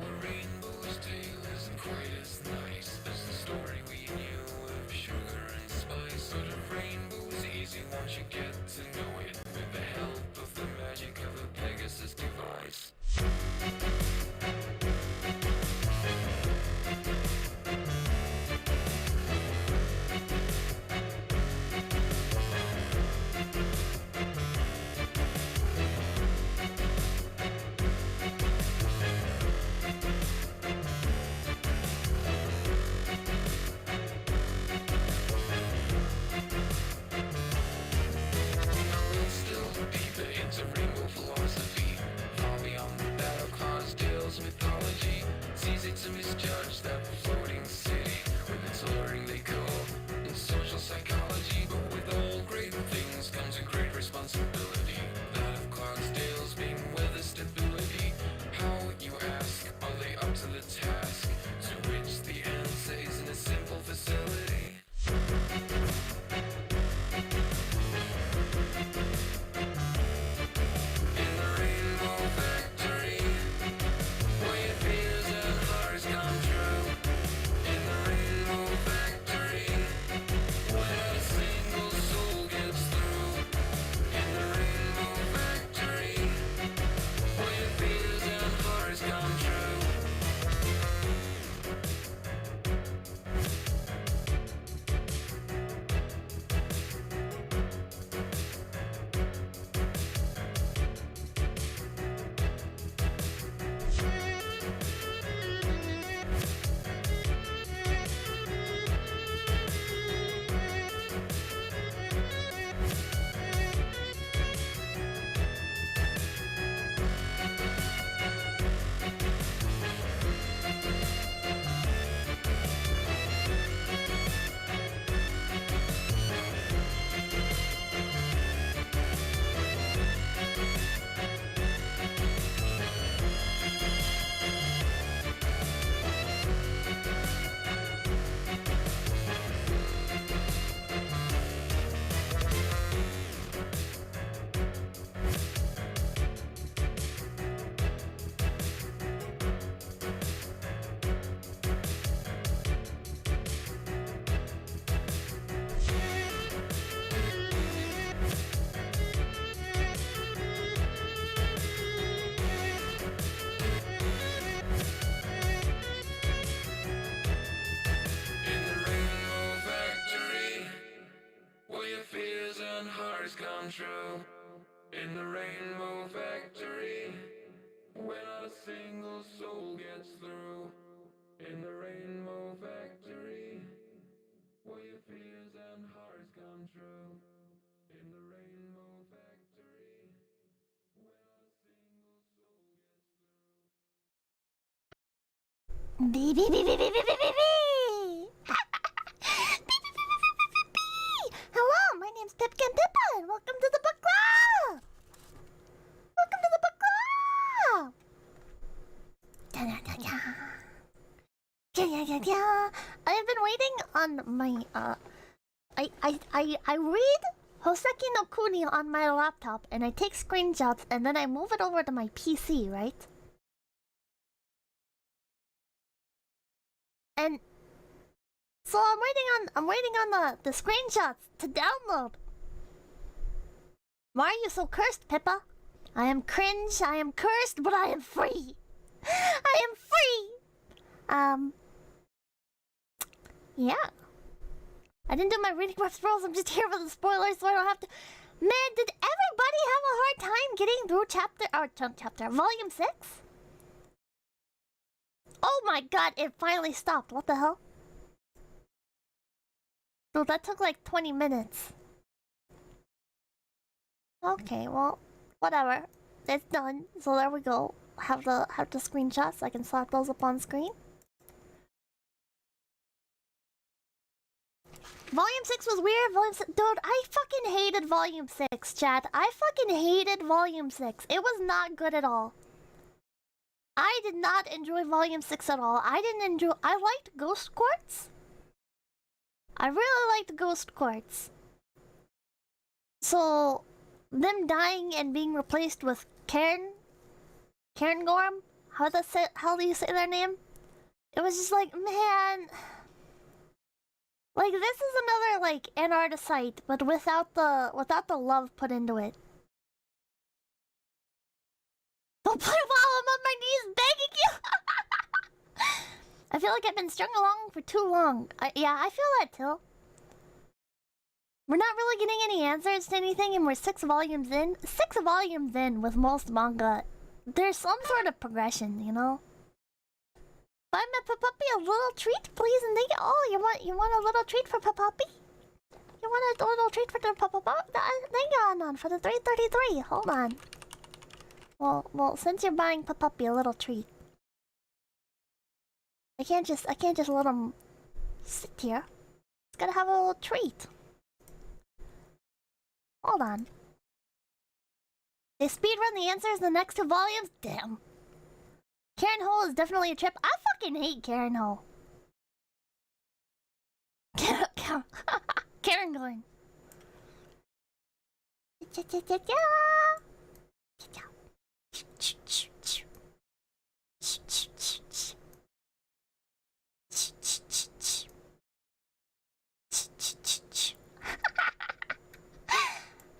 a rainbow's tale isn't quite as nice as the story we knew of sugar and spice. But a rainbow is easy once you get to know it, with the help of the magic of a Pegasus device. To misjudge that floating city with its alluring decor and social psychology. But with all great things comes a great responsibility, that of Clydesdale's being weather stability. How, you ask, are they up to the task? To which the answer is in a simple facility. In the rainbow factory, where your fears and hearts come true. In the rainbow factory, where not a single soul gets through. In the rainbow factory, where your fears and hearts come true. In the rainbow factory, where your fears and hearts come true. In the rainbow factory, where not a single soul gets through. In the rainbow factory, where your fears and hearts come true. In the rainbow factory, where not a single soul gets through. Bee bee bee bee bee bee bee bee bee. Hello, my name's Pipkin Pippa, and welcome to the book club. Welcome to the book club. I've been waiting on my I read Houseki no Kuni on my laptop, and I take screenshots, and then I move it over to my PC, right? And so I'm waiting on the screenshots to download. Why are you so cursed, Pippa? I am cringe, I am cursed, but I am free. I am free. Yeah. I didn't do my reading rules. I'm just here for the spoilers, so I don't have to. Man, did everybody have a hard time getting through volume 6? Oh my god, it finally stopped. What the hell? No, that took like 20 minutes. Okay, well, whatever. It's done. So there we go. Have the screenshots. I can slap those up on screen. Volume 6 was weird. Dude, I fucking hated Volume 6, chat. I fucking hated Volume 6. It was not good at all. I did not enjoy Volume 6 at all. I liked Ghost Quartz. I really liked Ghost Quartz. So, them dying and being replaced with Cairngorm? how do you say their name? It was just like, man, like this is another like an artist site, but without the love put into it. Don't play while I'm on my knees begging you. I feel like I've been strung along for too long. Yeah, I feel that too. We're not really getting any answers to anything, and we're 6 volumes in. 6 volumes in with most manga. There's some sort of progression, you know? Buy my Puppy a little treat, please, and thank you. Oh, you want a little treat for Puppy? You want a little treat for the Puppy? Thank you, Anon, for the 333. Hold on. Well, since you're buying Puppy a little treat, I can't just let him sit here. He's gotta have a little treat. Hold on. They speedrun the answers in the next 2 volumes? Damn. 𝐿𝐴𝐻𝐿 is definitely a trip. I fucking hate 𝐿𝐴𝐻𝐿. Karen going.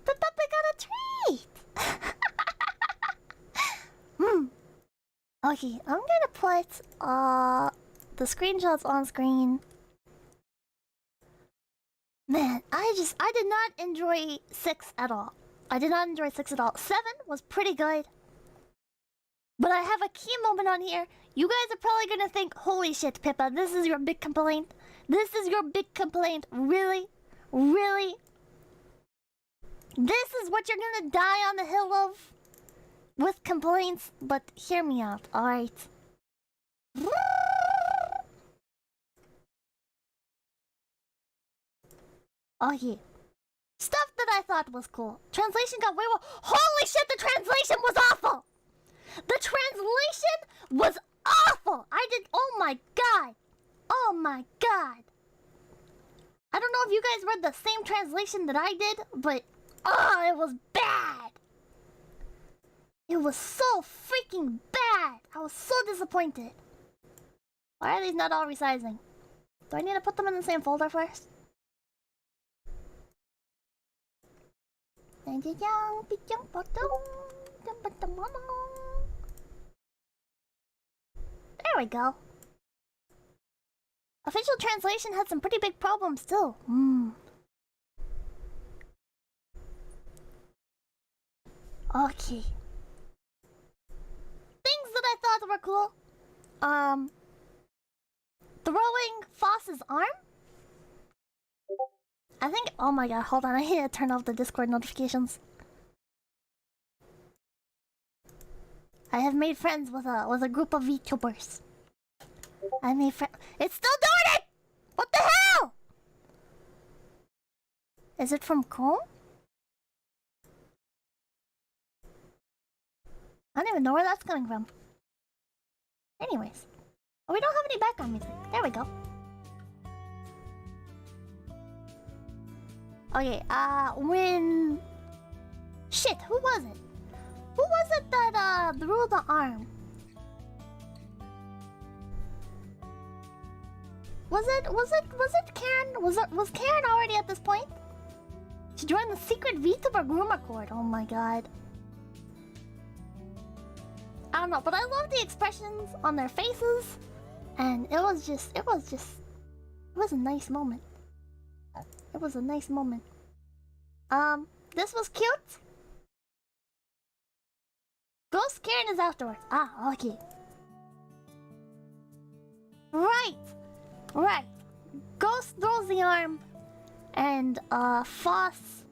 The puppy got a treat! Okay, I'm gonna put the screenshots on screen. Man, I did not enjoy 6 at all. I did not enjoy 6 at all. 7 was pretty good. But I have a key moment on here. You guys are probably gonna think, holy shit, Pippa, this is your big complaint? This is your big complaint? Really? Really? This is what you're gonna die on the hill of? With complaints? But hear me out, alright? Okay. Stuff that I thought was cool. Translation got way more. Holy shit, the translation was awful! The translation was awful! Oh my god! Oh my god! I don't know if you guys read the same translation that I did, but it was bad! It was so freaking bad! I was so disappointed. Why are these not all resizing? Do I need to put them in the same folder first? There we go. Official translation had some pretty big problems too. Okay. Things that I thought were cool. Throwing Foss's arm? I think. Oh my god, hold on. I need to turn off the Discord notifications. I have made friends with a group of VTubers. I made friends. It's still doing it! What the hell? Is it from Chrome? I don't even know where that's coming from. Anyways. Oh, we don't have any background music. There we go. Okay, when... Shit, who was it? Who was it that, threw the arm? Was it Karen? Was Karen already at this point? She joined the secret VTuber groomer court. Oh my god. I don't know, but I love the expressions on their faces. And it was a nice moment. It was a nice moment. This was cute. Ghost Karen is afterwards. Ah, okay. Right. Ghost throws the arm, and Foss.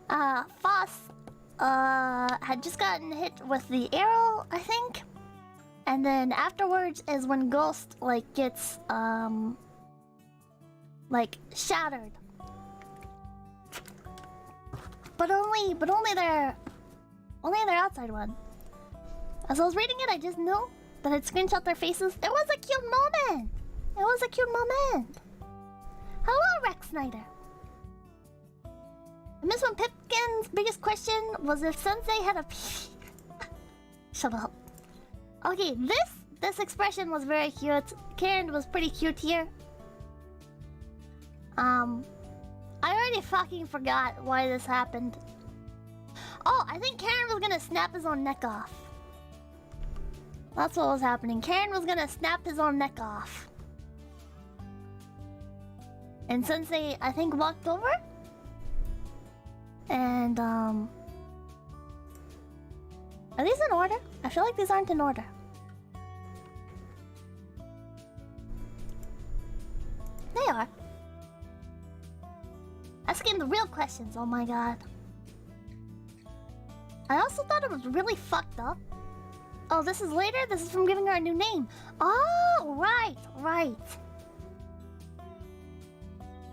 Foss had just gotten hit with the arrow, I think. And then afterwards is when Ghost like gets like shattered. But only their outside one. As I was reading it, I just knew that I'd screenshot their faces. It was a cute moment. Hello, Rex Snyder. I miss when Pipkin's biggest question was if Sensei had a Shut up. Okay, this expression was very cute. Karen was pretty cute here. I already fucking forgot why this happened. Oh, I think Karen was gonna snap his own neck off. That's what was happening. Karen was gonna snap his own neck off. And Sensei, I think, walked over. And, are these in order? I feel like these aren't in order. They are. Asking the real questions, oh my god. I also thought it was really fucked up. Oh, this is later? This is from giving her a new name. Oh, right.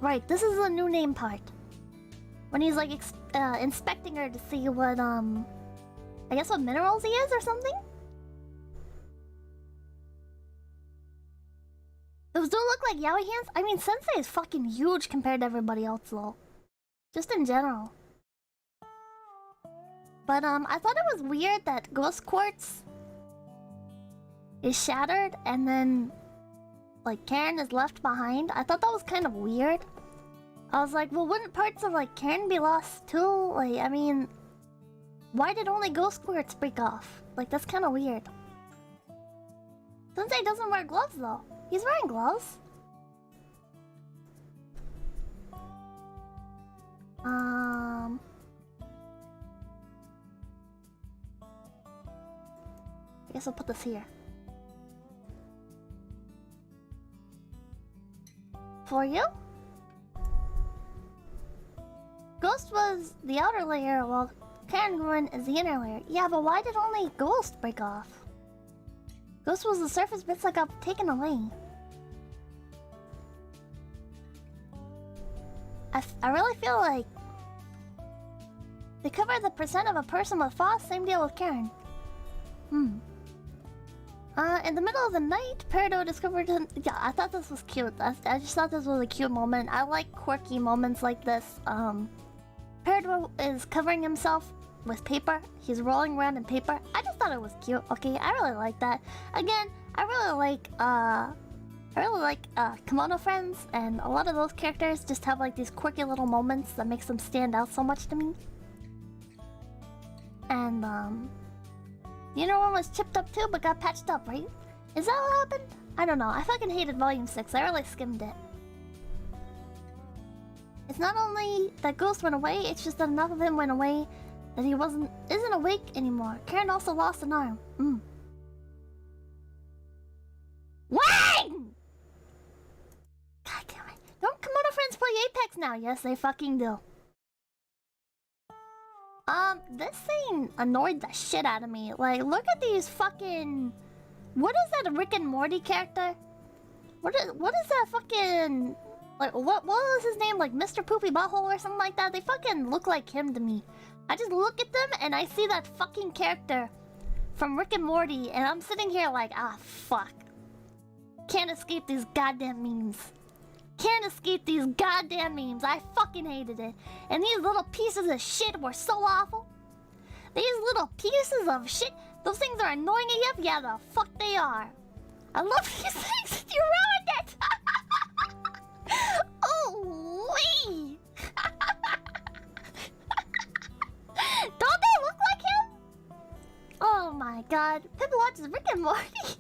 Right, this is the new name part. When he's like inspecting her to see what, I guess what minerals he is or something? Those do look like yaoi hands? I mean, Sensei is fucking huge compared to everybody else though. Just in general. But I thought it was weird that Ghost Quartz is shattered and then like Karen is left behind. I thought that was kind of weird. I was like, well, wouldn't parts of like Karen be lost too? Like, I mean, why did only Ghost Quartz break off? Like, that's kind of weird. Sensei doesn't wear gloves though. He's wearing gloves. I guess I'll put this here. For you? Ghost was the outer layer, while Karen is the inner layer. Yeah, but why did only Ghost break off? Ghost was the surface bits that got taken away. I really feel like they cover the percent of a person with frost, same deal with Karen. In the middle of the night, Peridot discovered him. Yeah, I thought this was cute. I just thought this was a cute moment. I like quirky moments like this. Peridot is covering himself with paper. He's rolling around in paper. I just thought it was cute. Okay, I really like that. Again, I really like kimono friends, and a lot of those characters just have like these quirky little moments that makes them stand out so much to me. And the inner one was chipped up too, but got patched up, right? Is that what happened? I don't know. I fucking hated Volume 6. I really skimmed it. It's not only that Ghost went away, it's just that enough of him went away that he isn't awake anymore. Karen also lost an arm. Wang! God damn it. Don't Kimono friends play Apex now? Yes, they fucking do. This thing annoyed the shit out of me. Like, look at these fucking... What is that, a Rick and Morty character? What is that fucking... Like, what was his name? Like, Mr. Poopy Butthole or something like that? They fucking look like him to me. I just look at them and I see that fucking character from Rick and Morty, and I'm sitting here like, ah, fuck. Can't escape these goddamn memes. Can't escape these goddamn memes. I fucking hated it. And these little pieces of shit were so awful. These little pieces of shit. Those things are annoying AF? Yeah, the fuck they are. I love these things. You ruined it. Oh, wee. Don't they look like him? Oh my god. Pippa watches Rick and Morty.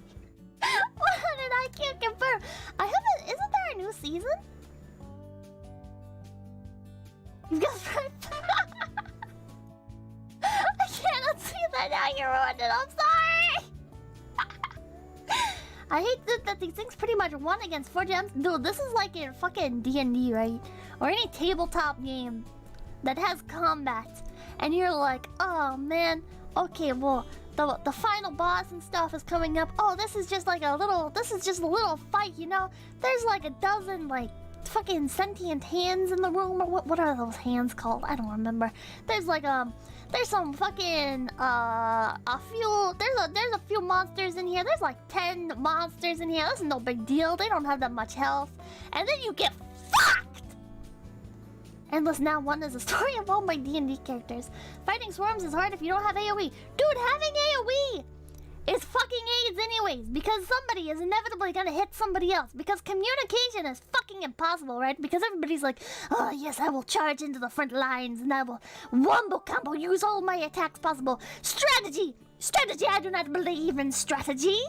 I can't confirm. Isn't there a new season? You guys right? I cannot see that now. You ruined it. I'm sorry. I hate that these things pretty much won against 4 gems. Dude, this is like in fucking D&D, right? Or any tabletop game that has combat. And you're like, oh man, okay, well, the final boss and stuff is coming up. Oh, this is just a little fight, you know? There's like a dozen, like, fucking sentient hands in the room, or what are those hands called? I don't remember. There's like, there's some fucking, there's a few monsters in here. There's like 10 monsters in here. That's no big deal. They don't have that much health. And then you get fucked! Endless Now 1 is a story of all my D&D characters. Fighting swarms is hard if you don't have AoE. Dude, having AoE is fucking AIDS anyways, because somebody is inevitably gonna hit somebody else, because communication is fucking impossible, right? Because everybody's like, oh yes, I will charge into the front lines, and I will wombo combo, use all my attacks possible. Strategy! Strategy! I do not believe in strategy!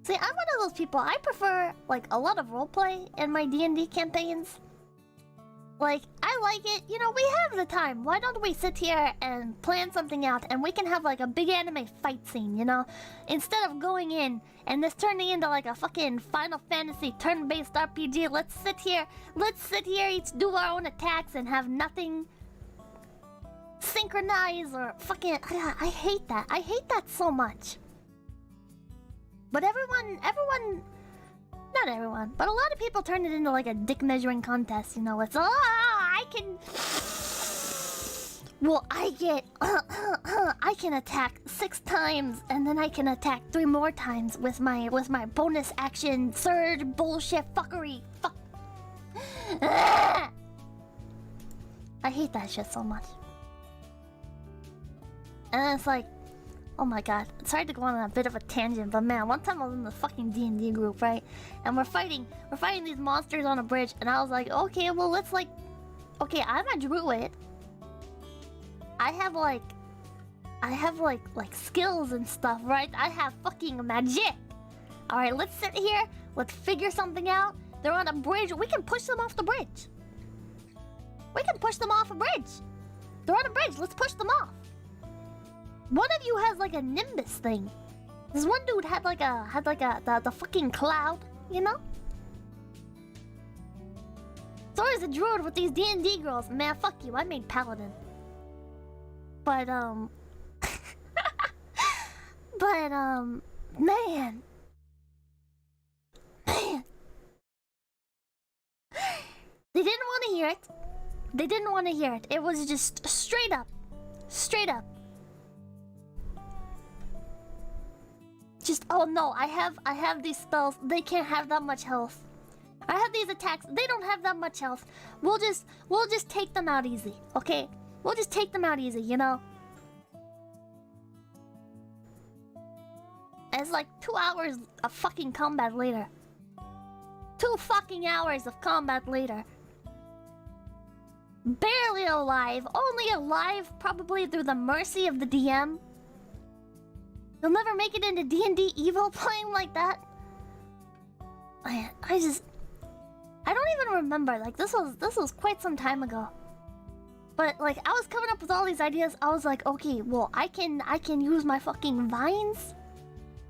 See, I'm one of those people, I prefer, like, a lot of roleplay in my D&D campaigns. Like, I like it, you know, we have the time. Why don't we sit here and plan something out and we can have, like, a big anime fight scene, you know? Instead of going in and this turning into, like, a fucking Final Fantasy turn-based RPG, let's sit here, each do our own attacks and have nothing synchronized or fucking... I hate that. I hate that so much. But everyone, not everyone, but a lot of people turn it into like a dick measuring contest, you know, it's, I can... Well, I can attack 6 times, and then I can attack 3 more times with my bonus action, third bullshit fuckery, fuck. I hate that shit so much. And it's like, oh my god, sorry to go on a bit of a tangent, but man, one time I was in the fucking D&D group, right? And we're fighting these monsters on a bridge, and I was like, okay, well, let's like... Okay, I'm a druid. I have like skills and stuff, right? I have fucking magic. Alright, let's sit here, let's figure something out. They're on a bridge, we can push them off the bridge. We can push them off a bridge. They're on a bridge, let's push them off. One of you has like a nimbus thing. This one dude had the fucking cloud, you know? So is a druid with these D&D girls. Man, fuck you, I made paladin. But man. They didn't want to hear it. They didn't want to hear it. It was just straight up. Just, oh no, I have these spells, they can't have that much health. I have these attacks, they don't have that much health. We'll just take them out easy, okay? We'll just take them out easy, you know? And it's like 2 hours of fucking combat later. 2 fucking hours of combat later. Barely alive, only alive probably through the mercy of the DM. You'll never make it into D&D Evo playing like that. I don't even remember. Like this was quite some time ago. But like I was coming up with all these ideas. I was like, okay, well I can use my fucking vines.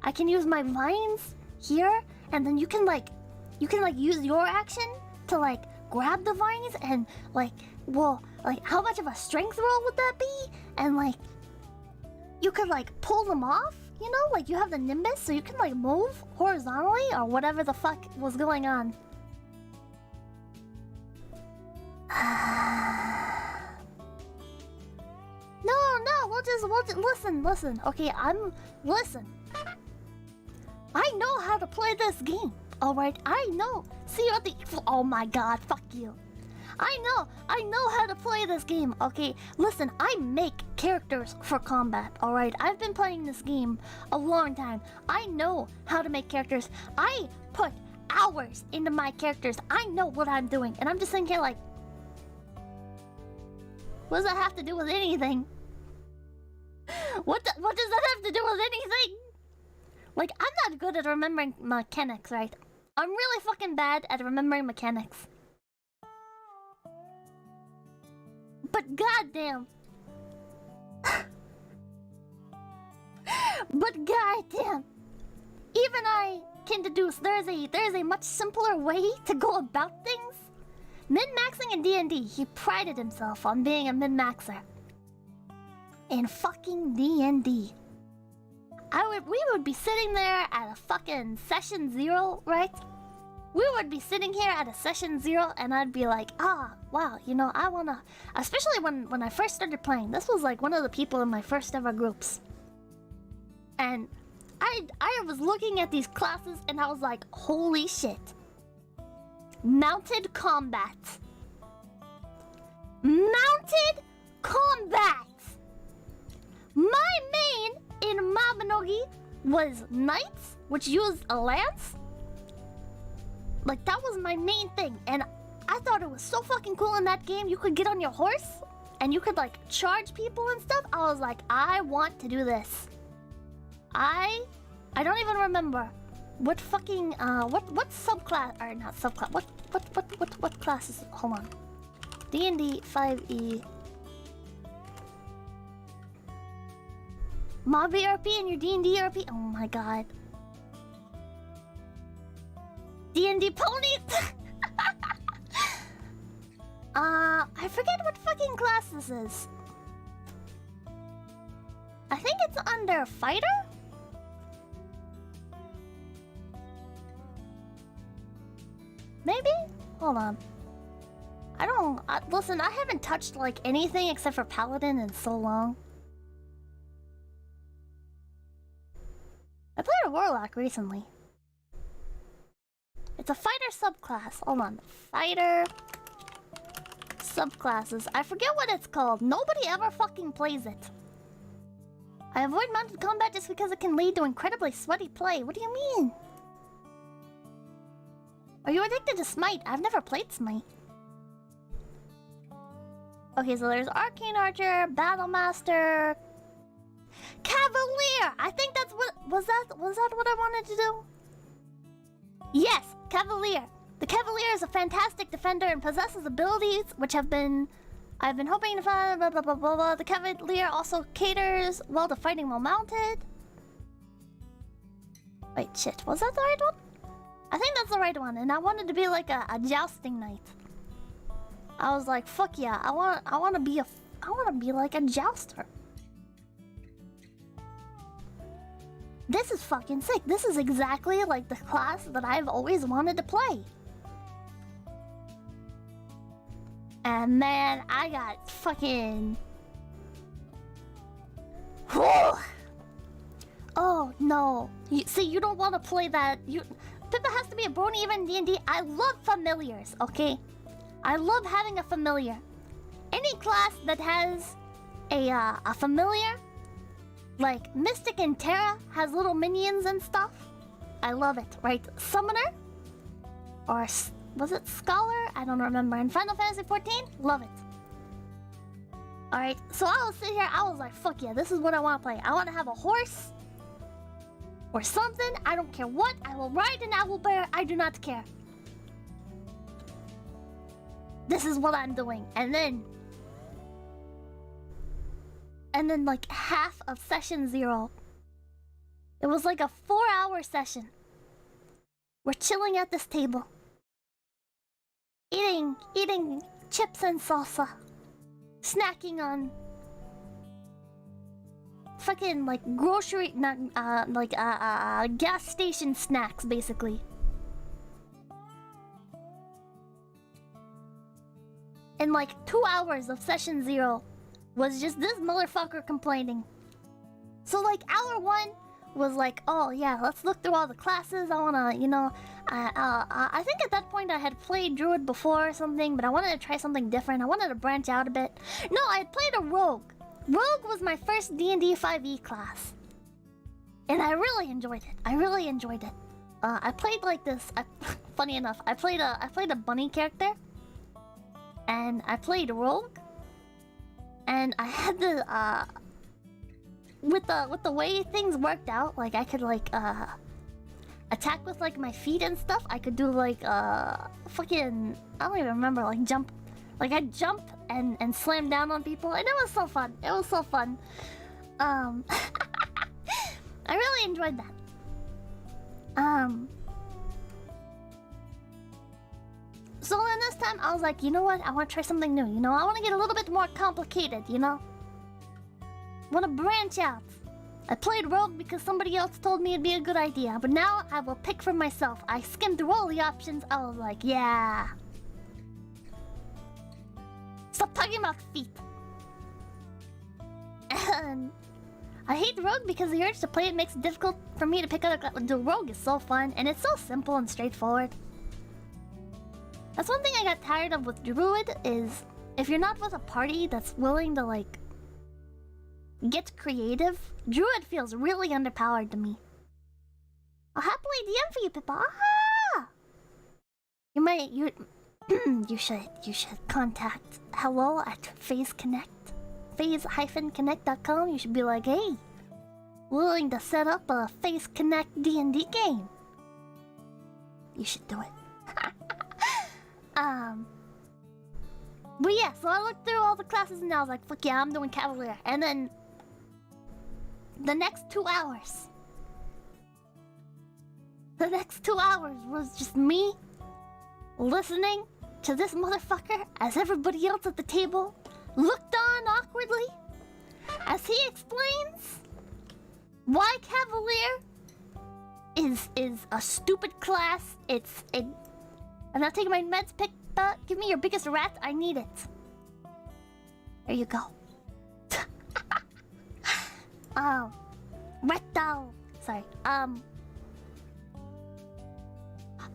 I can use my vines here, and then you can use your action to like grab the vines and like, well, like how much of a strength roll would that be? And like you could like pull them off, you know? Like you have the nimbus, so you can like move horizontally or whatever the fuck was going on. No, we'll just listen. Okay, listen. I know how to play this game. Alright, I know. See you at the... Oh my god, fuck you. I know how to play this game, okay? Listen, I make characters for combat, alright? I've been playing this game a long time. I know how to make characters. I put hours into my characters. I know what I'm doing. And I'm just thinking like... What does that have to do with anything? What does that have to do with anything? Like, I'm not good at remembering mechanics, right? I'm really fucking bad at remembering mechanics. But goddamn. But goddamn. Even I can deduce there's a much simpler way to go about things. Min-maxing in D&D, he prided himself on being a min-maxer. In fucking D&D. We would be sitting there at a fucking session 0, right? We would be sitting here at a session 0 and I'd be like, wow, you know, I wanna... Especially when I first started playing. This was like one of the people in my first ever groups. And I was looking at these classes and I was like, holy shit. Mounted combat. Mounted combat! My main in Mabinogi was knights, which used a lance. Like, that was my main thing. And I thought it was so fucking cool in that game. You could get on your horse and you could, like, charge people and stuff. I was like, I want to do this. I don't even remember what fucking what subclass, or not subclass, what classes? Hold on. D&D 5e. Mob ERP and your D&D ERP? Oh my god. D&D ponies? I forget what fucking class this is. I think it's under fighter? Maybe? Hold on. I don't... listen, I haven't touched, like, anything except for Paladin in so long. I played a Warlock recently. It's a fighter subclass. Hold on. Fighter... subclasses. I forget what it's called. Nobody ever fucking plays it. I avoid mounted combat just because it can lead to incredibly sweaty play. What do you mean? Are you addicted to Smite? I've never played Smite. Okay, so there's Arcane Archer, Battle Master, Cavalier! I think that's what... Was that what I wanted to do? Yes, Cavalier. The Cavalier is a fantastic defender and possesses abilities which I've been hoping to find, blah blah blah blah blah. The Cavalier also caters well to fighting while mounted. Wait, shit, was that the right one? I think that's the right one, and I wanted to be like a jousting knight. I was like, fuck yeah, I wanna be like a jouster. This is fucking sick. This is exactly like the class that I've always wanted to play. And man, I got fucking... Whew. Oh no. See, you don't want to play that. Pippa has to be a brony even in D&D. I love familiars, okay? I love having a familiar. Any class that has a familiar, like Mystic and Terra has little minions and stuff. I love it, right? Summoner? Or was it Scholar? I don't remember. In Final Fantasy XIV? Love it. Alright, so I was sitting here, I was like, fuck yeah, this is what I want to play. I want to have a horse or something. I don't care what. I will ride an owl bear. I do not care. This is what I'm doing. And then like half of session 0. It was like a 4-hour session. We're chilling at this table. Eating chips and salsa. Snacking on fucking like grocery, gas station snacks, basically. And like 2 hours of session 0 was just this motherfucker complaining. So like hour 1 was like, oh yeah, let's look through all the classes. I wanna, you know, I think at that point I had played Druid before or something, but I wanted to try something different. I wanted to branch out a bit. No, I had played a Rogue. Rogue was my first D&D 5e class. And I really enjoyed it. I played like this, funny enough, I played a bunny character. And I played Rogue. And I had the, with the way things worked out, like I could like attack with like my feet and stuff. I could do like fucking, I don't even remember, like jump, like I'd jump and slam down on people, and it was so fun. I really enjoyed that. So then this time I was like, you know what? I want to try something new. You know, I want to get a little bit more complicated. You know. Want to branch out. I played Rogue because somebody else told me it'd be a good idea, but now I will pick for myself. I skimmed through all the options. I was like, yeah. Stop talking about feet. And I hate Rogue because the urge to play it makes it difficult for me to pick out a class. The Rogue is so fun, and it's so simple and straightforward. That's one thing I got tired of with Druid is if you're not with a party that's willing to like get creative, Druid feels really underpowered to me. I'll happily DM for you, Pippa. Ah! You should contact hello at Phase Connect, phase-connect.com. You should be like, hey, willing to set up a Phase Connect D&D game. You should do it. But yeah, so I looked through all the classes and I was like, fuck yeah, I'm doing Cavalier. And then the next 2 hours. The next 2 hours was just me listening to this motherfucker as everybody else at the table looked on awkwardly as he explains why Cavalier is a stupid class. I'm not taking my meds, Pippa. Give me your biggest rat. I need it. There you go. Rectal. Sorry.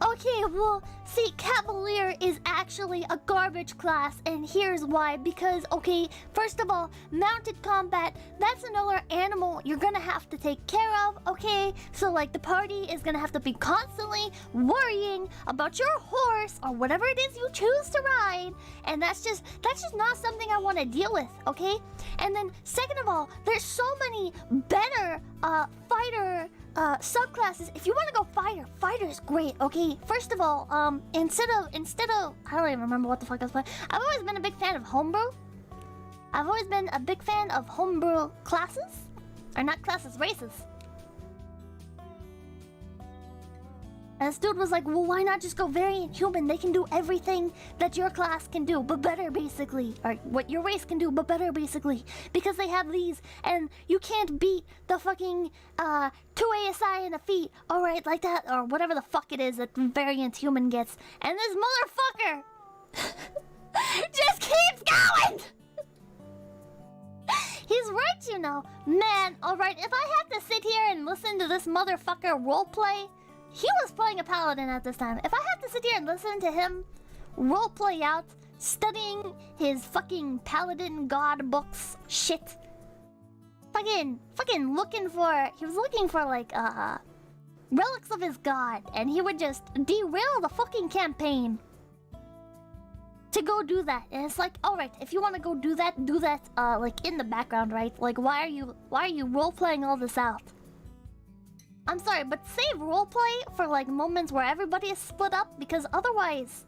Okay, well, see, Cavalier is actually a garbage class, and here's why. Because, okay, first of all, mounted combat, that's another animal you're gonna have to take care of, okay? So, like, the party is gonna have to be constantly worrying about your horse or whatever it is you choose to ride, and that's just not something I want to deal with, okay? And then, second of all, there's so many better fighter subclasses. If you want to go fighter is great, okay? First of all, instead of I don't even remember what the fuck I was playing. I've always been a big fan of homebrew. I've always been a big fan of homebrew classes. Or not classes, races. And this dude was like, well, why not just go variant human? They can do everything that your class can do, but better, basically. Or what your race can do, but better, basically. Because they have these, and you can't beat the fucking 2 ASI in a feat, alright, like that, or whatever the fuck it is that variant human gets. And this motherfucker just keeps going! He's right, you know. Man, alright, if I have to sit here and listen to this motherfucker roleplay... He was playing a paladin at this time. If I have to sit here and listen to him roleplay out, studying his fucking paladin god books shit. Fucking looking for... He was looking for, like, relics of his god. And he would just derail the fucking campaign to go do that. And it's like, alright, if you want to go do that, like, in the background, right? Like, why are you roleplaying all this out? I'm sorry, but save roleplay for like moments where everybody is split up, because otherwise,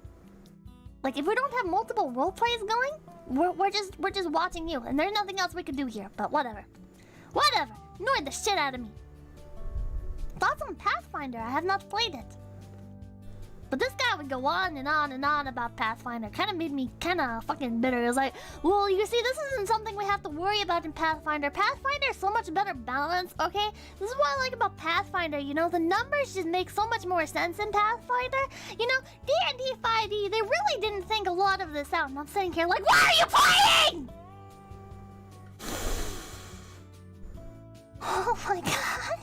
like if we don't have multiple roleplays going, we're just watching you, and there's nothing else we could do here. But whatever, annoyed the shit out of me. Thoughts on Pathfinder? I have not played it, but this guy would go on and on and on about Pathfinder. Kind of made me kind of fucking bitter. It was like, well, you see, this isn't something we have to worry about in Pathfinder. Pathfinder is so much better balanced, okay? This is what I like about Pathfinder, you know? The numbers just make so much more sense in Pathfinder. You know, D&D 5e, they really didn't think a lot of this out. And I'm sitting here like, why are you playing? Oh my god.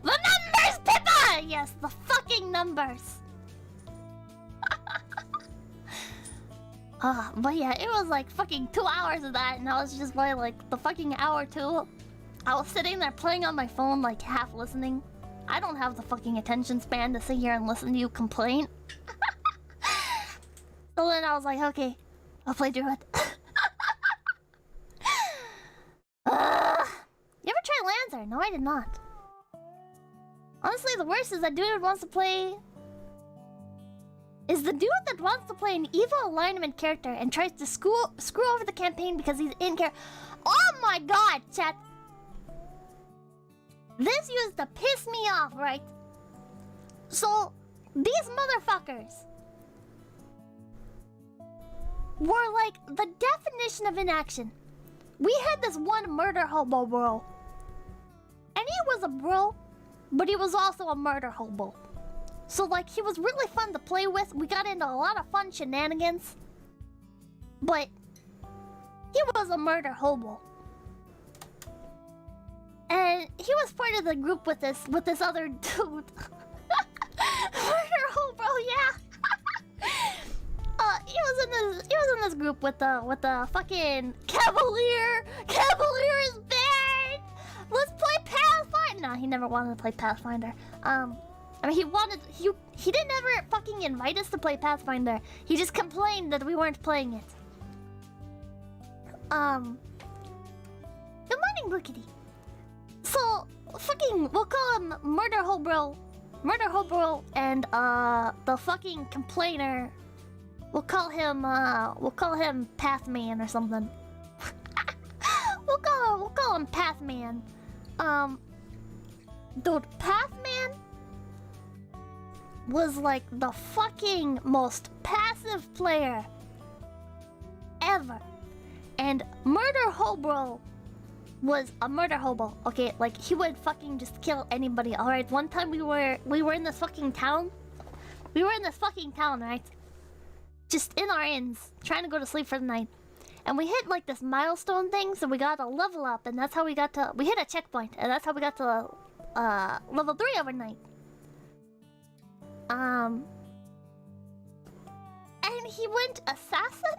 The numbers, Pippa! Yes, the fucking numbers. But yeah, it was like fucking 2 hours of that, and I was just playing like the fucking hour 2. I was sitting there playing on my phone, like half listening. I don't have the fucking attention span to sit here and listen to you complain. So then I was like, okay, I'll play Druid. You ever try Lancer? No, I did not. Honestly, the worst is that dude wants to play... Is the dude that wants to play an evil alignment character and tries to screw over the campaign because he's in character. Oh my god, chat! This used to piss me off, right? So, these motherfuckers were like the definition of inaction. We had this one murder hobo bro. And he was a bro, but he was also a murder hobo. So like, he was really fun to play with. We got into a lot of fun shenanigans. But he was a murder hobo. And he was part of the group with this other dude. Murder Ho, bro, yeah. He was in this group with the fucking Cavalier. Cavalier is bad. Let's play Pathfinder. Nah, he never wanted to play Pathfinder. I mean, he didn't ever fucking invite us to play Pathfinder. He just complained that we weren't playing it. Good morning, Bookity. So, fucking, we'll call him Murder Hobro. Murder Hobro and, the fucking complainer. We'll call him Pathman or something. we'll call him Pathman. Dude, Pathman was like the fucking most passive player ever. And Murder Hobro was a murder hobo. Okay, like he would fucking just kill anybody. Alright, one time we were in this fucking town. We were in this fucking town, right? Just in our inns, trying to go to sleep for the night. And we hit like this milestone thing, so we got a level up, and that's how we got to... We hit a checkpoint, and that's how we got to level 3 overnight. And he went assassin?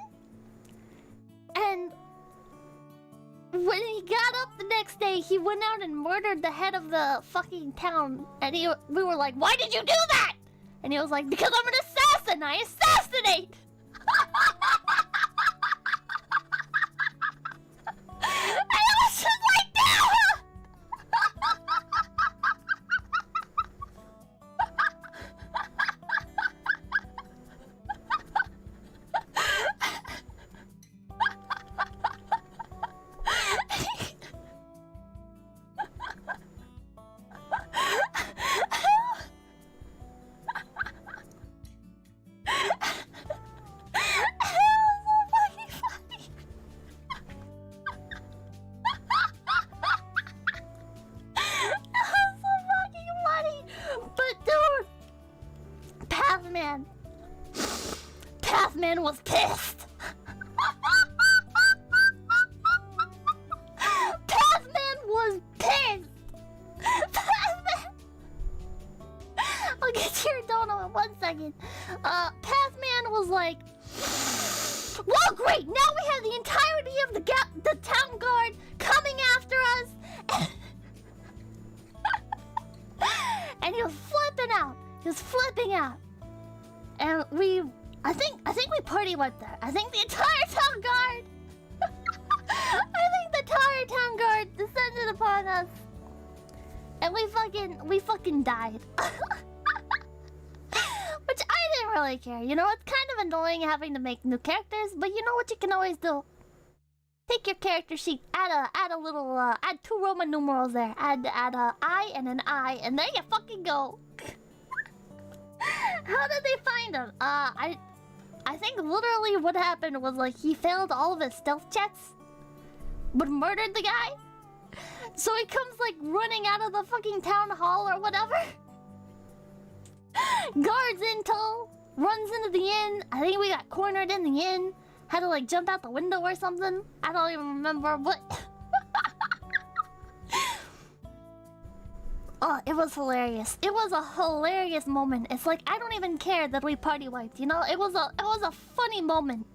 And when he got up the next day, he went out and murdered the head of the fucking town. And we were like, why did you do that? And he was like, because I'm an assassin! I assassinate! And I was just like, no! Pathman was pissed. Pathman was pissed. Pathman. I'll get to your dono in 1 second. Pathman was like, well, great. Now we have the entirety of the town guard coming after us. And he was flipping out. He was flipping out. And I think we party went there. I think the entire town guard descended upon us. And we fucking died. Which I didn't really care. You know, it's kind of annoying having to make new characters, but you know what you can always do? Take your character sheet, add a little, add 2 Roman numerals there. Add a I and an I, and there you fucking go. How did they find him? I think literally what happened was like he failed all of his stealth checks, but murdered the guy. So he comes like running out of the fucking town hall or whatever. Guards in tow, runs into the inn. I think we got cornered in the inn. Had to like jump out the window or something. I don't even remember, but oh, it was hilarious. It was a hilarious moment. It's like I don't even care that we party wiped, you know? It was a funny moment.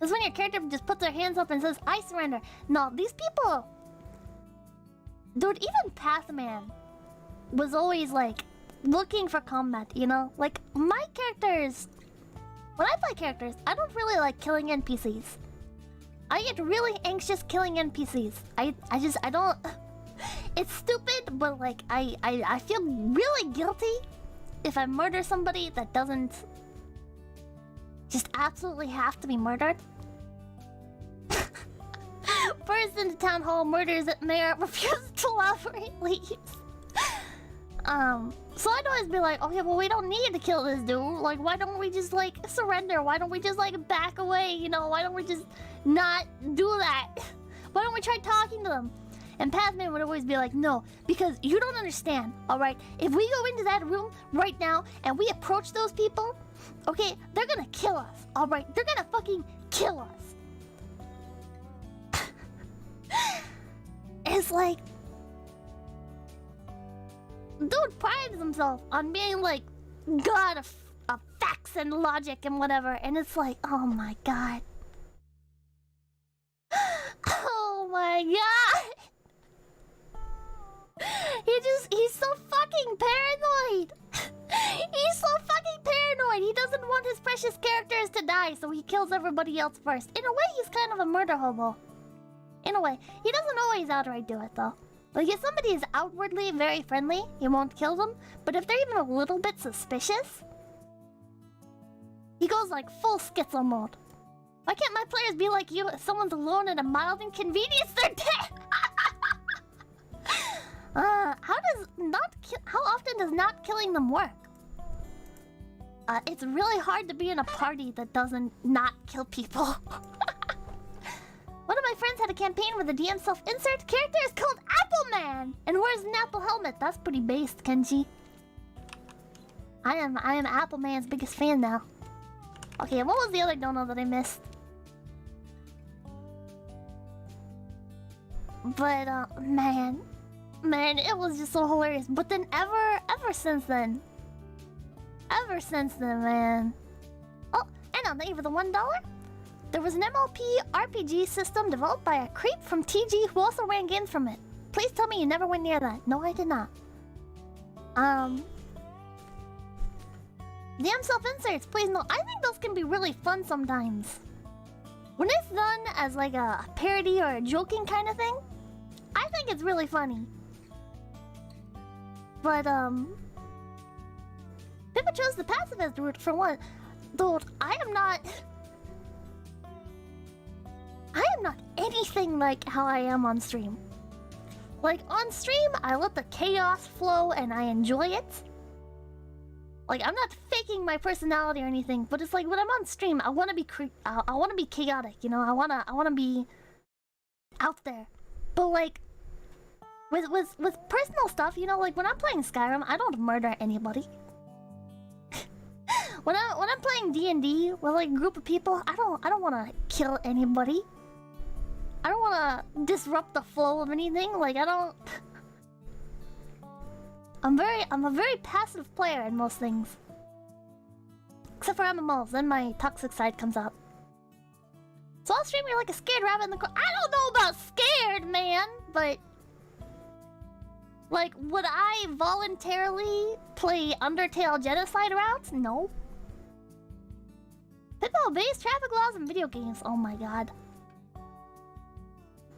It's when your character just puts their hands up and says, I surrender. No, these people... Dude, even Pathman was always like looking for combat, you know? Like my characters... When I play characters, I don't really like killing NPCs. I get really anxious killing NPCs. I don't... It's stupid, but like I feel really guilty if I murder somebody that doesn't just absolutely have to be murdered. Bursts into town hall, murders at mayor, refuses to elaborate, leaves. So I'd always be like, okay, well, we don't need to kill this dude. Like, why don't we just like surrender? Why don't we just like back away? You know, why don't we just not do that? Why don't we try talking to them? And Pathman would always be like, no, because you don't understand, alright? If we go into that room right now and we approach those people, okay, they're gonna kill us, alright? They're gonna fucking kill us. It's like, dude prides himself on being like god of facts and logic and whatever, and it's like, oh my god. Oh my god. He's so fucking paranoid. He's so fucking paranoid. He doesn't want his precious characters to die, so he kills everybody else first. In a way, he's kind of a murder hobo. In a way. He doesn't always outright do it, though. Like, if somebody is outwardly very friendly, he won't kill them. But if they're even a little bit suspicious, he goes like full schizo mode. Why can't my players be like you? If someone's alone at a mild inconvenience, they're dead! How often does not killing them work? It's really hard to be in a party that doesn't not kill people. One of my friends had a campaign with a DM self-insert character is called Apple Man and wears an apple helmet. That's pretty based, Kenji. I am Apple Man's biggest fan now. Okay, what was the other dono that I missed? But man, it was just so hilarious. But then ever since then, man. Oh, and on the eve of the $1, there was an MLP RPG system developed by a creep from TG who also ran games from it. Please tell me you never went near that. No, I did not. DM self-inserts, please no. I think those can be really fun sometimes. When it's done as like a parody or a joking kind of thing, I think it's really funny. But Pippa chose the pacifist route for one. Dude, I am not anything like how I am on stream. Like on stream, I let the chaos flow and I enjoy it. Like, I'm not faking my personality or anything, but it's like when I'm on stream, I want to be I want to be chaotic, you know. I want to be out there. But like with personal stuff, you know, like when I'm playing Skyrim, I don't murder anybody. when I'm playing D&D with like a group of people, I don't want to kill anybody. I don't want to disrupt the flow of anything. Like I'm a very passive player in most things. Except for MMOs, then my toxic side comes out. So I'll stream you like a scared rabbit in the corner. I don't know about scared, man, but like, would I voluntarily play Undertale genocide routes? No. Pippa obeys traffic laws in video games. Oh my god.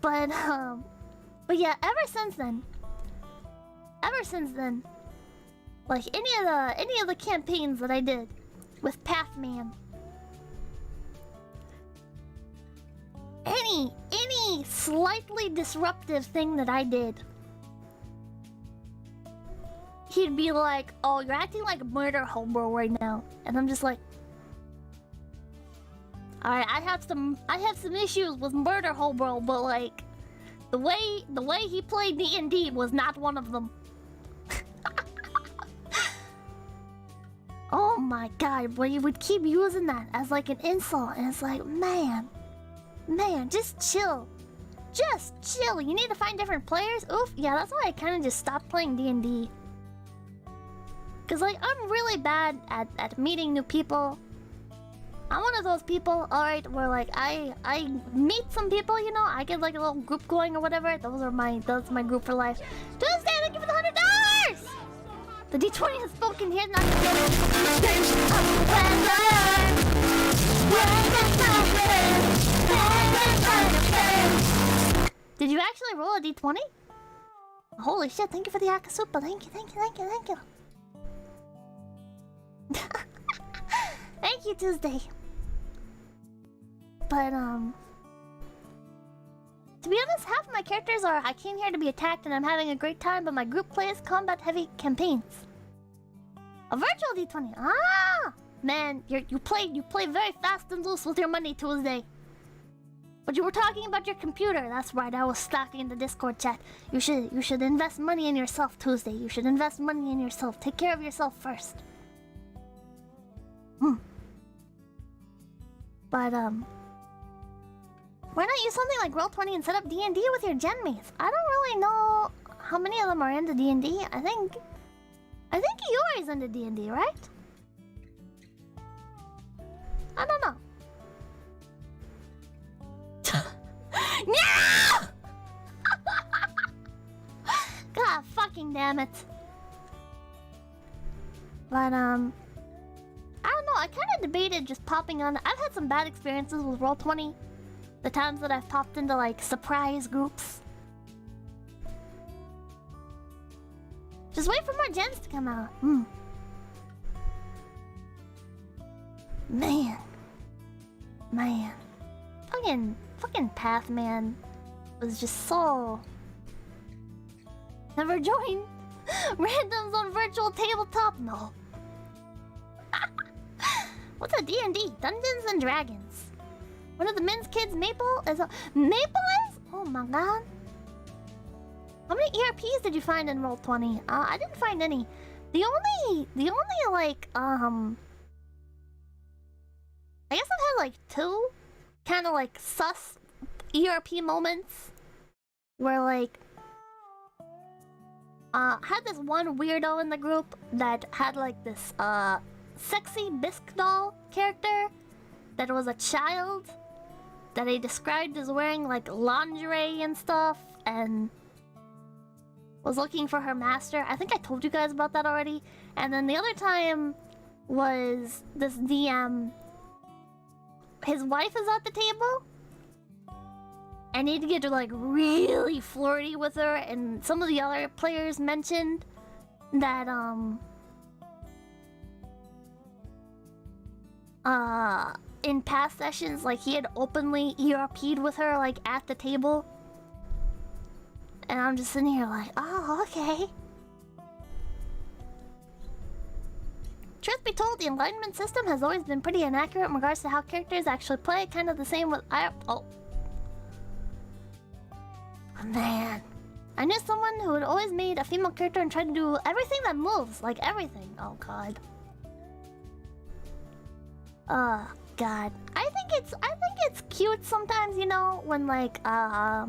But yeah, ever since then, like any of the campaigns that I did with Pathman, any slightly disruptive thing that I did, he'd be like, "Oh, you're acting like a murder hobo right now," and I'm just like, "All right, I have some issues with murder hobo, but like, the way he played D&D was not one of them." Oh my god, but you would keep using that as like an insult, and it's like, man, just chill. Just chill. You need to find different players? Oof, yeah, that's why I kind of just stopped playing D&D. Cause like, I'm really bad at meeting new people. I'm one of those people, alright, where like, I meet some people, you know, I get like a little group going or whatever. That's my group for life. Tuesday, thank you for the $100! The D20 has spoken here, not the Did you actually roll a D20? Holy shit, thank you for the Akasupa. Thank you. Thank you, Tuesday. But, to be honest, half of my characters are I came here to be attacked and I'm having a great time, but my group plays combat-heavy campaigns. A virtual D20. Ah! Man, you play very fast and loose with your money, Tuesday. But you were talking about your computer. That's right, I was stalking in the Discord chat. You should invest money in yourself, Tuesday. You should invest money in yourself. Take care of yourself first. But, why not use something like Roll20 and set up D&D with your gen mates? I don't really know how many of them are into D&D. I think I think Iori's into D&D, right? I don't know. Yeah! God fucking damn it. But I don't know, I kind of debated just popping on. I've had some bad experiences with Roll20. The times that I've popped into like surprise groups. Just wait for more gens to come out. Man. Fucking Pathman was just so... Never joined randoms on virtual tabletop? No. What's a D&D? Dungeons and Dragons. One of the men's kids, Maple, is a... Maple is? Oh my god. How many ERPs did you find in Roll20? I didn't find any. The only like, I guess I've had like 2 kind of like sus ERP moments where like had this one weirdo in the group that had like this sexy bisque doll character that was a child that he described as wearing like lingerie and stuff and was looking for her master. I think I told you guys about that already. And then the other time was this DM. His wife is at the table. I need to get like really flirty with her, and some of the other players mentioned that in past sessions like he had openly ERP'd with her like at the table. And I'm just sitting here like, oh, okay. Truth be told, the alignment system has always been pretty inaccurate in regards to how characters actually play. Kind of the same with oh man. I knew someone who had always made a female character and tried to do everything that moves. Like everything. Oh god. God. I think it's cute sometimes, you know, when like I've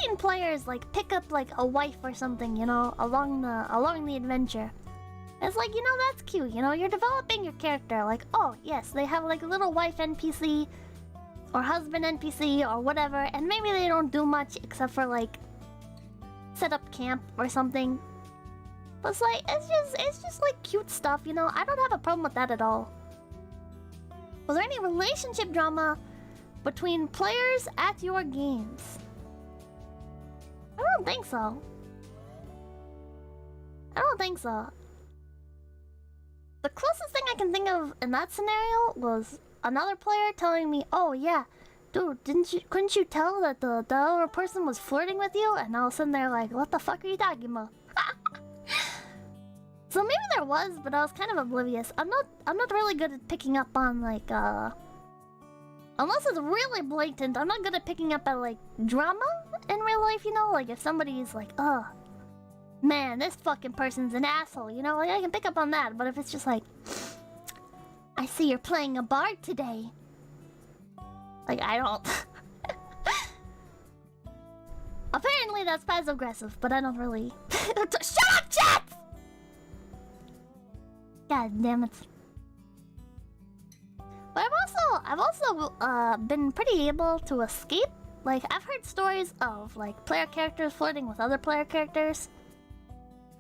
seen players like pick up like a wife or something, you know, along the adventure. It's like, you know, that's cute, you know, you're developing your character. Like, oh yes, they have like a little wife NPC or husband NPC or whatever, and maybe they don't do much except for like set up camp or something. But it's like it's just like cute stuff, you know. I don't have a problem with that at all. Was there any relationship drama between players at your games? I don't think so. I don't think so. The closest thing I can think of in that scenario was another player telling me, "Oh yeah, dude, couldn't you tell that the other person was flirting with you?" And I was sitting there like, "What the fuck are you talking about?" So maybe there was, but I was kind of oblivious. I'm not really good at picking up on like unless it's really blatant. I'm not good at picking up at like drama in real life, you know? Like if somebody's like, "Oh, man, this fucking person's an asshole," you know? Like I can pick up on that. But if it's just like, "I see you're playing a bard today," like I don't. Apparently that's passive aggressive, but I don't really. Shut up, chat! God damn it. But I've also been pretty able to escape. Like I've heard stories of like player characters flirting with other player characters,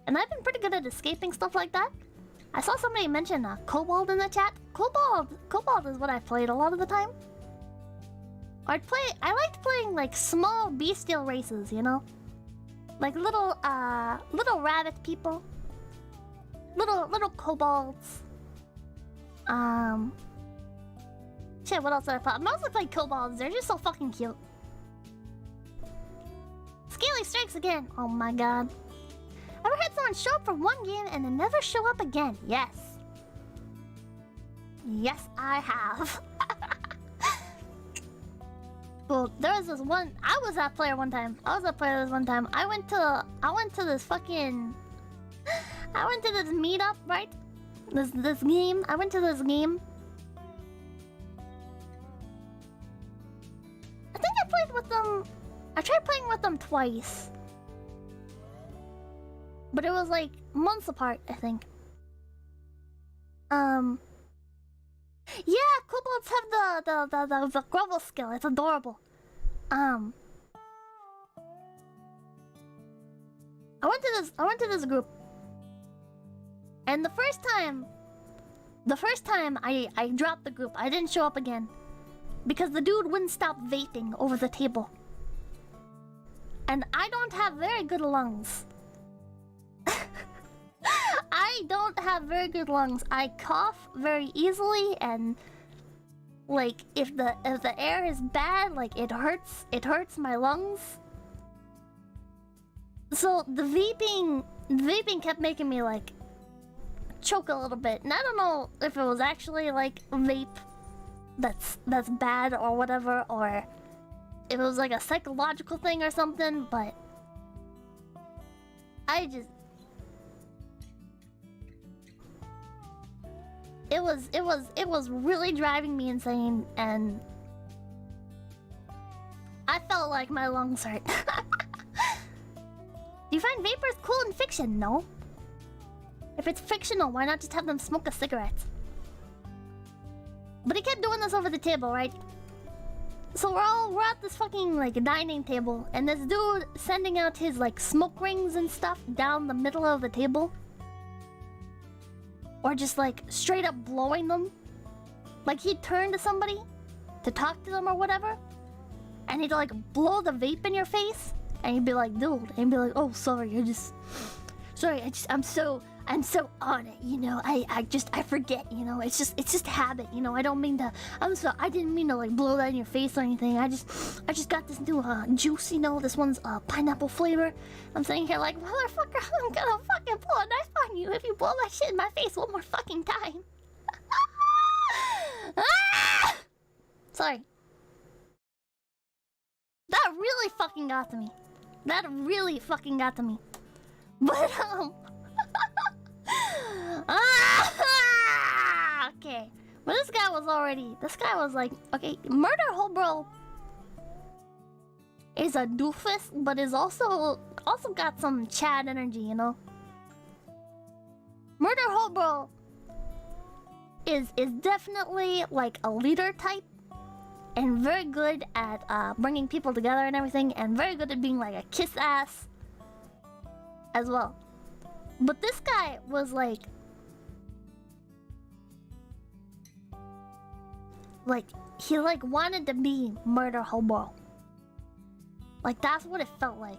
and I've been pretty good at escaping stuff like that. I saw somebody mention Kobold in the chat. Kobold is what I played a lot of the time. I liked playing like small bestial races, you know, like little rabbit people. Little kobolds. Shit, what else did I play? I mostly played kobolds. They're just so fucking cute. Scaly strikes again. Oh my god. Ever had someone show up for one game and then never show up again? Yes. Yes, I have. Well, there was this one. I was that player one time. I went to this fucking. I went to this meetup, right? This game. I went to this game. I think I played with them. I tried playing with them twice. But it was like months apart, I think. Yeah, kobolds have the grovel skill. It's adorable. I went to this group, and the first time I dropped the group, I didn't show up again because the dude wouldn't stop vaping over the table, and I don't have very good lungs. I don't have very good lungs. I cough very easily, and like if the air is bad, like it hurts my lungs. So the vaping kept making me like choke a little bit, and I don't know if it was actually like vape that's bad or whatever, or if it was like a psychological thing or something, but it was really driving me insane, and I felt like my lungs hurt. Do you find vapors cool in fiction? No. If it's fictional, why not just have them smoke a cigarette? But he kept doing this over the table, right? So we're at this fucking like dining table, and this dude sending out his like smoke rings and stuff down the middle of the table. Or just like straight up blowing them. Like he'd turn to somebody to talk to them or whatever, and he'd like blow the vape in your face, and you'd be like, dude, and he'd be like, oh, sorry, I'm so on it, you know. I forget, you know. It's just habit, you know. I don't mean to. I didn't mean to like blow that in your face or anything. I just got this new juice, you know. This one's pineapple flavor. I'm sitting here like, motherfucker, I'm gonna fucking pull a knife on you if you blow that shit in my face one more fucking time. Ah! Sorry. That really fucking got to me. That really fucking got to me. But okay. But this guy was like, okay, Murder Hobo is a doofus, but is also got some Chad energy, you know. Murder Hobo is definitely like a leader type, and very good at bringing people together and everything, and very good at being like a kiss ass as well. But this guy was like he like wanted to be Murder Hobo. Like that's what it felt like.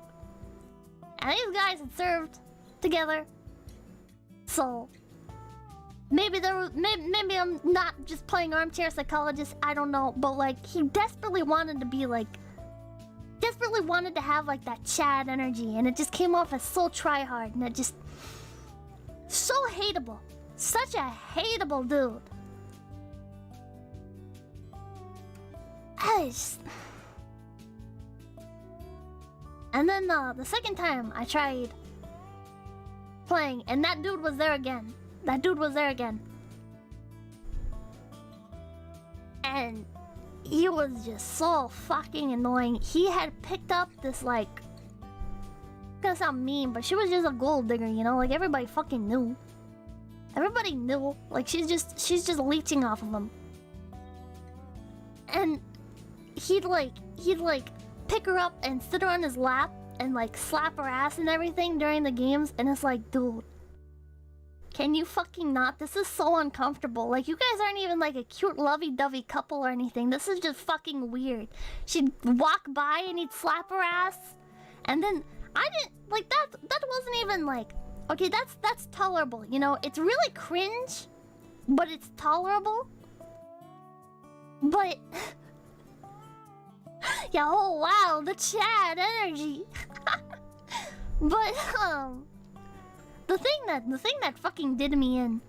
And these guys had served together, so maybe I'm not just playing armchair psychologist, I don't know, but like he desperately wanted to have like that Chad energy, and it just came off as so tryhard, and it just so hateable. Such a hateable dude. And then the second time I tried playing, and that dude was there again. And he was just so fucking annoying. He had picked up this like, it's gonna sound mean, but she was just a gold digger, you know? Like everybody fucking knew. Everybody knew. Like she's just leeching off of him. And he'd like pick her up and sit her on his lap and like slap her ass and everything during the games, and it's like, dude, can you fucking not? This is so uncomfortable. Like, you guys aren't even like a cute lovey-dovey couple or anything. This is just fucking weird. She'd walk by and he'd slap her ass, and then I didn't like that. That wasn't even like, okay, that's tolerable, you know. It's really cringe, but it's tolerable. But yeah, oh wow, the Chad energy. But the thing that fucking did me in,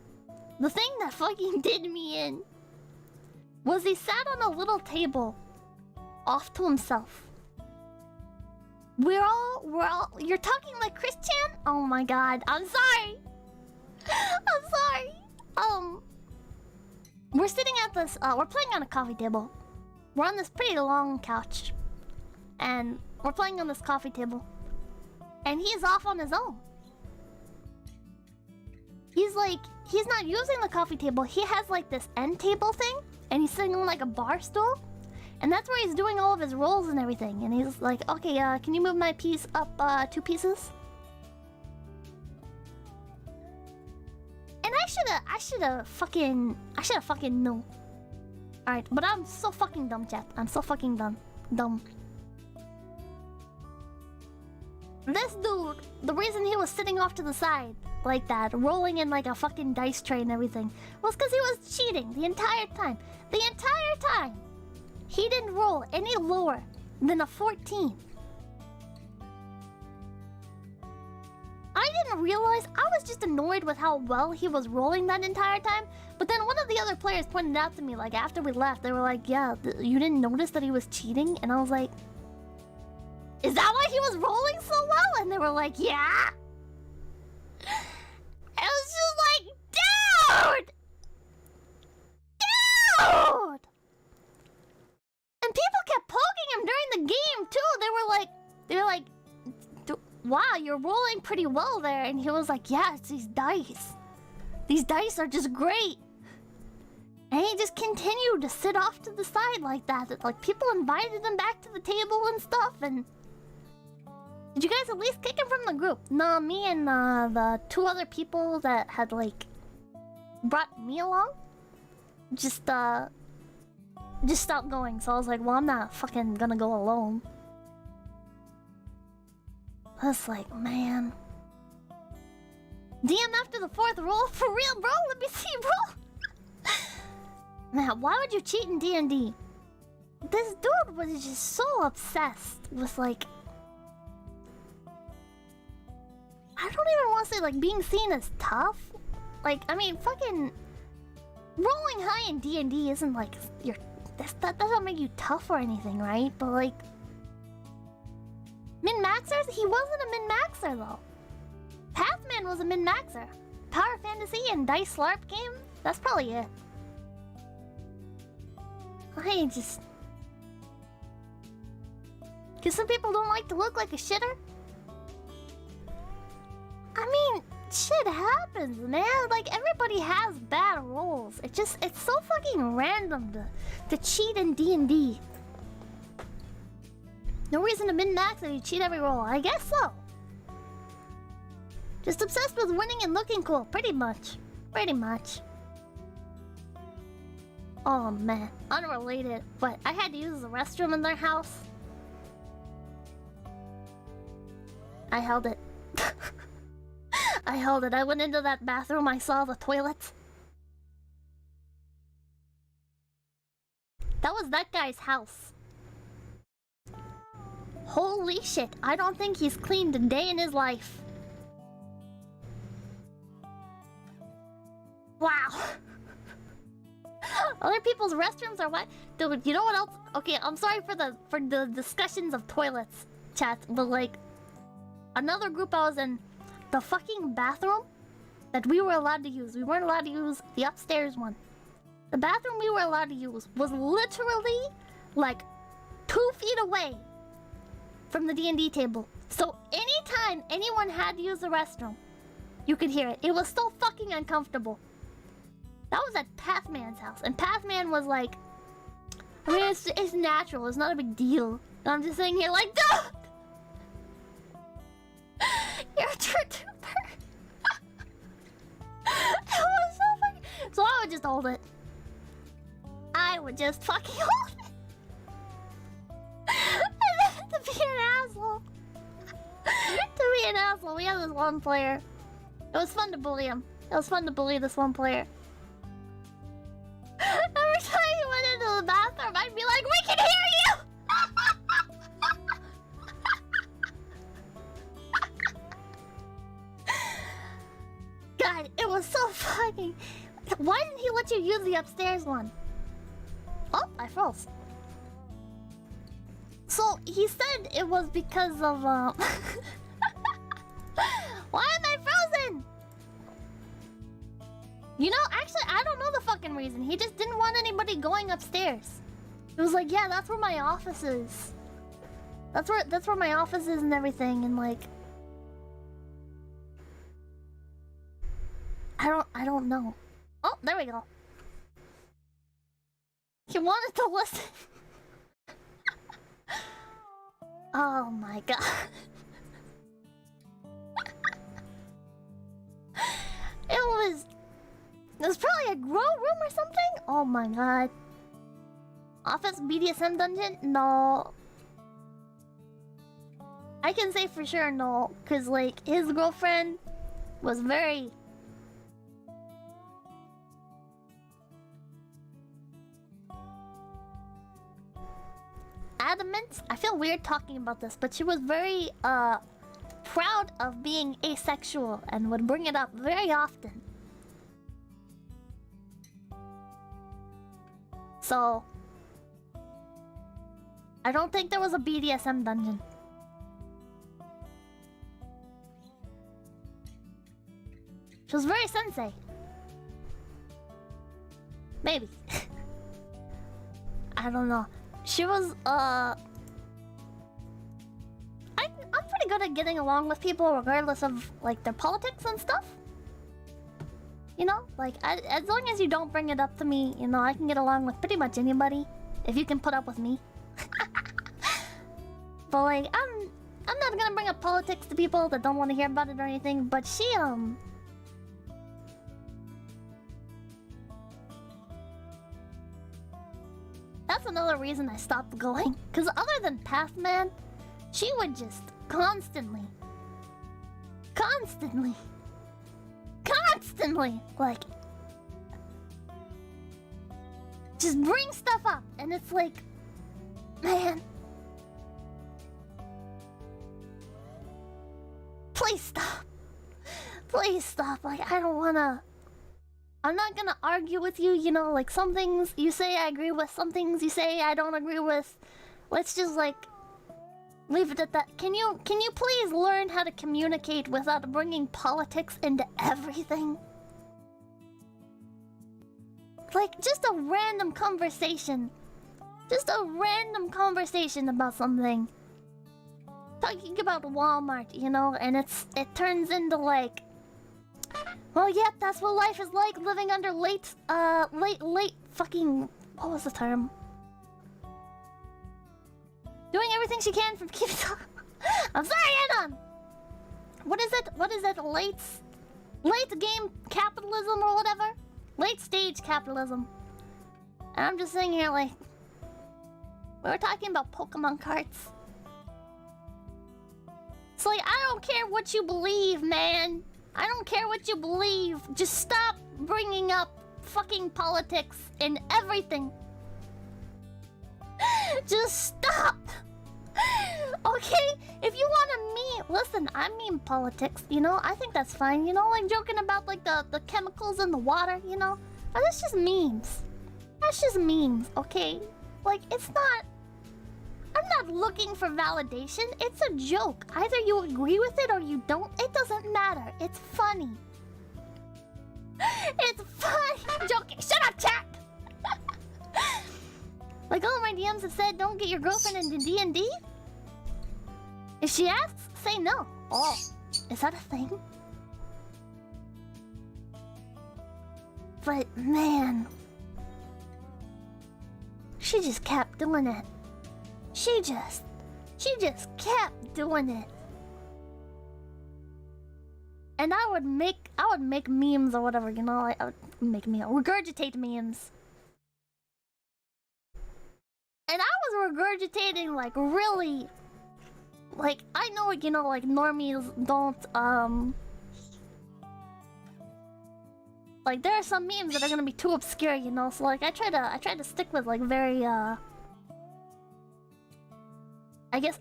was he sat on a little table off to himself. We're all you're talking like Christian? Oh my god, I'm sorry. We're sitting at this we're playing on a coffee table. We're on this pretty long couch, and we're playing on this coffee table, and he's off on his own. he's like, he's not using the coffee table. He has like this end table thing, and he's sitting on like a bar stool, and that's where he's doing all of his rolls and everything. And he's like, okay, can you move my piece up 2 pieces? And I should have fucking known. Alright, but I'm so fucking dumb, chat. I'm so fucking dumb. This dude, the reason he was sitting off to the side like that, rolling in like a fucking dice tray and everything, was because he was cheating the entire time. The entire time! He didn't roll any lower than a 14. I didn't realize. I was just annoyed with how well he was rolling that entire time. But then one of the other players pointed out to me, like, after we left, they were like, yeah, you didn't notice that he was cheating? And I was like, is that why he was rolling so well? And they were like, yeah. I was just like, dude! Dude! And people kept poking him during the game, too. They were like, wow, you're rolling pretty well there. And he was like, yeah, it's these dice. These dice are just great. And he just continued to sit off to the side like that. Like, people invited him back to the table and stuff. And did you guys at least kick him from the group? No, me and the 2 other people that had, like, brought me along just stopped going. So I was like, well, I'm not fucking gonna go alone. I was like, man. DM after the 4th roll? For real, bro? Let me see, bro. Man, why would you cheat in D&D? This dude was just so obsessed with, like... I don't even want to say, like, being seen as tough. Like, I mean, fucking... rolling high in D&D isn't, like, that doesn't make you tough or anything, right? But, like... Min-maxers? He wasn't a min-maxer, though. Pathman was a min-maxer. Power Fantasy and Dice Slarp game? That's probably it. I just... Because some people don't like to look like a shitter. I mean, shit happens, man. Like, everybody has bad rolls. It's so fucking random to cheat in D&D. No reason to min-max if you cheat every roll. I guess so. Just obsessed with winning and looking cool. Pretty much. Pretty much. Oh, man. Unrelated. But I had to use the restroom in their house. I held it. I held it. I went into that bathroom. I saw the toilet. That was that guy's house. Holy shit. I don't think he's cleaned a day in his life. Wow. Other people's restrooms are what? Dude, you know what else? Okay, I'm sorry for the discussions of toilets, chat, but like another group I was in, the fucking bathroom that we were allowed to use. We weren't allowed to use the upstairs one. The bathroom we were allowed to use was literally like 2 feet away from the D&D table. So anytime anyone had to use the restroom, you could hear it. It was so fucking uncomfortable. That was at Pathman's house. And Pathman was like... I mean, it's natural. It's not a big deal. And I'm just sitting here like, dude! You're a trooper. It was so fucking... So I would just hold it. I would just fucking hold it. To be an asshole. To be an asshole. We had this one player. It was fun to bully him. It was fun to bully this one player. Every time he went into the bathroom, I'd be like, we can hear you! God, it was so fucking... Why didn't he let you use the upstairs one? Oh, I froze. So, he said it was because of, Why am I frozen? You know, actually, I don't know the fucking reason. He just didn't want anybody going upstairs. It was like, yeah, that's where my office is. That's where my office is and everything, and like... I I don't know. Oh, there we go. He wanted to listen. Oh my god. It was probably a grow room or something? Oh my god. Office BDSM dungeon? No. I can say for sure no, cause like his girlfriend was very adamant. I feel weird talking about this, but she was very proud of being asexual and would bring it up very often. So I don't think there was a BDSM dungeon. She was very sensei. Maybe. I don't know. She was, I'm pretty good at getting along with people regardless of, like, their politics and stuff. You know? Like, as long as you don't bring it up to me, you know, I can get along with pretty much anybody. If you can put up with me. But, like, I'm not gonna bring up politics to people that don't want to hear about it or anything, but she, that's another reason I stopped going. Because other than Pathman, she would just constantly, like, just bring stuff up. And it's like, man, please stop. Please stop. Like, I don't wanna... I'm not gonna argue with you, you know, like some things you say I agree with, some things you say I don't agree with. Let's just like leave it at that. Can you please learn how to communicate without bringing politics into everything? Like just a random conversation. Just a random conversation about something. Talking about Walmart, you know, and it turns into like, well, yep, that's what life is like, living under late fucking... What was the term? Doing everything she can from keeping... I'm sorry, Anon! What is it? Late game capitalism or whatever? Late stage capitalism. And I'm just sitting here like... We were talking about Pokemon cards. It's like, I don't care what you believe, man. I don't care what you believe. Just stop bringing up fucking politics in everything. Just stop. Okay? If you want to meme... Listen, I meme politics, you know? I think that's fine, you know? Like joking about like the chemicals in the water, you know? And that's just memes. That's just memes, okay? Like, it's not... I'm not looking for validation. It's a joke. Either you agree with it or you don't. It doesn't matter. It's funny. It's funny. I'm joking. Shut up, chat! Like all of my DMs have said, don't get your girlfriend into D&D? If she asks, say no. Oh, is that a thing? But, man... She just kept doing it. She just kept doing it. And I would make memes or whatever, you know, I would make memes, regurgitate memes. And I was regurgitating like really, like I know, you know, like normies don't like there are some memes that are gonna be too obscure, you know, so like I try to stick with like very I guess,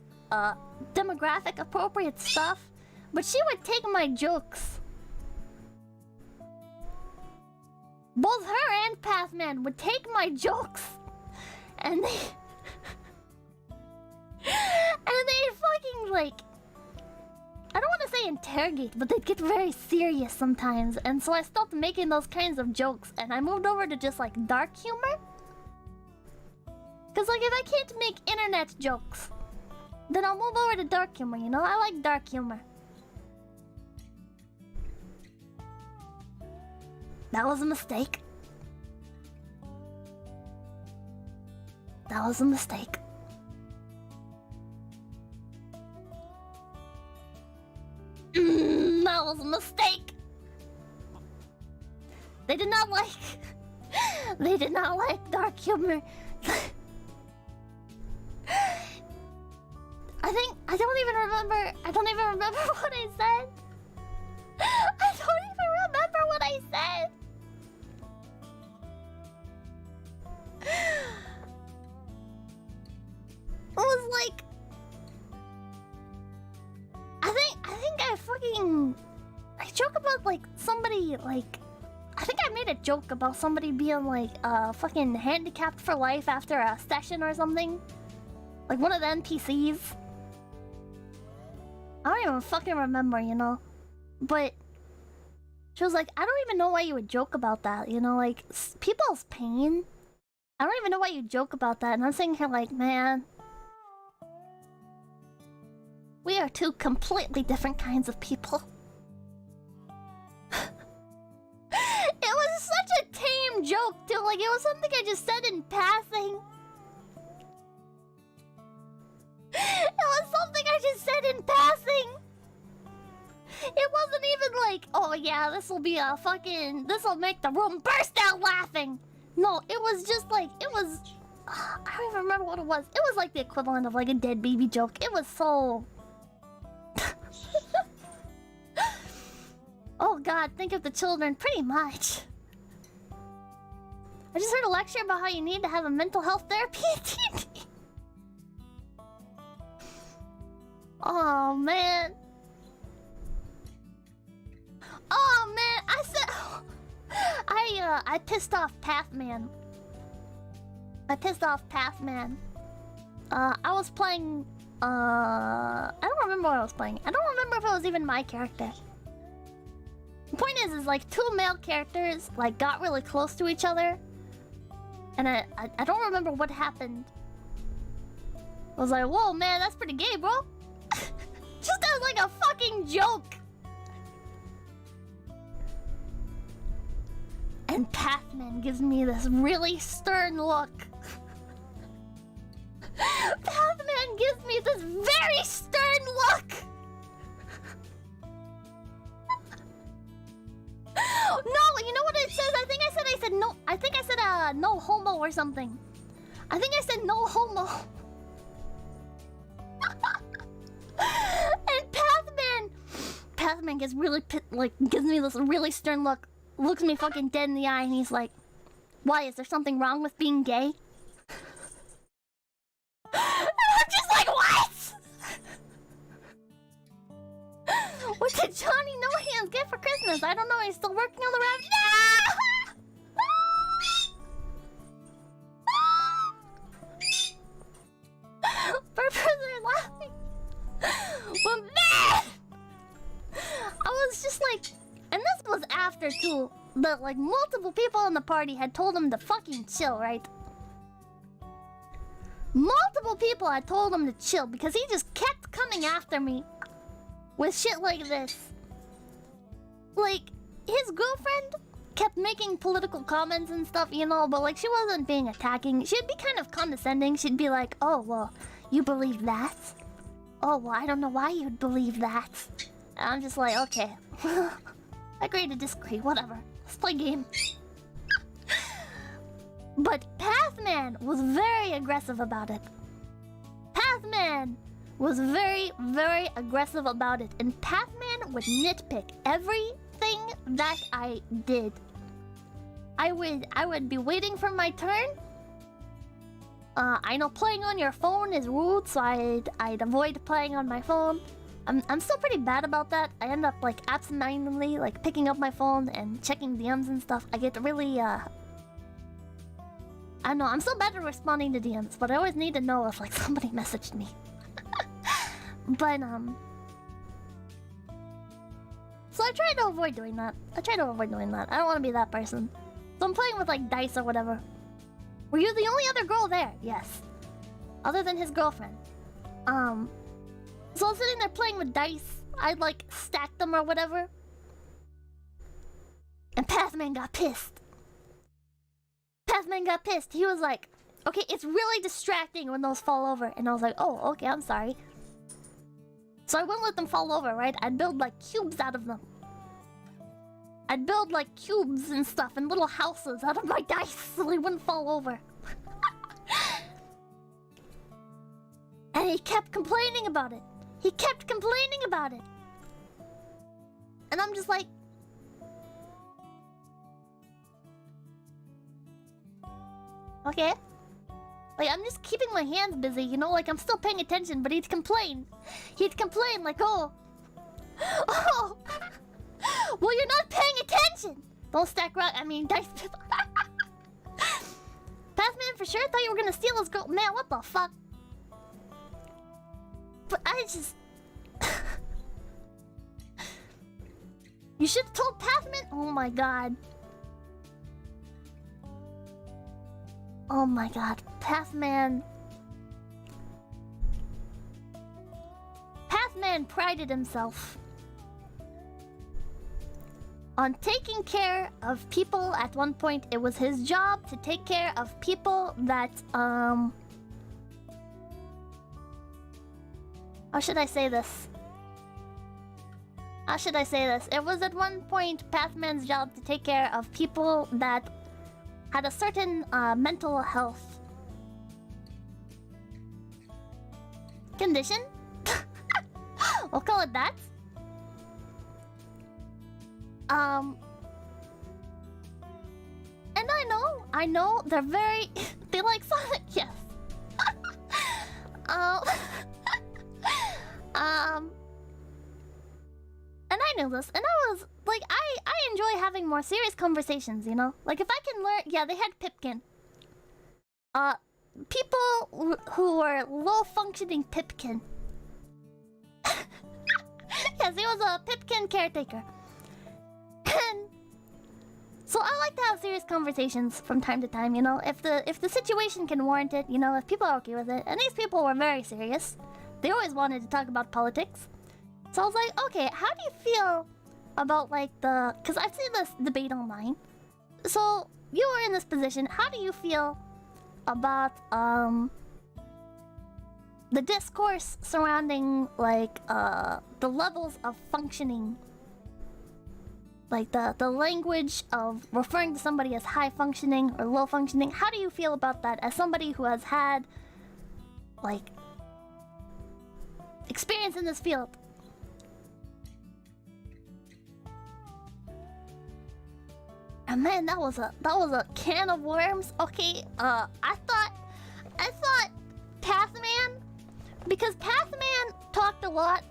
demographic appropriate stuff. But she would take my jokes. Both her and Pathman would take my jokes. And they... and they fucking, like... I don't want to say interrogate, but they'd get very serious sometimes. And so I stopped making those kinds of jokes. And I moved over to just, like, dark humor. Because, like, if I can't make internet jokes... then I'll move over to dark humor, you know? I like dark humor. That was a mistake. That was a mistake. That was a mistake. They did not like... They did not like dark humor. I don't even remember what I said. I don't even remember what I said. It was like... I joke about like somebody like... I think I made a joke about somebody being like fucking handicapped for life after a session or something. Like one of the NPCs. I don't even fucking remember, you know? But she was like, I don't even know why you would joke about that, you know? Like, people's pain. I don't even know why you joke about that. And I'm sitting here like, man... We are two completely different kinds of people. It was such a tame joke, too. Like, it was something I just said in passing. It was something I just said in passing. It wasn't even like, oh yeah, this'll be a fucking... This'll make the room burst out laughing. No, it was just like, it was... I don't even remember what it was. It was like the equivalent of like a dead baby joke. It was so... Oh god, think of the children, pretty much. I just heard a lecture about how you need to have a mental health therapy at TNT. Oh man. Oh man, I said... I pissed off Pathman. I was playing... I don't remember what I was playing. I don't remember if it was even my character. The point is like two male characters like got really close to each other. And I don't remember what happened. I was like, whoa man, that's pretty gay, bro. Just as like a fucking joke. And Pathman gives me this really stern look. Pathman gives me this very stern look. No, you know what it says? I think I said no. I think I said no homo or something. I think I said no homo. And Pathman gets really gives me this really stern look, looks me fucking dead in the eye, and he's like, "Why? Is there something wrong with being gay?" And I'm just like, what? What did Johnny No Hands get for Christmas? I don't know. He's still working on the rap. Purpose are laughing. But man, I was just like, and this was after too. But like multiple people in the party had told him to fucking chill, right? Multiple people had told him to chill because he just kept coming after me with shit like this. Like, his girlfriend kept making political comments and stuff, you know, but like she wasn't being attacking. She'd be kind of condescending. She'd be like, oh, well, you believe that? Oh, well, I don't know why you'd believe that. And I'm just like, okay. Agree to disagree, whatever. Let's play game. But Pathman was very aggressive about it. Pathman was very, very aggressive about it. And Pathman would nitpick everything that I did. I would be waiting for my turn. I know playing on your phone is rude, so I'd avoid playing on my phone. I'm still pretty bad about that. I end up like absentmindedly like picking up my phone and checking DMs and stuff. I get really I don't know, I'm still bad at responding to DMs, but I always need to know if like somebody messaged me. But so I try to avoid doing that. I don't want to be that person. So I'm playing with like dice or whatever. Were you the only other girl there? Yes. Other than his girlfriend. So I was sitting there playing with dice. I'd like stack them or whatever. And Pathman got pissed. Pathman got pissed. He was like, okay, it's really distracting when those fall over. And I was like, oh, okay, I'm sorry. So I wouldn't let them fall over, right? I'd build like cubes out of them. I'd build like cubes and stuff and little houses out of my dice so they wouldn't fall over. And he kept complaining about it. He kept complaining about it. And I'm just like... Okay. Like, I'm just keeping my hands busy, you know? Like, I'm still paying attention, but he'd complain. He'd complain like, oh... Oh... Well, you're not paying attention! Don't stack rock. I mean, dice. Pathman for sure thought you were gonna steal his girl. Man, what the fuck? But I just... You should have told Pathman. Oh my god. Oh my god. Pathman. Pathman prided himself on taking care of people. At one point, it was his job to take care of people that, how should I say this? How should I say this? It was at one point Pathman's job to take care of people that had a certain, mental health condition? We'll call it that. And I know, they're very... They like Sonic, yes. And I knew this, and I was, like, I enjoy having more serious conversations, you know? Like, if I can learn... Yeah, they had Pipkin. People who were low-functioning Pipkin. Yes, he was a Pipkin caretaker. And so I like to have serious conversations from time to time, you know, if the situation can warrant it, you know, if people are okay with it. And these people were very serious. They always wanted to talk about politics. So I was like, okay, how do you feel about like because I've seen this debate online. So you were in this position. How do you feel about the discourse surrounding like the levels of functioning? Like the language of referring to somebody as high functioning or low functioning. How do you feel about that as somebody who has had like experience in this field? And man, that was a can of worms. Okay, I thought Pathman, because Pathman talked a lot.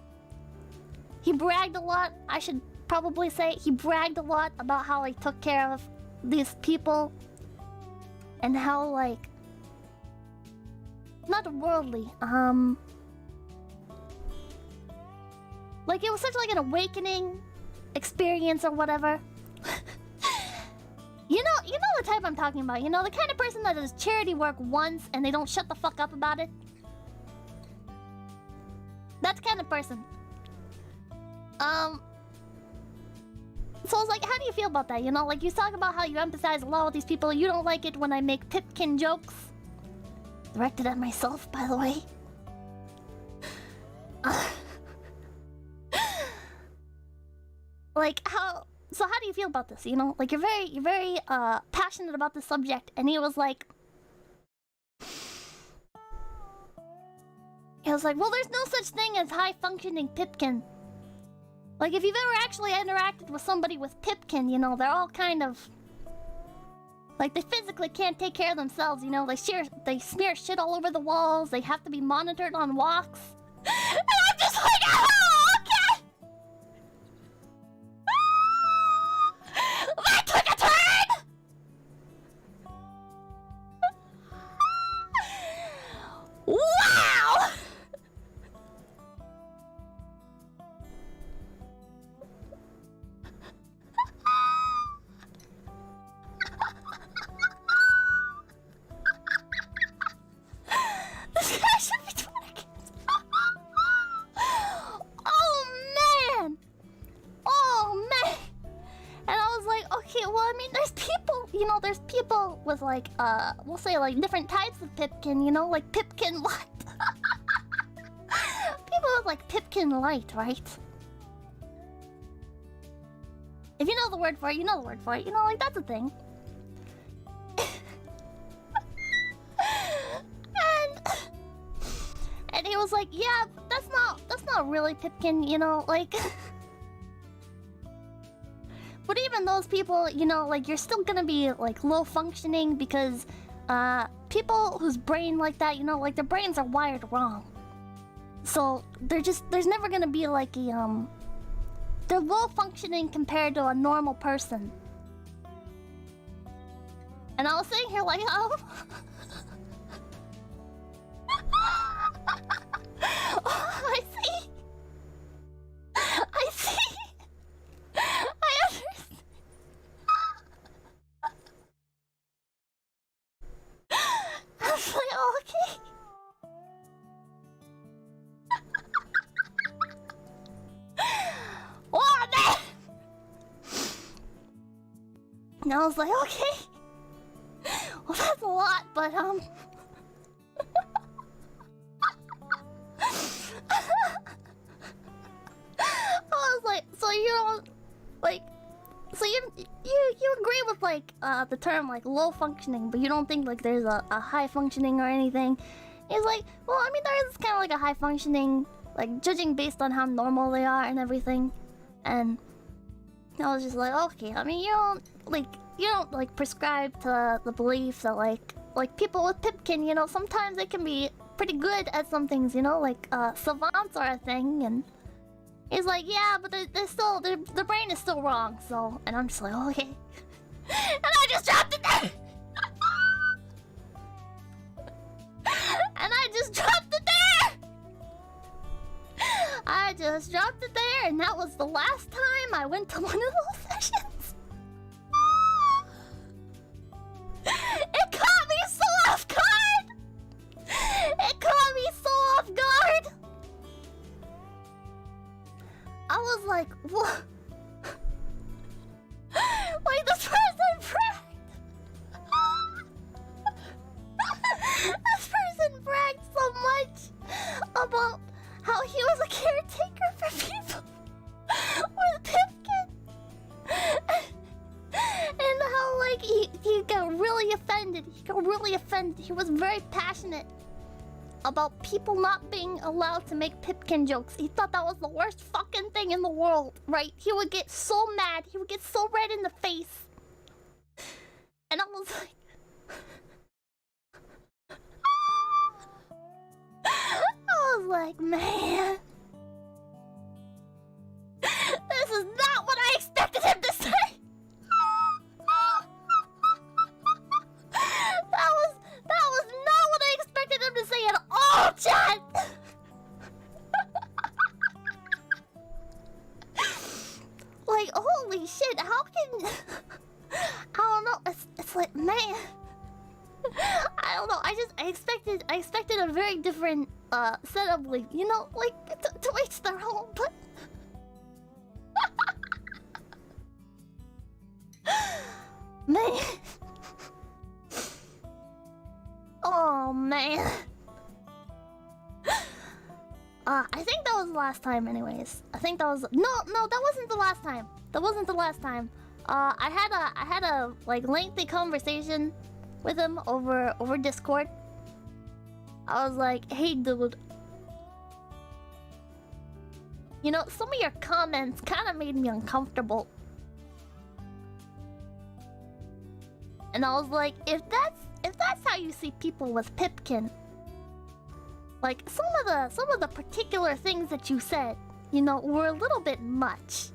He bragged a lot. I should probably say he bragged a lot about how he took care of these people and how like not worldly, like it was such like an awakening experience or whatever. You know the type I'm talking about, you know, the kind of person that does charity work once and they don't shut the fuck up about it. That kind of person. So I was like, how do you feel about that? You know, like you talk about how you empathize a lot with these people. You don't like it when I make Pipkin jokes. Directed at myself, by the way. Like how... So how do you feel about this? You know, like you're very passionate about the subject. And he was like... He was like, well, there's no such thing as high-functioning Pipkin. Like, if you've ever actually interacted with somebody with Pipkin, you know, they're all kind of... Like, they physically can't take care of themselves, you know? They smear shit all over the walls. They have to be monitored on walks. And I'm just like, oh, okay! That took a turn! Wow! This guy should be 20 kids. Oh man! Oh man! And I was like, okay, with like, we'll say like different types of Pipkin, you know, like Pipkin Light. People with like Pipkin Light, right? If you know the word for it, you know the word for it. You know, like that's a thing. And he was like, yeah, that's not really Pipkin, you know, like. But even those people, you know, like you're still gonna be like low functioning because people whose brain like that, you know, like their brains are wired wrong. So there's never gonna be like a they're low functioning compared to a normal person. And I was sitting here like, oh. I see. I see. I understand. I was like, oh, okay. Oh, man! And I was like, okay. Well, that's a lot, but I was like, so you don't like, so you agree with like the term like low functioning, but you don't think like there's a high functioning or anything. He's like, well, I mean there is kind of like a high functioning, like judging based on how normal they are and everything. And I was just like, okay, I mean you don't like prescribe to the belief that like people with Pipkin, you know, sometimes they can be pretty good at some things, you know, like savants are a thing. And he's like, yeah, but they're still the brain is still wrong. So, and I'm just like, okay. And I just dropped it there. And I just dropped it there. I just dropped it there, and that was the last time I went to one of those sessions. It caught me so off guard. It caught me so off guard. I was like, what? Like this person bragged. This person bragged so much about how he was a caretaker for people with Pipkin. And how like he got really offended. He got really offended. He was very passionate about people not being allowed to make Pipkin jokes. He thought that was the worst fucking thing in the world, right? He would get so mad. He would get so red in the face. And I was like... I was like, man... This is not what I expected him to say! That was not what I expected him to say at all, chat! Like, holy shit, how can... I don't know, it's like, man... I don't know, I expected a very different, setup, like, you know, like, to each their own, but... Man... Oh, man. I think that was the last time anyways. I think that was... No, that wasn't the last time. That wasn't the last time. I had a like lengthy conversation with him over Discord. I was like, hey dude. You know, some of your comments kind of made me uncomfortable. And I was like, if that's how you see people with Pipkin, like some of the particular things that you said, you know, were a little bit much.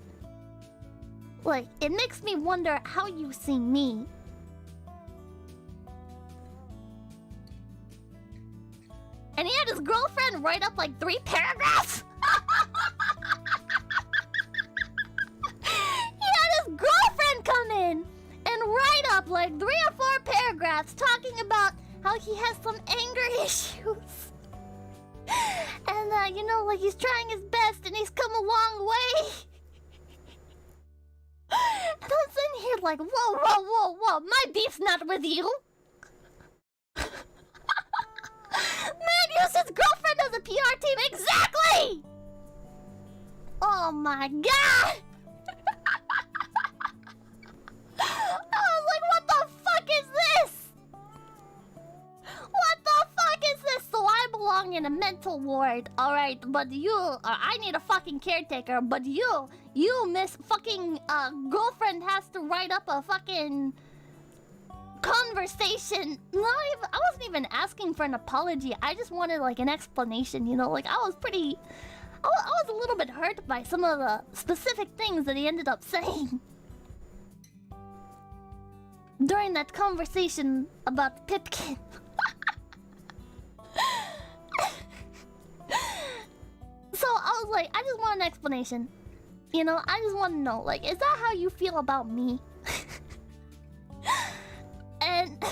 Like, it makes me wonder how you see me. And he had his girlfriend write up like 3 paragraphs. He had his girlfriend come in and write up like 3 or 4 paragraphs talking about how he has some anger issues. And, you know, like he's trying his best and he's come a long way. And I'm sitting here like, whoa, my beef's not with you. Oh my god! I was like, what the fuck is this? What the fuck is this? So I belong in a mental ward, alright? But you, I need a fucking caretaker. But you, miss fucking girlfriend has to write up a fucking conversation. I wasn't even asking for an apology. I just wanted like an explanation, you know? Like I was a little bit hurt by some of the specific things that he ended up saying during that conversation about Pipkin. So I was like, I just want an explanation. You know, I just want to know, like, is that how you feel about me? And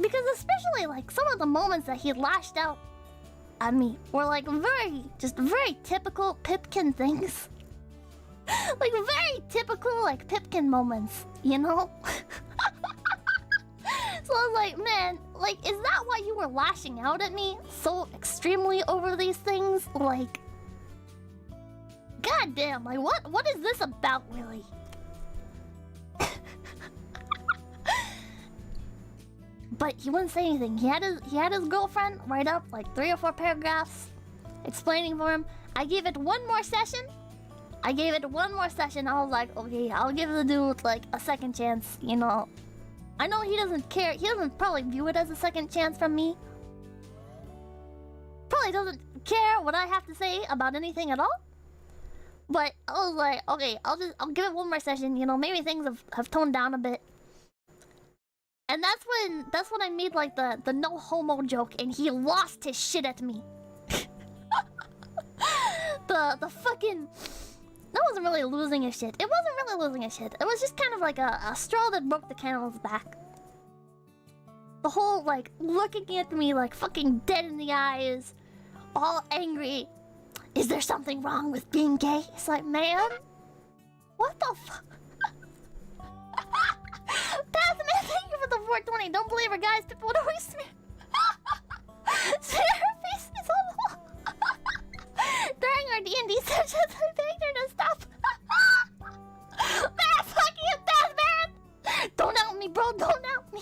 because especially like some of the moments that he lashed out at me were like very typical Pipkin things. Like very typical like Pipkin moments, you know? So I was like, man, like, is that why you were lashing out at me so extremely over these things? Like, goddamn, like what is this about really? But he wouldn't say anything. He had his girlfriend write up like 3 or 4 paragraphs explaining for him. I gave it one more session. I was like, okay, I'll give the dude like a second chance, you know. I know he doesn't care. He doesn't probably view it as a second chance from me. Probably doesn't care what I have to say about anything at all. But I was like, okay, I'll give it one more session, you know, maybe things have toned down a bit. And that's when I made like the no homo joke and he lost his shit at me. the fucking... That wasn't really losing his shit. It wasn't really losing his shit. It was just kind of like a straw that broke the camel's back. The whole like looking at me like fucking dead in the eyes, all angry. Is there something wrong with being gay? It's like, man, what the fuck? Pathman, thank you for the 420. Don't believe her, guys. People would always smear her face is on the wall. During our D&D sessions, I begged her to stop. Man, fuck you, Pathman! Don't out me, bro. Don't out me.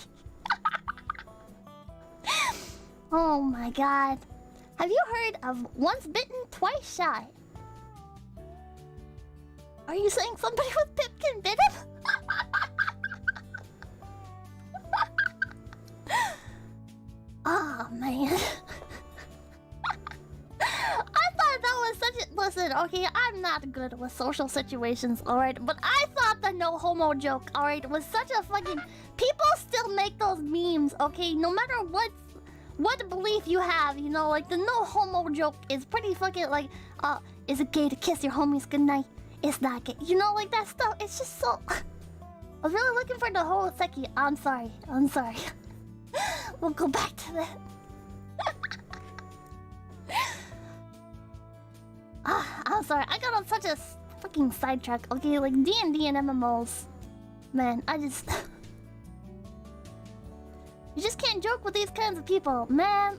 Oh my god. Have you heard of once bitten, twice shy? Are you saying somebody with Pipkin bit him? Oh man. I thought that was such a... Listen, okay, I'm not good with social situations, alright? But I thought the no homo joke, alright, was such a fucking... People still make those memes, okay? No matter what belief you have, you know, like the no homo joke is pretty fucking like, is it gay to kiss your homies goodnight? It's not gay. You know, like that stuff, it's just so... I was really looking for the Houseki. I'm sorry. We'll go back to that. I'm sorry. I got on such a fucking sidetrack. Okay, like D&D and MMOs. Man, I just... You just can't joke with these kinds of people, man.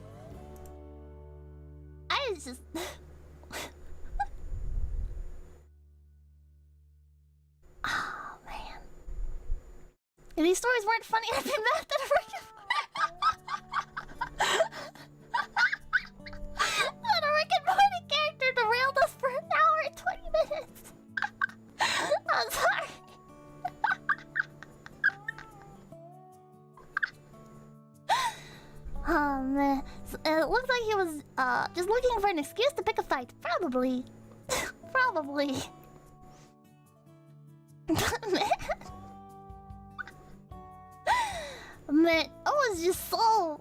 I just... Oh, man. If these stories weren't funny, I'd be mad that a Rick and Morty character derailed us for an hour and 20 minutes. I'm sorry. Oh man, so, it looks like he was just looking for an excuse to pick a fight. Probably. Probably. Man, I was just so...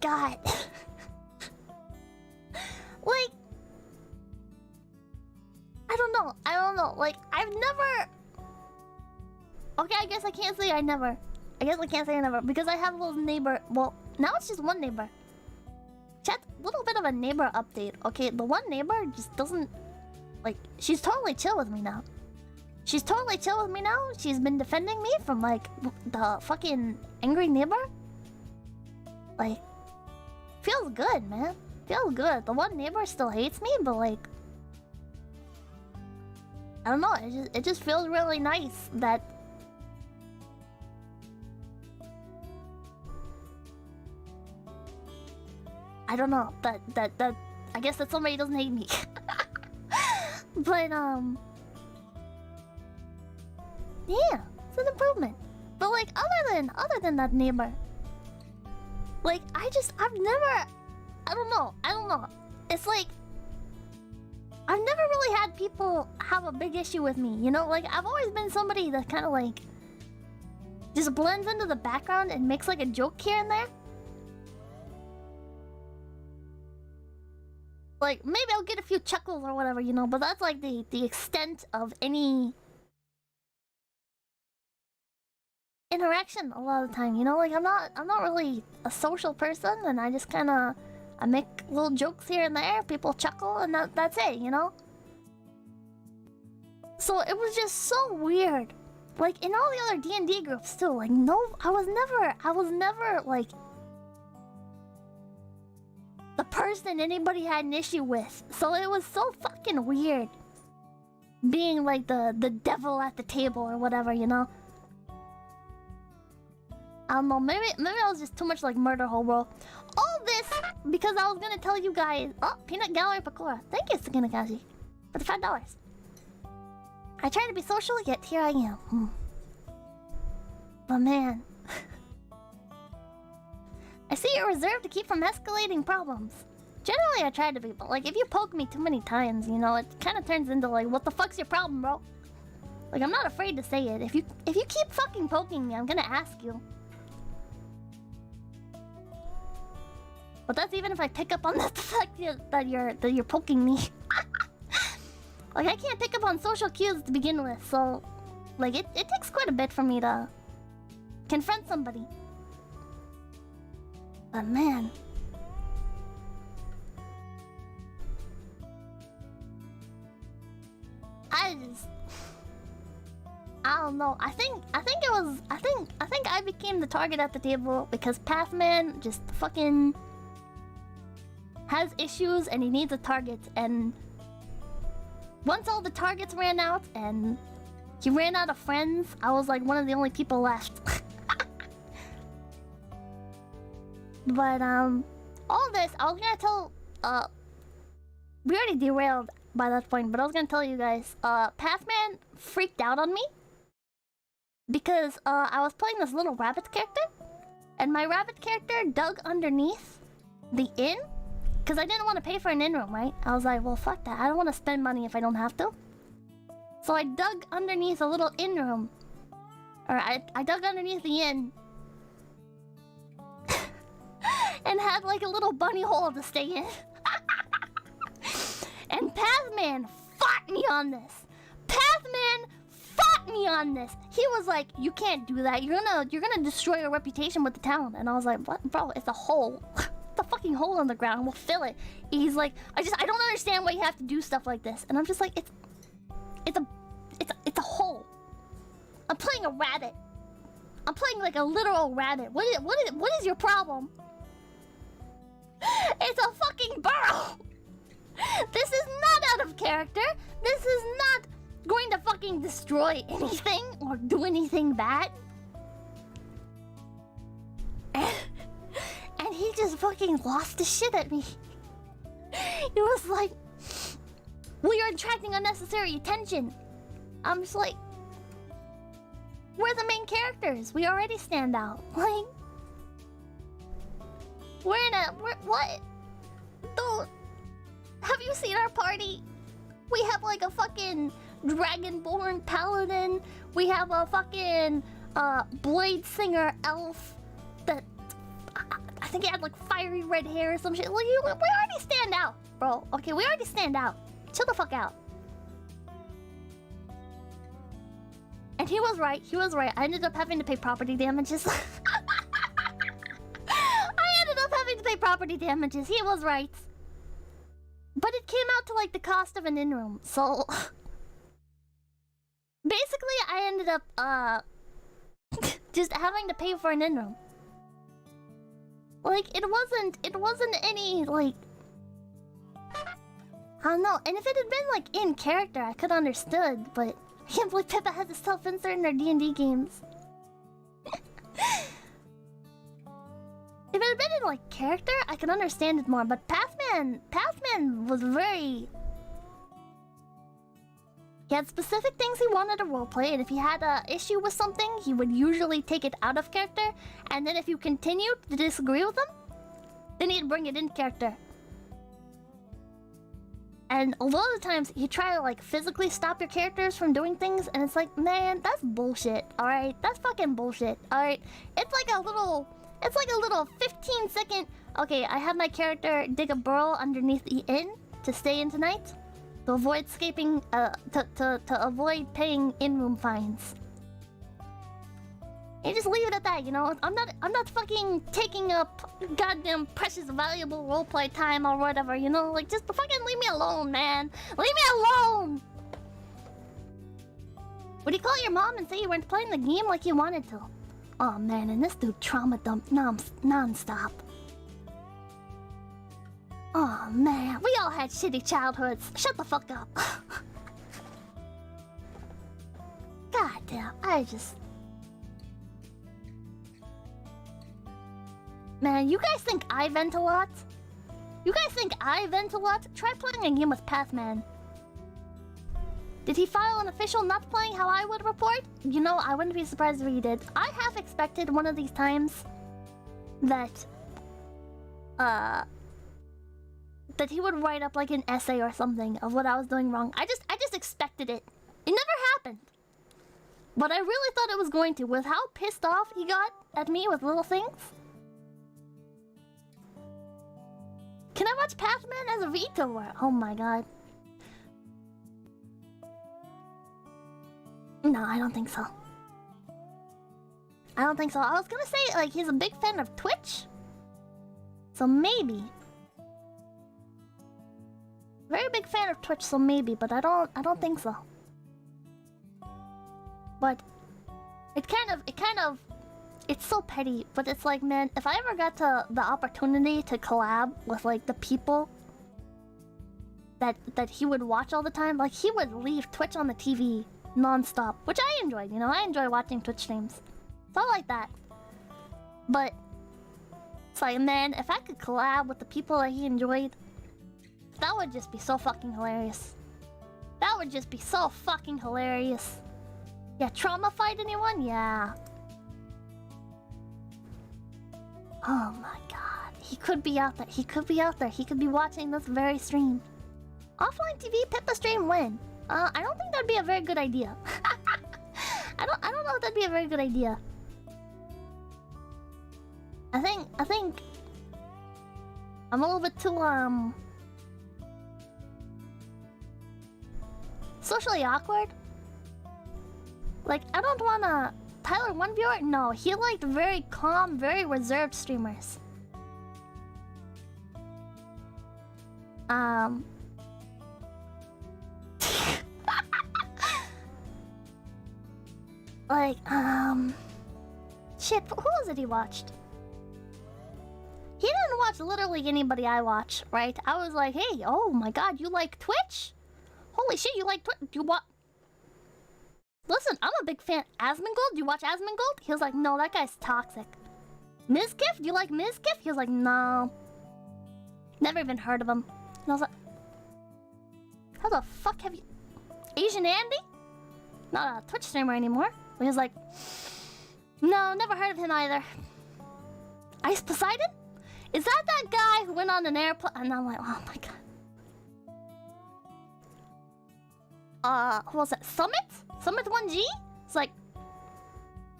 God. Like... I don't know. Like, I've never... Okay, I guess I can't say I never. Because I have a little neighbor. Well, now it's just one neighbor. Chat, little bit of a neighbor update. Okay, the one neighbor just doesn't... Like, she's totally chill with me now. She's been defending me from, like, the fucking angry neighbor. Like, feels good, man. feels good. The one neighbor still hates me, but like, I don't know. It just feels really nice that. I don't know that I guess that somebody doesn't hate me. But yeah, it's an improvement. But like other than that neighbor, like I've never, I don't know. It's like I've never really had people have a big issue with me, you know? Like I've always been somebody that kind of like just blends into the background and makes like a joke here and there. Like, maybe I'll get a few chuckles or whatever, you know, but that's like the extent of any interaction a lot of the time, you know? Like, I'm not really a social person, and I just kinda, I make little jokes here and there, people chuckle, and that's it, you know? So it was just so weird. Like, in all the other D&D groups too, like, no, I was never, like, the person anybody had an issue with. So it was so fucking weird being like the devil at the table or whatever, you know? I don't know, maybe I was just too much like murder hobo. All this because I was gonna tell you guys. Oh, Peanut Gallery Pakora. Thank you, Sakinakashi, for the $5. I try to be social, yet here I am. But man, I see you're reserved to keep from escalating problems. Generally, I try to be, but like if you poke me too many times, you know, it kind of turns into like, what the fuck's your problem, bro? Like I'm not afraid to say it. If you keep fucking poking me, I'm gonna ask you. But that's even if I pick up on the fact that you're poking me. Like I can't pick up on social cues to begin with, so like it takes quite a bit for me to confront somebody. But man, I don't know. I think I became the target at the table because Pathman just fucking has issues and he needs a target, and once all the targets ran out and he ran out of friends, I was like one of the only people left. But all this I was gonna tell. We already derailed by that point, but I was gonna tell you guys. Pathman freaked out on me because I was playing this little rabbit character, and my rabbit character dug underneath the inn because I didn't want to pay for an inn room, right? I was like, well, fuck that. I don't want to spend money if I don't have to. So I dug underneath a little inn room, or I dug underneath the inn. And had like a little bunny hole to stay in. And Pathman fought me on this. Pathman fought me on this. He was like, "You can't do that. You're gonna destroy your reputation with the town." And I was like, "What, bro? It's a hole. It's a fucking hole in the ground. We'll fill it." He's like, I don't understand why you have to do stuff like this." And I'm just like, it's a hole. I'm playing a rabbit. I'm playing like a literal rabbit. What is your problem? It's a fucking burrow! This is not out of character. This is not going to fucking destroy anything or do anything bad. And he just fucking lost the shit at me. It was like, well, you're attracting unnecessary attention. I'm just like, we're the main characters. We already stand out. Like, what? Dude, have you seen our party? We have like a fucking dragonborn paladin. We have a fucking blade singer elf that I think he had like fiery red hair or some shit. Like, we already stand out, bro. Okay, we already stand out. Chill the fuck out. And he was right. I ended up having to pay property damages. To pay property damages. He was right. But it came out to like the cost of an inn room. So basically I ended up just having to pay for an inn room. Like it wasn't any like I don't know. And if it had been like in character, I could understood. But I can't believe Pippa has a self-insert in her D&D games. If it had been in like character, I could understand it more. But Pathman was very. He had specific things he wanted to roleplay, and if he had an issue with something, he would usually take it out of character. And then if you continued to disagree with him, then he'd bring it in character. And a lot of the times, he'd try to like physically stop your characters from doing things, and it's like, man, that's bullshit. All right, that's fucking bullshit. All right, it's like a little 15-second. Okay, I have my character dig a burrow underneath the inn to stay in tonight. To avoid escaping, to avoid paying in-room fines. You just leave it at that, you know? I'm not fucking taking up goddamn precious valuable roleplay time or whatever, you know? Like, just fucking leave me alone, man! Leave me alone! Would you call your mom and say you weren't playing the game like you wanted to? Oh man, and this dude trauma dumped non-stop. Oh man, we all had shitty childhoods. Shut the fuck up. God damn, I just... Man, you guys think I vent a lot? You guys think I vent a lot? Try playing a game with Pathman. Did he file an official not playing how I would report? You know, I wouldn't be surprised if he did. I half expected one of these times that... that he would write up like an essay or something of what I was doing wrong. I just expected it. It never happened. But I really thought it was going to, with how pissed off he got at me with little things. Can I watch Pathman as a veto? Oh my god. No, I don't think so. I don't think so. I was gonna say, like, he's a big fan of Twitch. So maybe. Very big fan of Twitch, so maybe, but I don't think so. But it's so petty, but it's like, man, if I ever got the opportunity to collab with like the people that he would watch all the time, like he would leave Twitch on the TV non-stop, which I enjoyed, you know, I enjoy watching Twitch streams. It's all like that. But it's like, man, if I could collab with the people that he enjoyed, that would just be so fucking hilarious. That would just be so fucking hilarious. Yeah, trauma fight anyone? Yeah. Oh my god. He could be out there. He could be out there. He could be watching this very stream. Offline TV Pippa stream when? I don't think that'd be a very good idea. I don't know if that'd be a very good idea. I think I'm a little bit too socially awkward. Like, I don't wanna... Tyler, one viewer? No, he liked very calm, very reserved streamers. Like, shit, who was it he watched? He didn't watch literally anybody I watch, right? I was like, hey, oh my god, you like Twitch? Holy shit, you like Twitch? Do you watch... Listen, I'm a big fan. Asmongold? Do you watch Asmongold? He was like, no, that guy's toxic. Mizkif? Do you like Mizkif? He was like, no. Never even heard of him. And I was like, how the fuck have you... Asian Andy? Not a Twitch streamer anymore. He was like, no, never heard of him either. Ice Poseidon? Is that guy who went on an airplane? And I'm like, oh my god. Who was that? Summit? Summit 1G? It's like,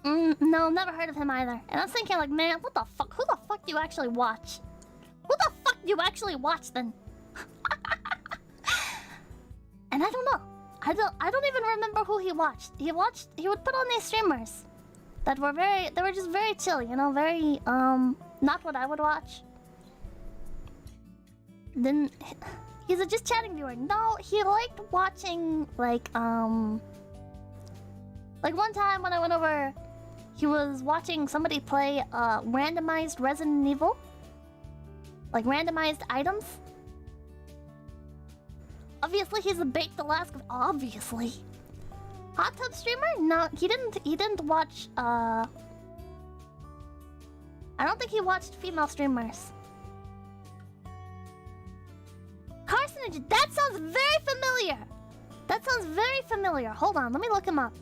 no, never heard of him either. And I was thinking, like, man, what the fuck? Who the fuck do you actually watch? Who the fuck do you actually watch then? And I don't know. I don't even remember who he watched. He would put on these streamers that were they were just very chill, you know, very not what I would watch. Then he's a just chatting viewer. No, he liked watching like one time when I went over, he was watching somebody play randomized Resident Evil. Like randomized items. Obviously, he's a baked Alaska. Obviously. Hot tub streamer? No, he didn't watch, I don't think he watched female streamers. Carcinage, that sounds very familiar! That sounds very familiar. Hold on, let me look him up.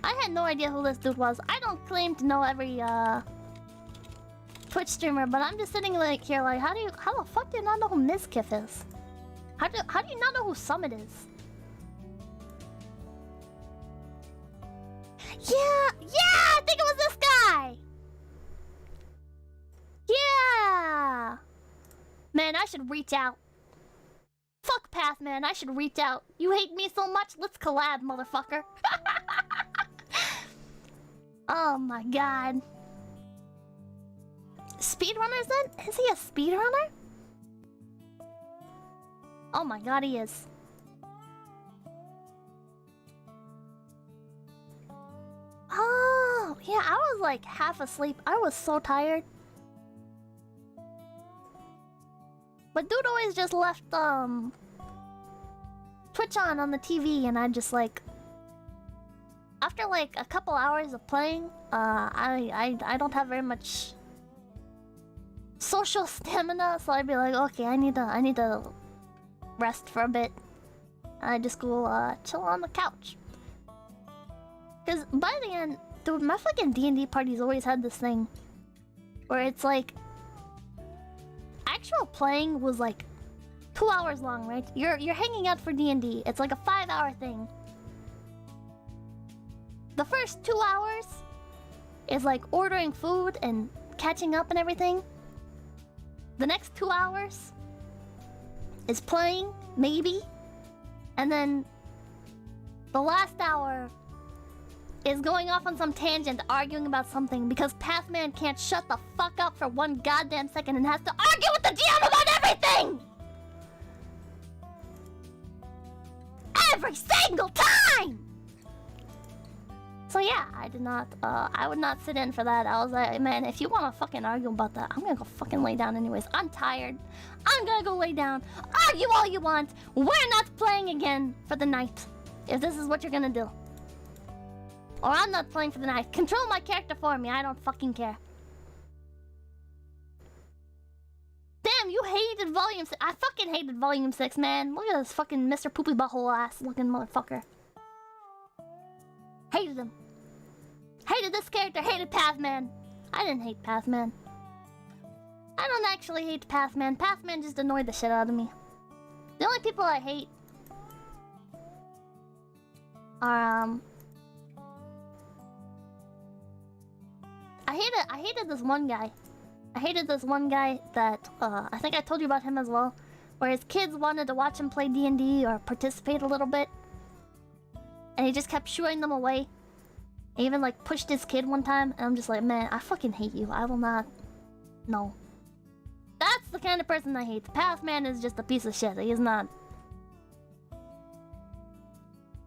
I had no idea who this dude was. I don't claim to know every, Twitch streamer, but I'm just sitting like here like, how the fuck do you not know who Mizkif is? How do you not know who Summit is? Yeah, I think it was this guy! Yeah! Man, I should reach out. Fuck Pathman, I should reach out. You hate me so much, let's collab, motherfucker. Oh my god. Speedrunners then? Is he a speedrunner? Oh my god, he is. Oh, yeah, I was like half asleep. I was so tired. But dude always just left Twitch on the TV, and I just like, after like a couple hours of playing, I don't have very much social stamina, so I'd be like, okay, I need to rest for a bit. I just go chill on the couch. Cause by the end, dude, my fucking D&D parties always had this thing where it's like, actual playing was like 2 hours long, right? You're hanging out for D&D. It's like a 5-hour thing. The first 2 hours is like ordering food and catching up and everything. The next 2 hours is playing, maybe. And then the last hour is going off on some tangent, arguing about something because Pathman can't shut the fuck up for 1 goddamn second and has to argue with the DM about everything! Every single time! So yeah, I would not sit in for that. I was like, man, if you want to fucking argue about that, I'm gonna go fucking lay down anyways. I'm tired. I'm gonna go lay down. Argue all you want. We're not playing again for the night. If this is what you're gonna do. Or I'm not playing for the night. Control my character for me. I don't fucking care. Damn, you hated Volume 6. I fucking hated Volume 6, man. Look at this fucking Mr. Poopy Butthole ass looking motherfucker. Hated him. Hated this character. Hated Pathman. I didn't hate Pathman. I don't actually hate Pathman. Pathman just annoyed the shit out of me. The only people I hate are, I hated this one guy. I hated this one guy that, I think I told you about him as well. Where his kids wanted to watch him play D&D or participate a little bit. And he just kept shooing them away. He even, like, pushed his kid one time. And I'm just like, man, I fucking hate you. I will not... No. That's the kind of person I hate. The Pathman is just a piece of shit. He is not...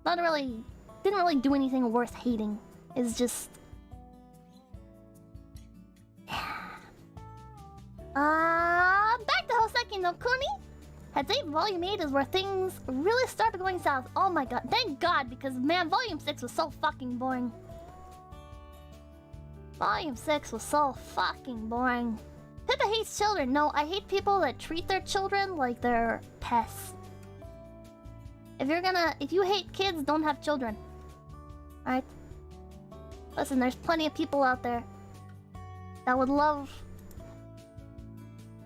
Not really... Didn't really do anything worth hating. It's just... Back to Houseki no Kuni. Heads 8 Volume 8 is where things really started going south. Oh my god. Thank god, because man, Volume 6 was so fucking boring. Volume 6 was so fucking boring. Pippa hates children. No, I hate people that treat their children like they're pests. If you hate kids, don't have children. Alright? Listen, there's plenty of people out there that would love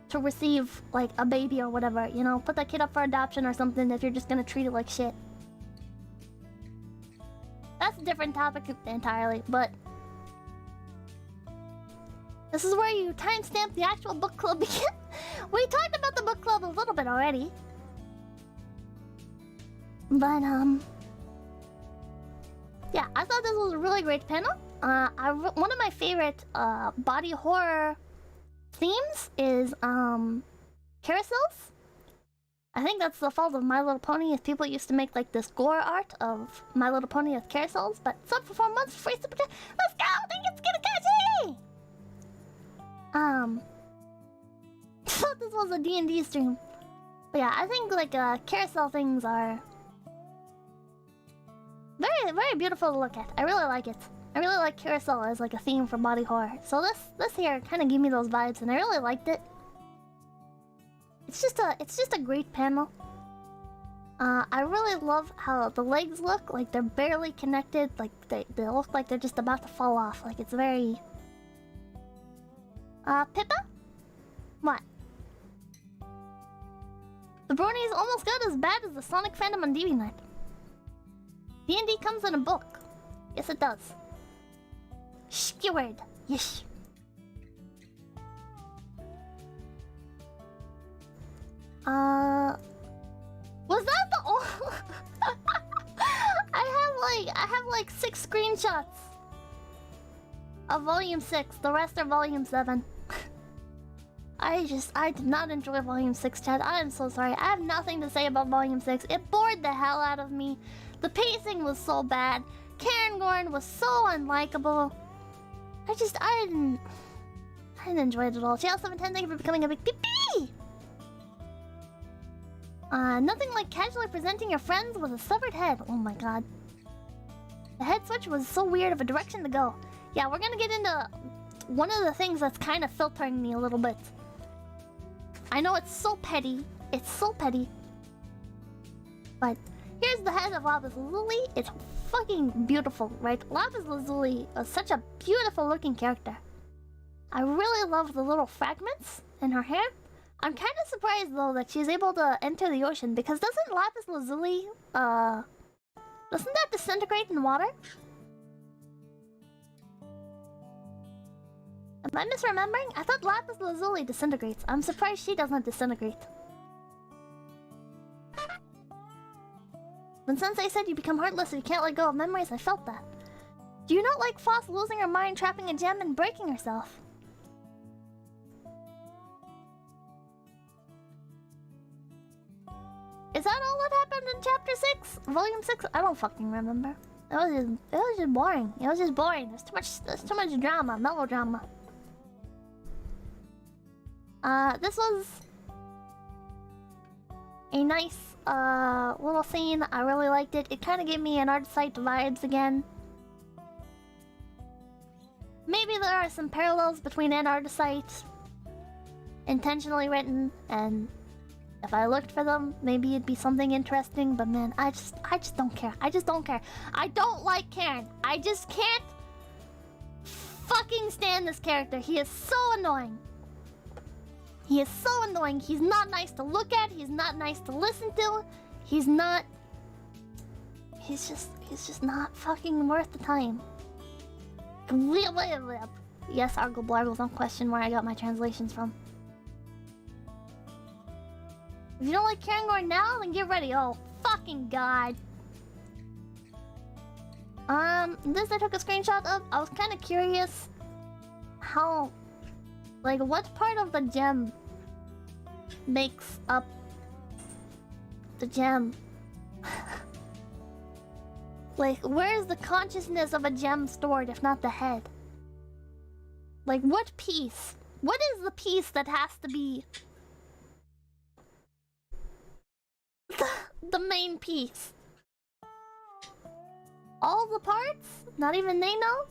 to receive, like, a baby or whatever, you know? Put that kid up for adoption or something if you're just gonna treat it like shit. That's a different topic entirely, but... This is where you timestamp the actual book club begin. We talked about the book club a little bit already. But, yeah, I thought this was a really great panel. One of my favorite, body horror themes is, carousels. I think that's the fault of My Little Pony, is people used to make, like, this gore art of My Little Pony with carousels, but sub for 4 months, free super chat. Let's go! Thank you, Skitakashi! Thought this was a D&D stream. But yeah, I think like carousel things are very, very beautiful to look at. I really like it. I really like carousel as like a theme for body horror. So this here kind of gave me those vibes, and I really liked it. It's just a great panel. I really love how the legs look like they're barely connected. Like they look like they're just about to fall off. Like it's very. Pippa? What? The brony is almost got as bad as the Sonic fandom on DeviantArt. D&D comes in a book. Yes, it does. Skewered. Yes. Was that the all? I have like 6 screenshots of Volume 6. The rest are Volume 7. I did not enjoy Volume 6, Chad. I am so sorry. I have nothing to say about Volume 6. It bored the hell out of me. The pacing was so bad. Cairngorn was so unlikable. I didn't enjoy it at all. JL710, thank you for becoming a big pee-pee! Nothing like casually presenting your friends with a severed head. Oh my god. The head switch was so weird of a direction to go. Yeah, we're gonna get into one of the things that's kind of filtering me a little bit. I know it's so petty. It's so petty. But here's the head of Lapis Lazuli. It's fucking beautiful, right? Lapis Lazuli is such a beautiful looking character. I really love the little fragments in her hair. I'm kind of surprised though that she's able to enter the ocean, because doesn't Lapis Lazuli, doesn't that disintegrate in water? Am I misremembering? I thought Lapis Lazuli disintegrates. I'm surprised she doesn't disintegrate. When Sensei said you become heartless if you can't let go of memories, I felt that. Do you not like Foss losing her mind, trapping a gem, and breaking herself? Is that all that happened in Chapter 6? Volume 6? I don't fucking remember. It was just boring. It was just boring. There's too much drama, melodrama. This was a nice little scene. I really liked it. It kind of gave me an art site vibes again. Maybe there are some parallels between an art site intentionally written, and if I looked for them, maybe it'd be something interesting. But man, I just don't care. I just don't care. I don't like Karen. I just can't fucking stand this character. He is so annoying. He is so annoying. He's not nice to look at. He's not nice to listen to. He's just not fucking worth the time. Yes, Argle Blargle, don't question where I got my translations from. If you don't like Cairngorn now, then get ready. Oh, fucking god. This I took a screenshot of. I was kind of curious how, like, what part of the gem makes up the gem? Like, where is the consciousness of a gem stored if not the head? Like, what piece? What is the piece that has to be the main piece? All the parts? Not even they know?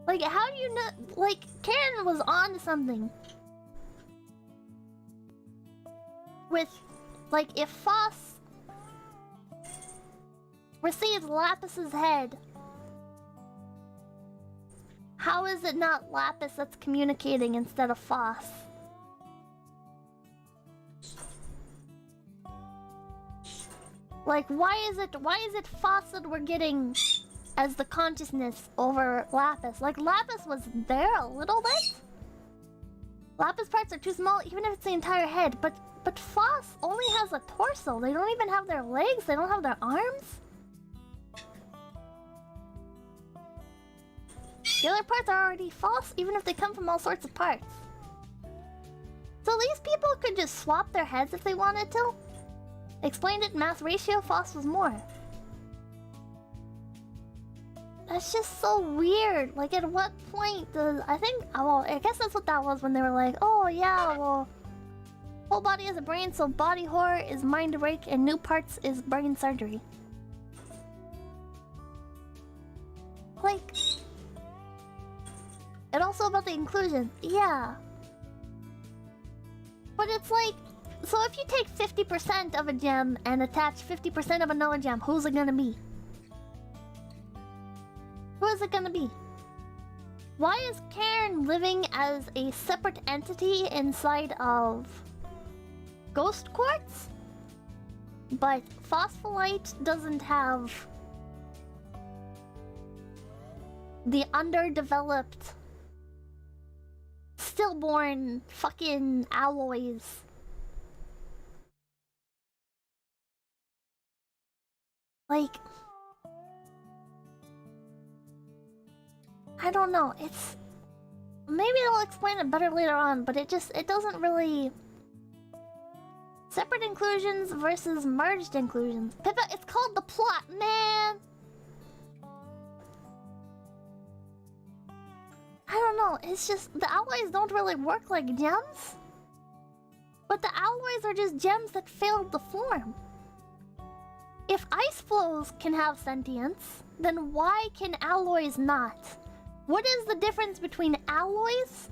Like, how do you know? Like, Karen was on to something. With, like, if Foss receives Lapis's head, how is it not Lapis that's communicating instead of Foss? Like, why is it Foss that we're getting as the consciousness over Lapis? Like, Lapis was there a little bit. Lapis parts are too small, even if it's the entire head. But Foss only has a torso. They don't even have their legs. They don't have their arms. The other parts are already Foss, even if they come from all sorts of parts. So these people could just swap their heads if they wanted to. Explained it in math ratio, Foss was more. That's just so weird. Like, at what point does... I think... well, I guess that's what that was when they were like, oh, yeah, well... Whole body is a brain, so body horror is mind break, and new parts is brain surgery. Like, and also about the inclusion, yeah. But it's like, so if you take 50% of a gem and attach 50% of another gem, who's it gonna be? Who is it gonna be? Why is Karen living as a separate entity inside of Ghost Quartz? But Phospholite doesn't have the underdeveloped, stillborn fucking alloys. Like, I don't know, it's... Maybe they'll explain it better later on, but it doesn't really... Separate inclusions versus merged inclusions. Pippa, it's called the plot, man! I don't know, it's just... The alloys don't really work like gems. But the alloys are just gems that failed the form. If ice flows can have sentience, then why can alloys not? What is the difference between alloys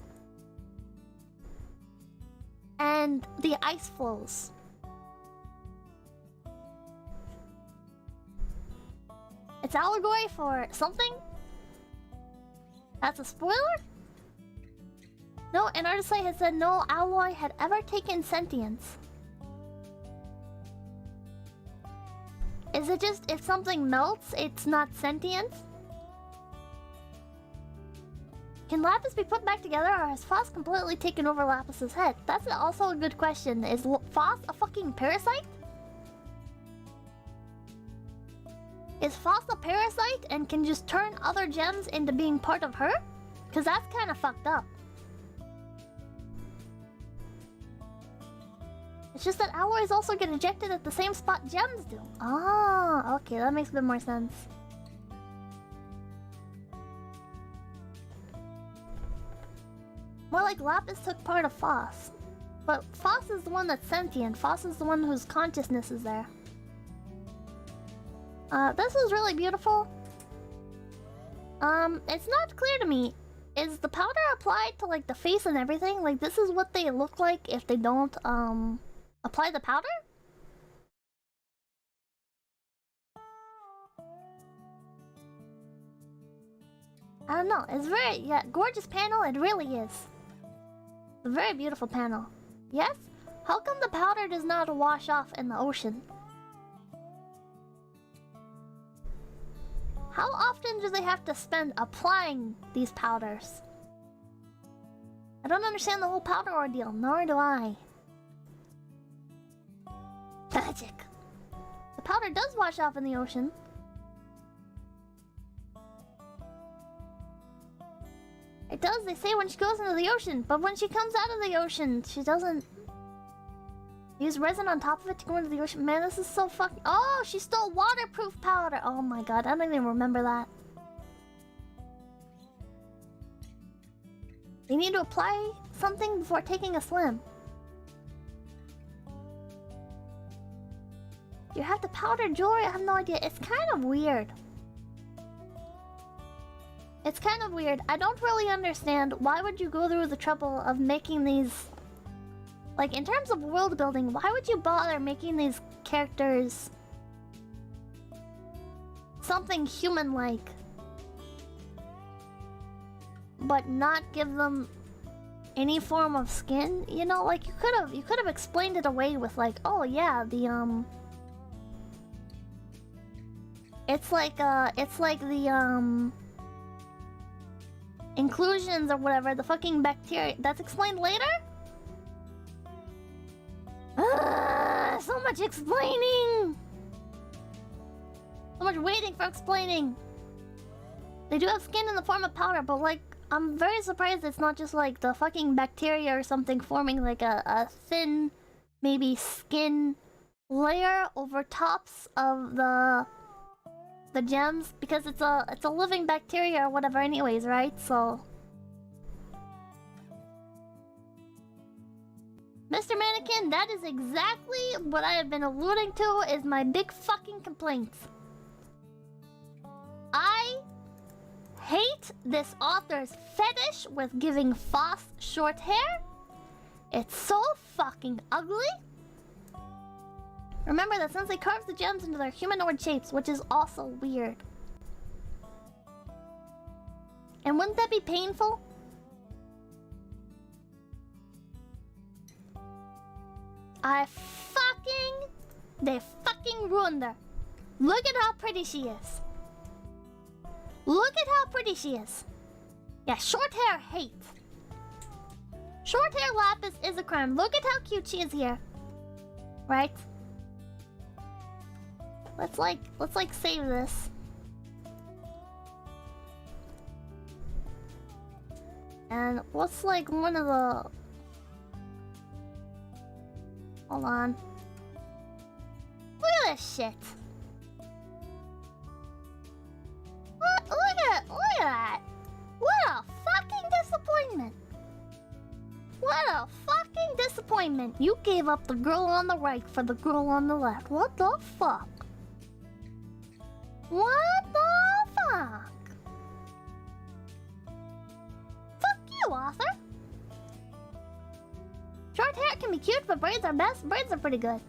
and the ice flows? It's allegory for something? That's a spoiler? No, an artist site had said no alloy had ever taken sentience. Is it just if something melts, it's not sentient? Can Lapis be put back together, or has Foss completely taken over Lapis's head? That's also a good question. Is Foss a fucking parasite? Is Foss a parasite and can just turn other gems into being part of her? Because that's kind of fucked up. It's just that alloys also get ejected at the same spot gems do. Ah, okay, that makes a bit more sense. More like Lapis took part of Foss. But Foss is the one that's sentient. Foss is the one whose consciousness is there. This was really beautiful. It's not clear to me. Is the powder applied to, like, the face and everything? Like, this is what they look like if they don't, apply the powder? I don't know. It's very, yeah, gorgeous panel. It really is. A very beautiful panel. Yes? How come the powder does not wash off in the ocean? How often do they have to spend applying these powders? I don't understand the whole powder ordeal, nor do I. Magic. The powder does wash off in the ocean. It does, they say when she goes into the ocean, but when she comes out of the ocean, she doesn't use resin on top of it to go into the ocean. Man, this is so fucking... Oh, she stole waterproof powder! Oh my god, I don't even remember that. You need to apply something before taking a swim. You have to powder jewelry? I have no idea. It's kind of weird. It's kind of weird. I don't really understand why would you go through the trouble of making these... Like, in terms of world building, why would you bother making these characters something human-like, but not give them any form of skin? You know, like, you could have explained it away with, like, oh yeah, the it's like the inclusions or whatever, the fucking bacteria. That's explained later? So much explaining! So much waiting for explaining! They do have skin in the form of powder, but like, I'm very surprised it's not just like the fucking bacteria or something forming like a thin, maybe skin layer over tops of the gems, because it's a living bacteria or whatever anyways, right? So Mr. Mannequin, that is exactly what I have been alluding to is my big fucking complaints. I hate this author's fetish with giving Foss short hair. It's so fucking ugly. Remember that Sensei carves the gems into their humanoid shapes, which is also weird. And wouldn't that be painful? They fucking ruined her. Look at how pretty she is. Look at how pretty she is. Yeah, short hair hate. Short hair Lapis is a crime. Look at how cute she is here. Right? Let's save this. And what's like one of the... Hold on. Look at this shit. Look at that. What a fucking disappointment. What a fucking disappointment. You gave up the girl on the right for the girl on the left. What the fuck? What the fuck? Fuck you, author. Short hair can be cute, but braids are best. Braids are pretty good.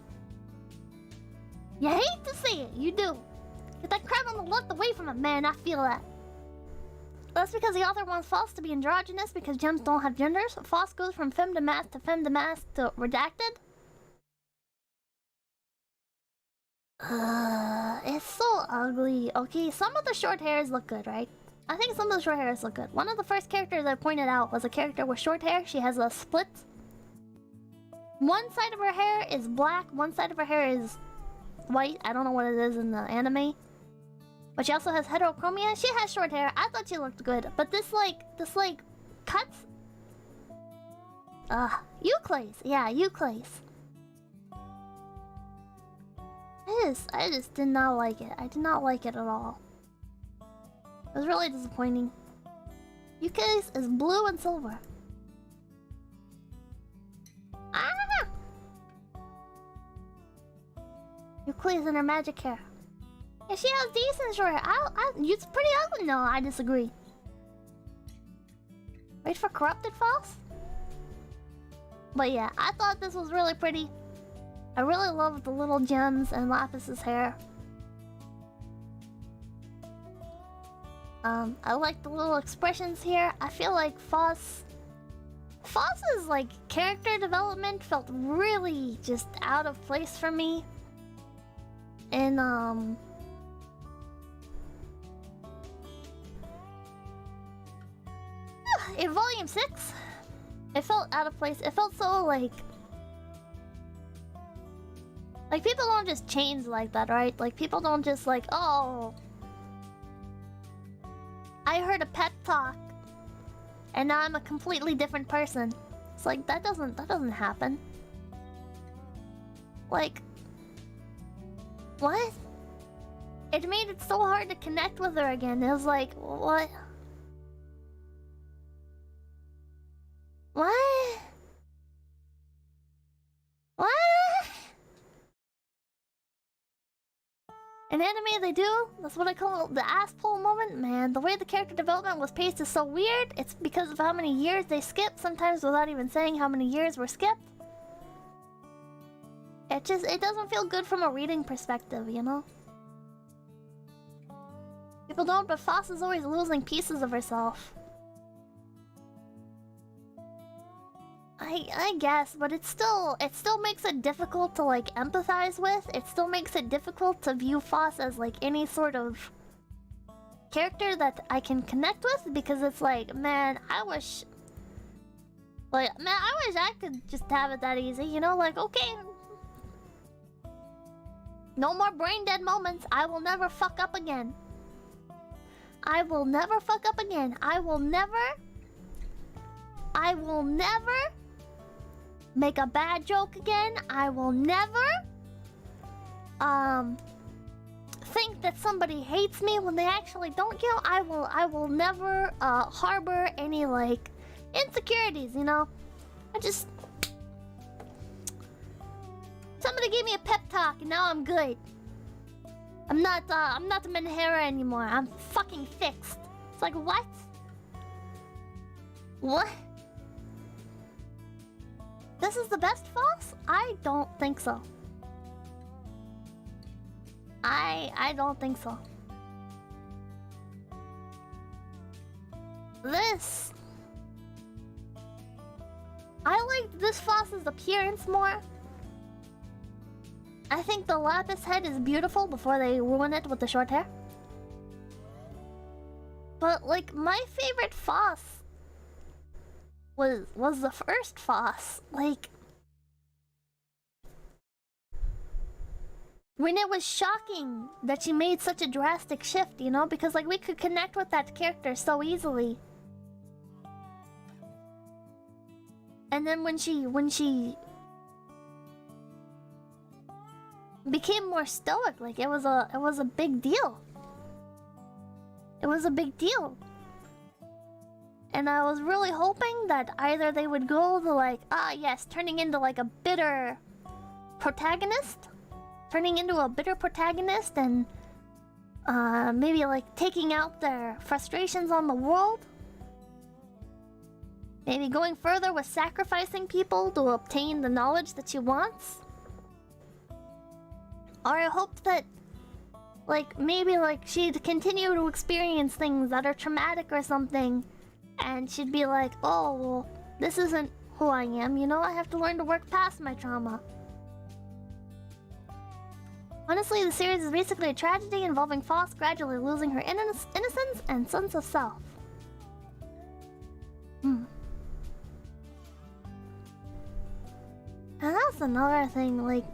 You hate to see it, you do. Get that crap on the left away from it, man. I feel that. That's because the author wants Foss to be androgynous because gems don't have genders. Foss goes from femme de masse to redacted. It's so ugly. Okay, some of the short hairs look good, right? I think some of the short hairs look good. One of the first characters I pointed out was a character with short hair. She has a split. One side of her hair is black, one side of her hair is white. I don't know what it is in the anime. But she also has heterochromia. She has short hair. I thought she looked good. But this cuts. 𝐒𝐿𝐻. Yeah, 𝐒𝐿𝐻. I just did not like it. I did not like it at all. It was really disappointing. 𝐒𝐿𝐻 is blue and silver. 𝐒𝐿𝐻 in her magic hair. Yeah, she has decent short hair. It's pretty ugly. No, I disagree. Wait for corrupted Foss? But yeah, I thought this was really pretty. I really love the little gems and Lapis's hair. I like the little expressions here. I feel like Foss's like character development felt really just out of place for me. In in volume 6, it felt out of place. It felt so like people don't just change like that, right? Like people don't just like, oh, I heard a pep talk and now I'm a completely different person. It's like that doesn't happen. Like, what? It made it so hard to connect with her again. It was like, what? What? What? In anime they do. That's what I call the ass pull moment. Man, the way the character development was paced is so weird. It's because of how many years they skipped, sometimes without even saying how many years were skipped. It doesn't feel good from a reading perspective, you know? People don't, but Foss is always losing pieces of herself. I guess, but it still makes it difficult to like empathize with. It still makes it difficult to view Foss as like any sort of character that I can connect with, because it's like, man, I wish I could just have it that easy, you know? Like, okay, no more brain dead moments. I will never fuck up again. I will never fuck up again. I will never make a bad joke again. I will never think that somebody hates me when they actually don't. You know, I will never harbor any like insecurities, you know? Somebody gave me a pep talk and now I'm good. I'm not Menhera anymore. I'm fucking fixed. It's like, what? What? This is the best Foss? I don't think so. I don't think so. This... I liked this Foss's appearance more. I think the lapis head is beautiful before they ruin it with the short hair. But, like, my favorite Foss was the first Foss. Like, when it was shocking that she made such a drastic shift, you know? Because, like, we could connect with that character so easily. And then when she became more stoic, like, it was a big deal. It was a big deal. And I was really hoping that either they would go the, like, yes, turning into, like, a bitter protagonist. Turning into a bitter protagonist and maybe, like, taking out their frustrations on the world. Maybe going further with sacrificing people to obtain the knowledge that she wants. Or I hoped that, like, maybe, like, she'd continue to experience things that are traumatic or something. And she'd be like, oh, well, this isn't who I am, you know? I have to learn to work past my trauma. Honestly, the series is basically a tragedy involving Foss gradually losing her innocence and sense of self. And that's another thing, like...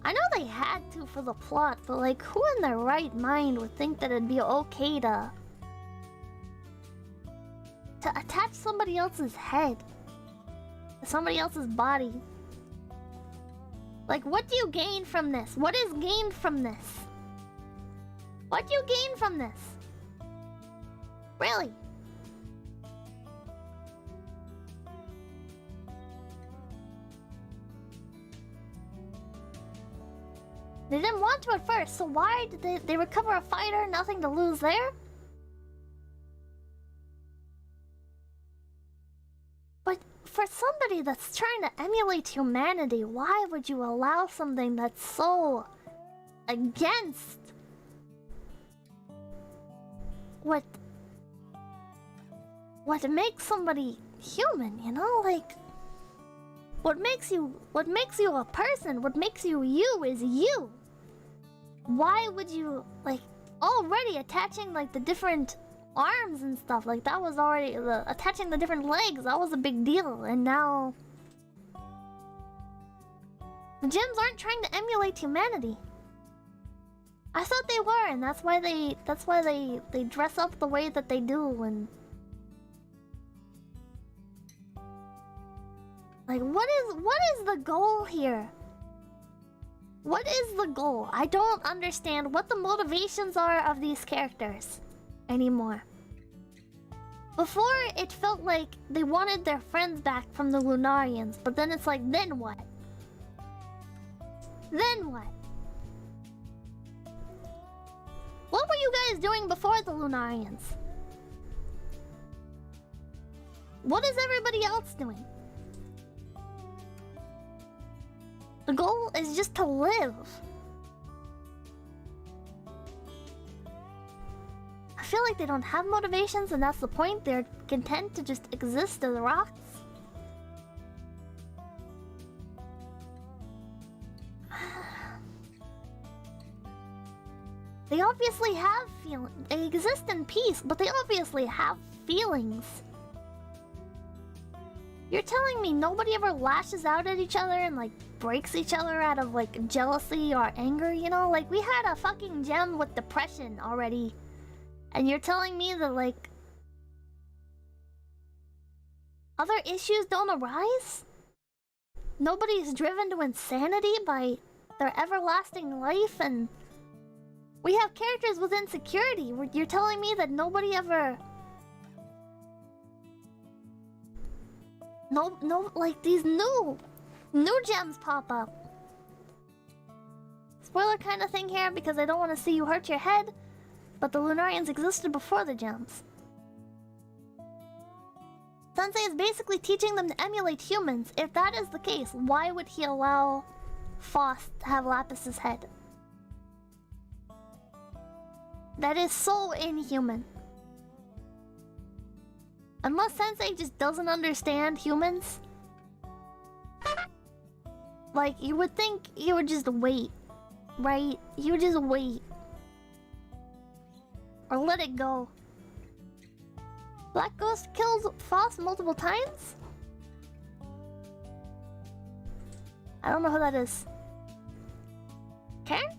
I know they had to for the plot, but, like, who in their right mind would think that it'd be okay to attach somebody else's head to somebody else's body? Like, what do you gain from this? What is gained from this? What do you gain from this? Really? They didn't want to at first, so why did they recover a fighter? Nothing to lose there? But for somebody that's trying to emulate humanity, why would you allow something that's so against what makes somebody human, you know? Like, what makes you a person, what makes you you is you. Why would you, like, already attaching, like, the different arms and stuff, like, that was already attaching the different legs, that was a big deal. And now the gems aren't trying to emulate humanity. I thought they were, and that's why they dress up the way that they do. And like, what is the goal here? What is the goal? I don't understand what the motivations are of these characters anymore. Before, it felt like they wanted their friends back from the Lunarians, but then it's like, then what? Then what? What were you guys doing before the Lunarians? What is everybody else doing? The goal is just to live. I feel like they don't have motivations, and that's the point. They're content to just exist as rocks. They obviously have feelings. They exist in peace, but they obviously have feelings. You're telling me nobody ever lashes out at each other and, like, breaks each other out of, like, jealousy or anger, you know? Like, we had a fucking gem with depression already. And you're telling me that, like, other issues don't arise? Nobody's driven to insanity by their everlasting life, and we have characters with insecurity. You're telling me that nobody ever... No, like, these new New gems pop up. Spoiler kind of thing here because I don't want to see you hurt your head, but the Lunarians existed before the gems. Sensei is basically teaching them to emulate humans. If that is the case, why would he allow 𝐴𝐻 to have Lapis's head? That is so inhuman. Unless Sensei just doesn't understand humans. Like, you would think he would just wait, right? He would just wait. Or let it go. Black Ghost kills 𝐴𝐻 multiple times? I don't know who that is. Karen?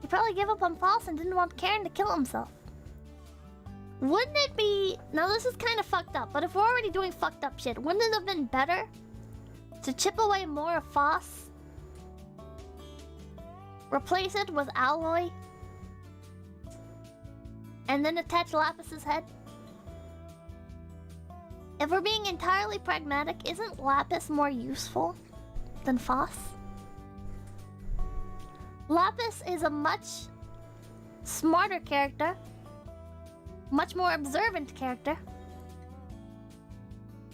He probably gave up on 𝐴𝐻 and didn't want Karen to kill himself. Wouldn't it be... Now this is kind of fucked up, but if we're already doing fucked up shit, wouldn't it have been better to chip away more of 𝐴𝐻? Replace it with alloy? And then attach Lapis's head? If we're being entirely pragmatic, isn't Lapis more useful than 𝐴𝐻? Lapis is a much smarter character. Much more observant character.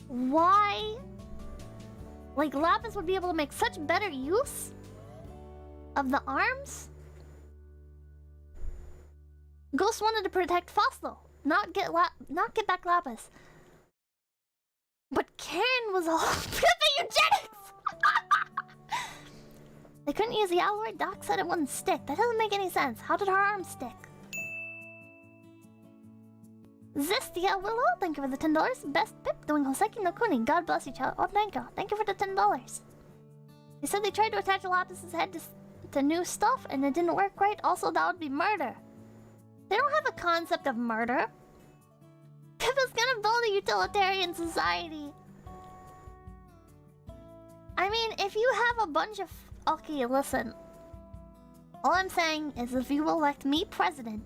Why? Like, Lapis would be able to make such better use of the arms? Ghost wanted to protect 𝐴𝐻 though, not get back Lapis. But Karen was all Pippa eugenics! They couldn't use the alloy. Doc said it wouldn't stick. That doesn't make any sense. How did her arm stick? Zestia Willow, thank you for the $10. Best Pip doing Houseki no Kuni. God bless you, child. Oh, thank you. Thank you for the $10. They said they tried to attach Lapis's head to new stuff and it didn't work right. Also, that would be murder. They don't have a concept of murder. Pippa's gonna build a utilitarian society. I mean, if you have a bunch of... Okay, listen. All I'm saying is if you elect me president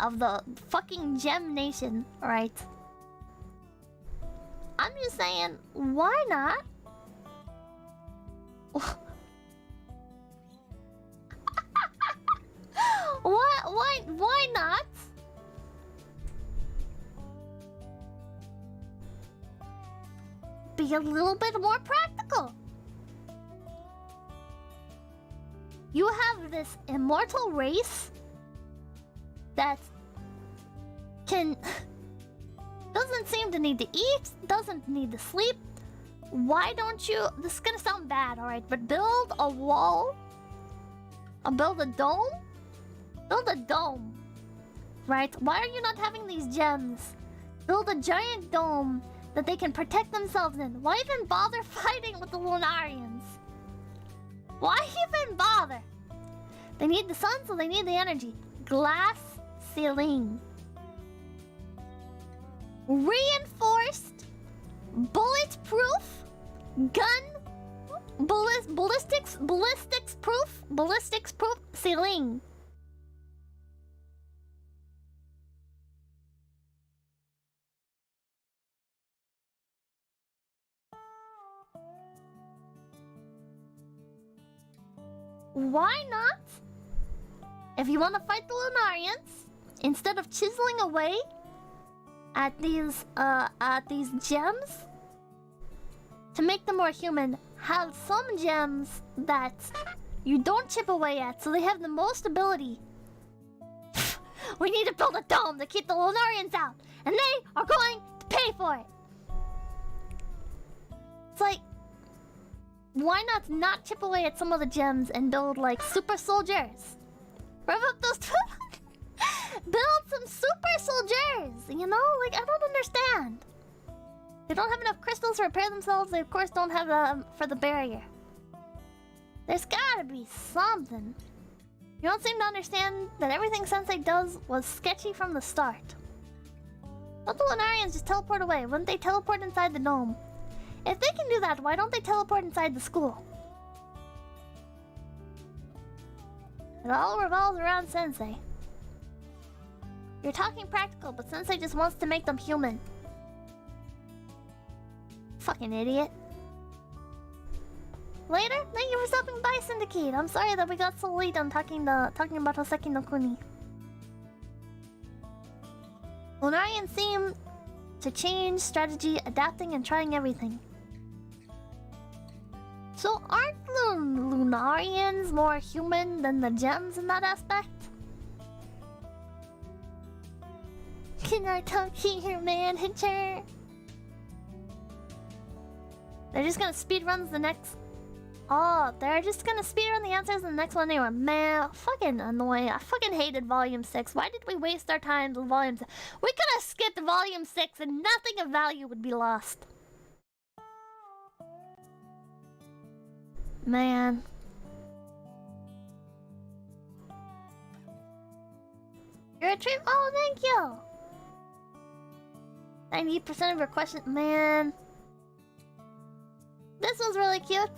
of the fucking Gem Nation, right? I'm just saying, why not? Why not? Be a little bit more practical. You have this immortal race that can... doesn't seem to need to eat, doesn't need to sleep. Why don't you... This is gonna sound bad, alright, but build a wall? Or build a dome? Build a dome. Right? Why are you not having these gems? Build a giant dome that they can protect themselves in. Why even bother fighting with the Lunarians? Why even bother? They need the sun, so they need the energy. Glass ceiling. Reinforced, bulletproof, gun, ballistics proof ceiling. Why not? If you want to fight the Lunarians, instead of chiseling away at these gems to make them more human, have some gems that you don't chip away at, so they have the most ability. We need to build a dome to keep the Lunarians out, and they are going to pay for it. It's like, why not chip away at some of the gems and build like super soldiers? Rev up those build some super soldiers, you know? Like, I don't understand. They don't have enough crystals to repair themselves. They of course don't have for the barrier. There's gotta be something. You don't seem to understand that everything Sensei does was sketchy from the start. Don't the Lunarians just teleport away? Wouldn't they teleport inside the dome? If they can do that, why don't they teleport inside the school? It all revolves around Sensei. You're talking practical, but Sensei just wants to make them human. Fucking idiot. Later? Thank you for stopping by, Syndicate. I'm sorry that we got so late on talking about Houseki no Kuni. Lunarians seem to change strategy, adapting and trying everything. So aren't the Lunarians more human than the gems in that aspect? Can I talk here, manager? They're just gonna speedrun the next... Oh, they're just gonna speedrun the answers in the next one anyway. Man, fucking annoying. I fucking hated Volume 6. Why did we waste our time with Volume 6? We could have skipped Volume 6 and nothing of value would be lost. Man. You're a treat. Oh, thank you. 90% of your questions. Man. This was really cute.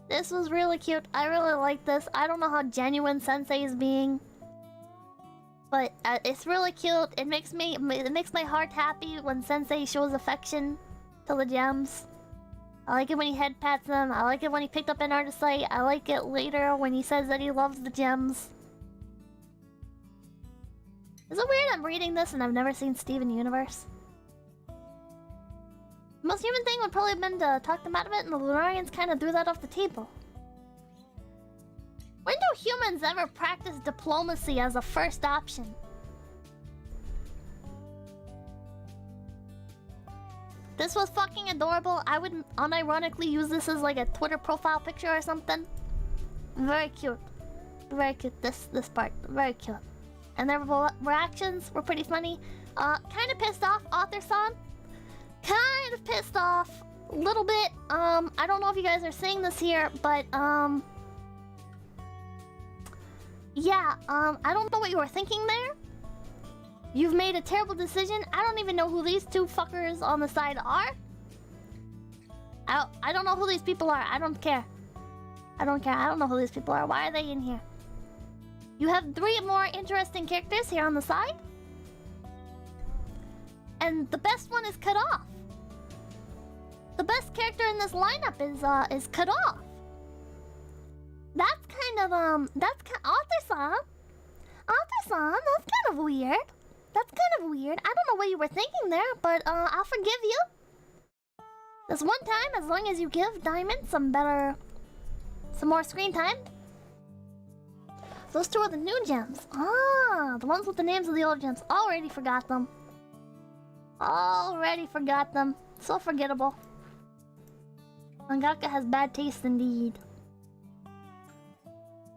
This was really cute. I really like this. I don't know how genuine Sensei is being, but it's really cute. It makes my heart happy when Sensei shows affection to the gems. I like it when he head pats them. I like it when he picked up an artisite. I like it later when he says that he loves the gems. Is it weird I'm reading this and I've never seen Steven Universe? The most human thing would probably have been to talk them out of it, and the Lunarians kind of threw that off the table. When do humans ever practice diplomacy as a first option? This was fucking adorable. I would unironically use this as like a Twitter profile picture or something. Very cute. Very cute, this part. Very cute. And their reactions were pretty funny. Kind of pissed off, author-san. Kind of pissed off a little bit. I don't know if you guys are seeing this here, but yeah, I don't know what you were thinking there. You've made a terrible decision. I don't even know who these two fuckers on the side are. I don't know who these people are. I don't care. I don't care. I don't know who these people are. Why are they in here? You have 3 more interesting characters here on the side. And the best one is cut off. The best character in this lineup is cut off. That's kind of author-san. Author-san, that's kind of weird. That's kind of weird. I don't know what you were thinking there, but I'll forgive you. This one time, as long as you give Diamond some more screen time. Those 2 are the new gems. Ah, the ones with the names of the old gems. Already forgot them. Already forgot them. So forgettable. Mangaka has bad taste indeed.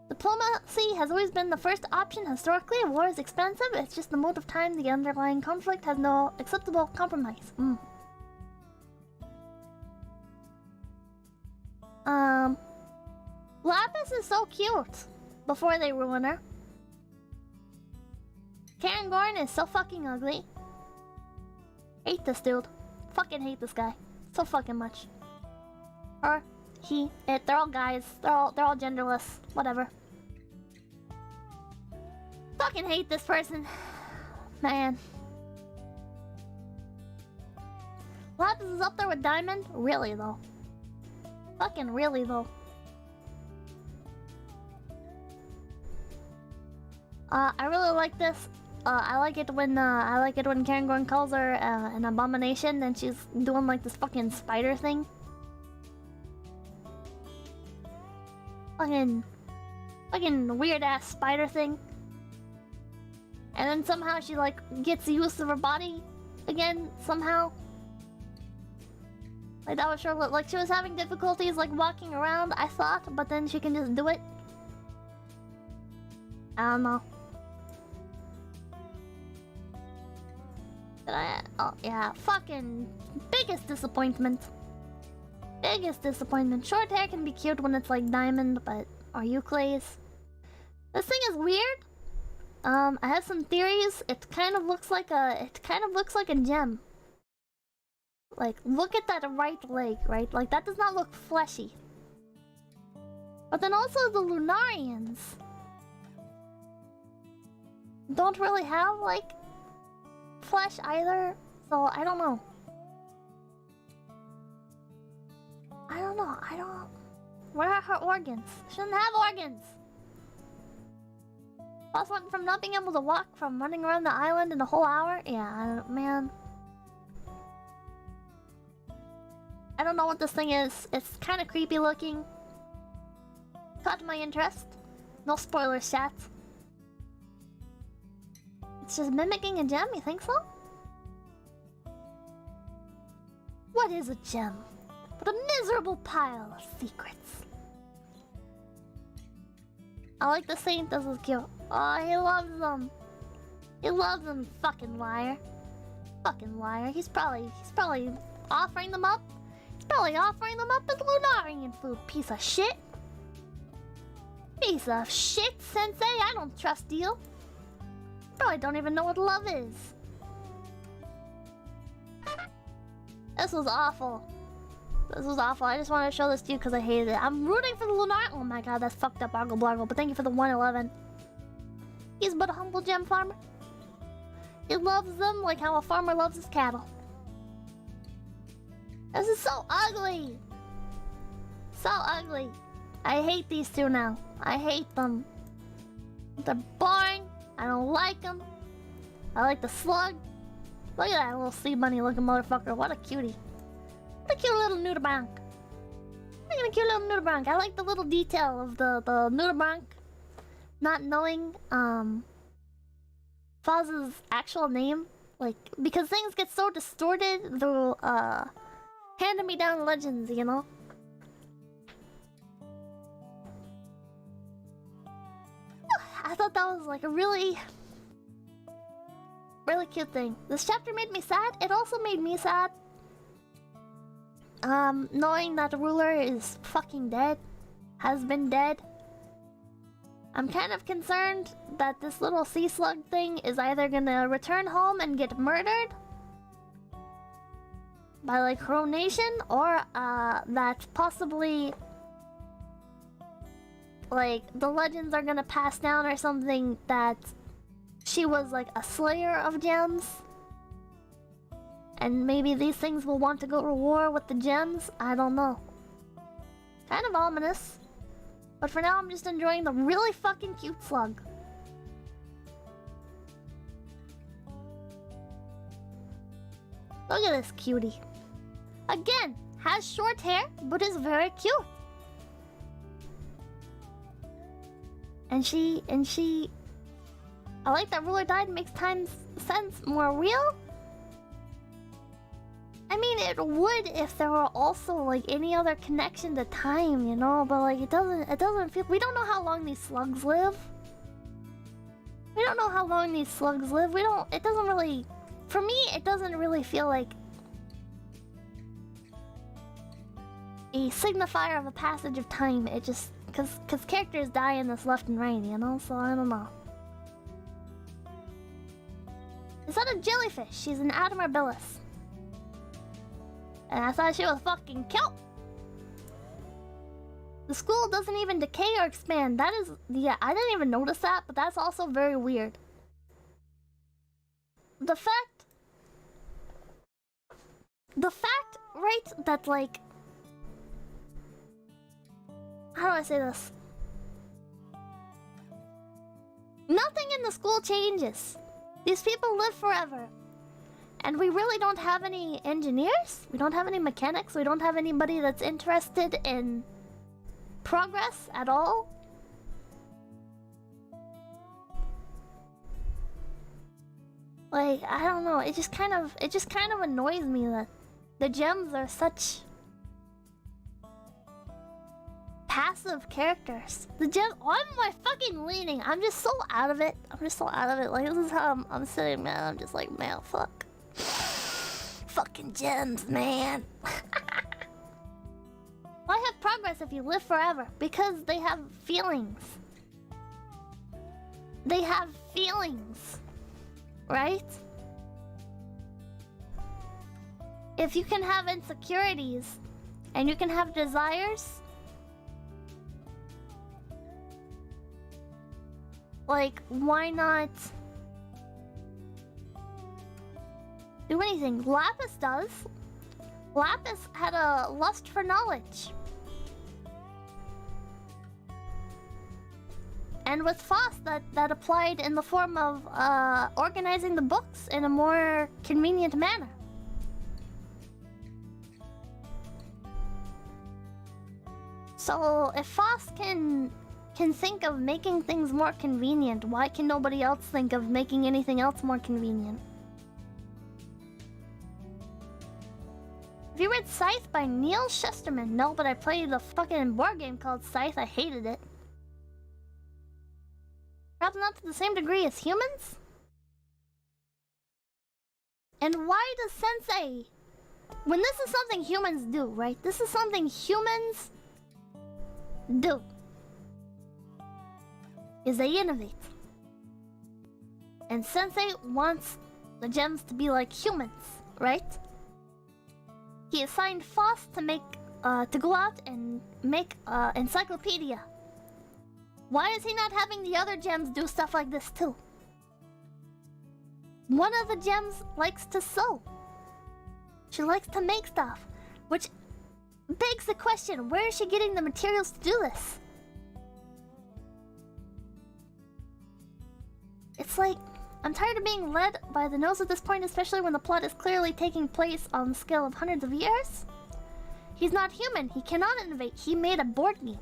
Diplomacy has always been the first option historically. War is expensive. It's just the mode of time. The underlying conflict has no acceptable compromise. Lapis is so cute. Before they ruin her. Cairngorm is so fucking ugly. Hate this dude. Fucking hate this guy. So fucking much. Her, he, it, they're all guys. They're all genderless. Whatever. Fucking hate this person. Man. Lapis is up there with Diamond? Really though. Fucking really though. I really like this. I like it when Cairngorm calls her an abomination and she's doing like this fucking spider thing. Fucking weird ass spider thing. And then somehow she like gets the use of her body again somehow. Like that was sure like she was having difficulties like walking around, I thought, but then she can just do it. I don't know. Oh yeah, fucking biggest disappointment. Biggest disappointment. Short hair can be cute when it's like Diamond, but are you 𝐒𝐻𝐿? This thing is weird. I have some theories. It kind of looks like a gem. Like, look at that right leg, right? Like, that does not look fleshy. But then also the Lunarians don't really have, like, flesh either. So, I don't know. know. I don't... Where are her organs? Shouldn't have organs! Plus one from not being able to walk, from running around the island in a whole hour? Yeah, man. I don't know what this thing is. It's kind of creepy looking. Caught my interest. No spoilers, chat. It's just mimicking a gem, you think so? What is a gem but a miserable pile of secrets? I like the saint, this is cute. Oh, he loves them. He loves them, fucking liar. Fucking liar. He's probably offering them up. He's probably offering them up as Lunarian food, piece of shit. Piece of shit, sensei, I don't trust you. Probably don't even know what love is. This was awful. This was awful. I just wanted to show this to you because I hated it. I'm rooting for the Lunar. Oh my god, that's fucked up, Argle Blargle. But thank you for the 111. He's but a humble gem farmer. He loves them like how a farmer loves his cattle. This is so ugly. So ugly. I hate these two now. I hate them. They're boring. I don't like them. I like the slug. Look at that little sea bunny looking motherfucker. What a cutie. What a cute little nudibranch. Look at a cute little nudibranch. I like the little detail of the nudibranch not knowing 𝐶𝑯𝑨's actual name. Like, because things get so distorted through hand-me-down legends, you know? I thought that was like a really cute thing. This chapter made me sad. It also made me sad. Knowing that the ruler is fucking dead. Has been dead. I'm kind of concerned that this little sea slug thing is either gonna return home and get murdered by like Crow Nation, or that possibly like the legends are gonna pass down or something that she was like a slayer of gems, and maybe these things will want to go to war with the gems. I don't know. Kind of ominous. But for now, I'm just enjoying the really fucking cute slug. Look at this cutie. Again, has short hair, but is very cute. And she... I like that ruler died, makes time sense more real. I mean, it would if there were also like any other connection to time, you know, but like it doesn't feel... We don't know how long these slugs live. We don't know how long these slugs live. It doesn't really... For me, it doesn't really feel like a signifier of a passage of time. It just... Because characters die in this left and right, you know, so I don't know. Is that a jellyfish? She's an Admirabilis. And I thought she was fucking cute. The school doesn't even decay or expand. That is... Yeah, I didn't even notice that, but that's also very weird. The fact, right, that like... How do I say this? Nothing in the school changes. These people live forever. And we really don't have any engineers. We don't have any mechanics. We don't have anybody that's interested in progress at all. Like, I don't know. It just kind of annoys me that the gems are such passive characters. The gem... Why am I fucking leaning? I'm just so out of it. Like, this is how I'm sitting, man. I'm just like, man, fuck. Fucking gems, man. Why have progress if you live forever? Because they have feelings. They have feelings. Right? If you can have insecurities and you can have desires, like, why not do anything? Lapis does. Lapis had a lust for knowledge. and with 𝐹𝑜SS, that applied in the form of organizing the books in a more convenient manner. So if 𝐹𝑜SS can think of making things more convenient, why can nobody else think of making anything else more convenient? Have you read 𝐒𝐻 by Neil Shusterman? No, but I played a fucking board game called 𝐒𝐻. I hated it. Perhaps not to the same degree as humans? And why does Sensei... When this is something humans do, right? This is something humans do. Is they innovate. And Sensei wants the gems to be like humans, right? He assigned 𝐹𝑜SS to make, to go out and make encyclopedia. Why is he not having the other gems do stuff like this too? One of the gems likes to sew. She likes to make stuff, which begs the question, where is she getting the materials to do this? It's like, I'm tired of being led by the nose at this point, especially when the plot is clearly taking place on the scale of hundreds of years. He's not human. He cannot innovate. He made a board game.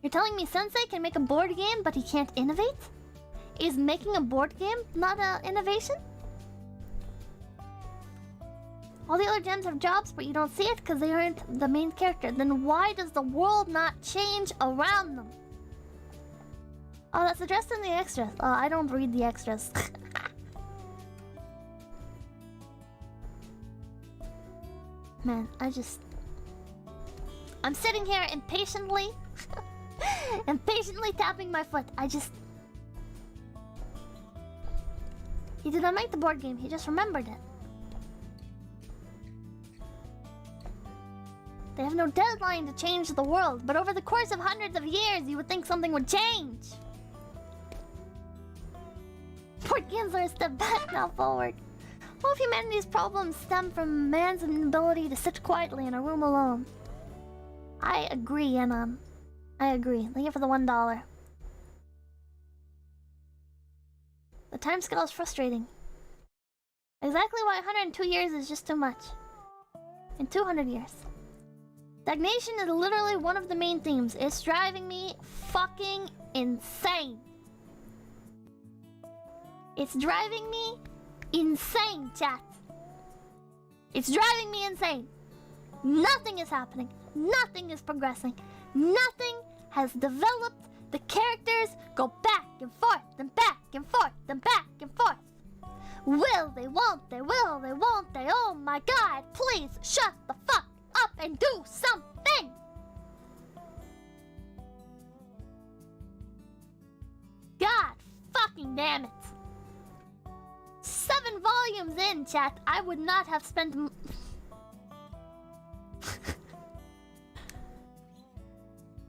You're telling me Sensei can make a board game, but he can't innovate? Is making a board game not an innovation? All the other gems have jobs, but you don't see it because they aren't the main character. Then why does the world not change around them? Oh, that's addressed in the extras. Oh, I don't read the extras. Man, I'm sitting here impatiently tapping my foot. He did not make the board game, he just remembered it. They have no deadline to change the world, but over the course of hundreds of years, you would think something would change. Board games are a step back, not forward. All of humanity's problems stem from man's inability to sit quietly in a room alone. I agree, Anon. I agree. Thank you for the $1. The time scale is frustrating. Exactly why 102 years is just too much. In 200 years. Stagnation is literally one of the main themes. It's driving me fucking insane. It's driving me insane, chat. It's driving me insane. Nothing is happening. Nothing is progressing. Nothing has developed. The characters go back and forth and back and forth and back and forth. Will they, won't they, will they, won't they? Oh my god, please shut the fuck up and do something! God fucking damn it. 7 volumes in, chat. I would not have spent...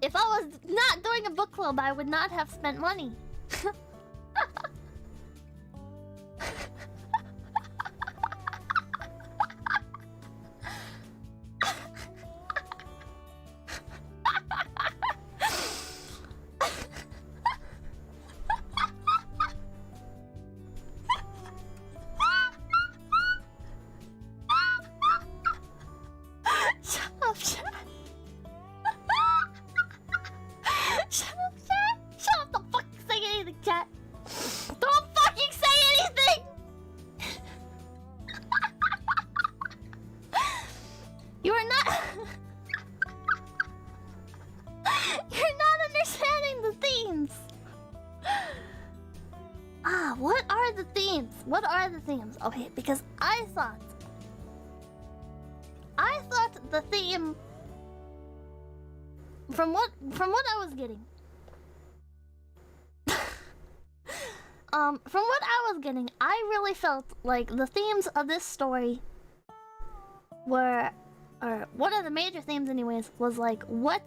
If I was not doing a book club, I would not have spent money. Okay, because I thought the theme from what I was getting I really felt like the themes of this story were, or one of the major themes anyways, was like what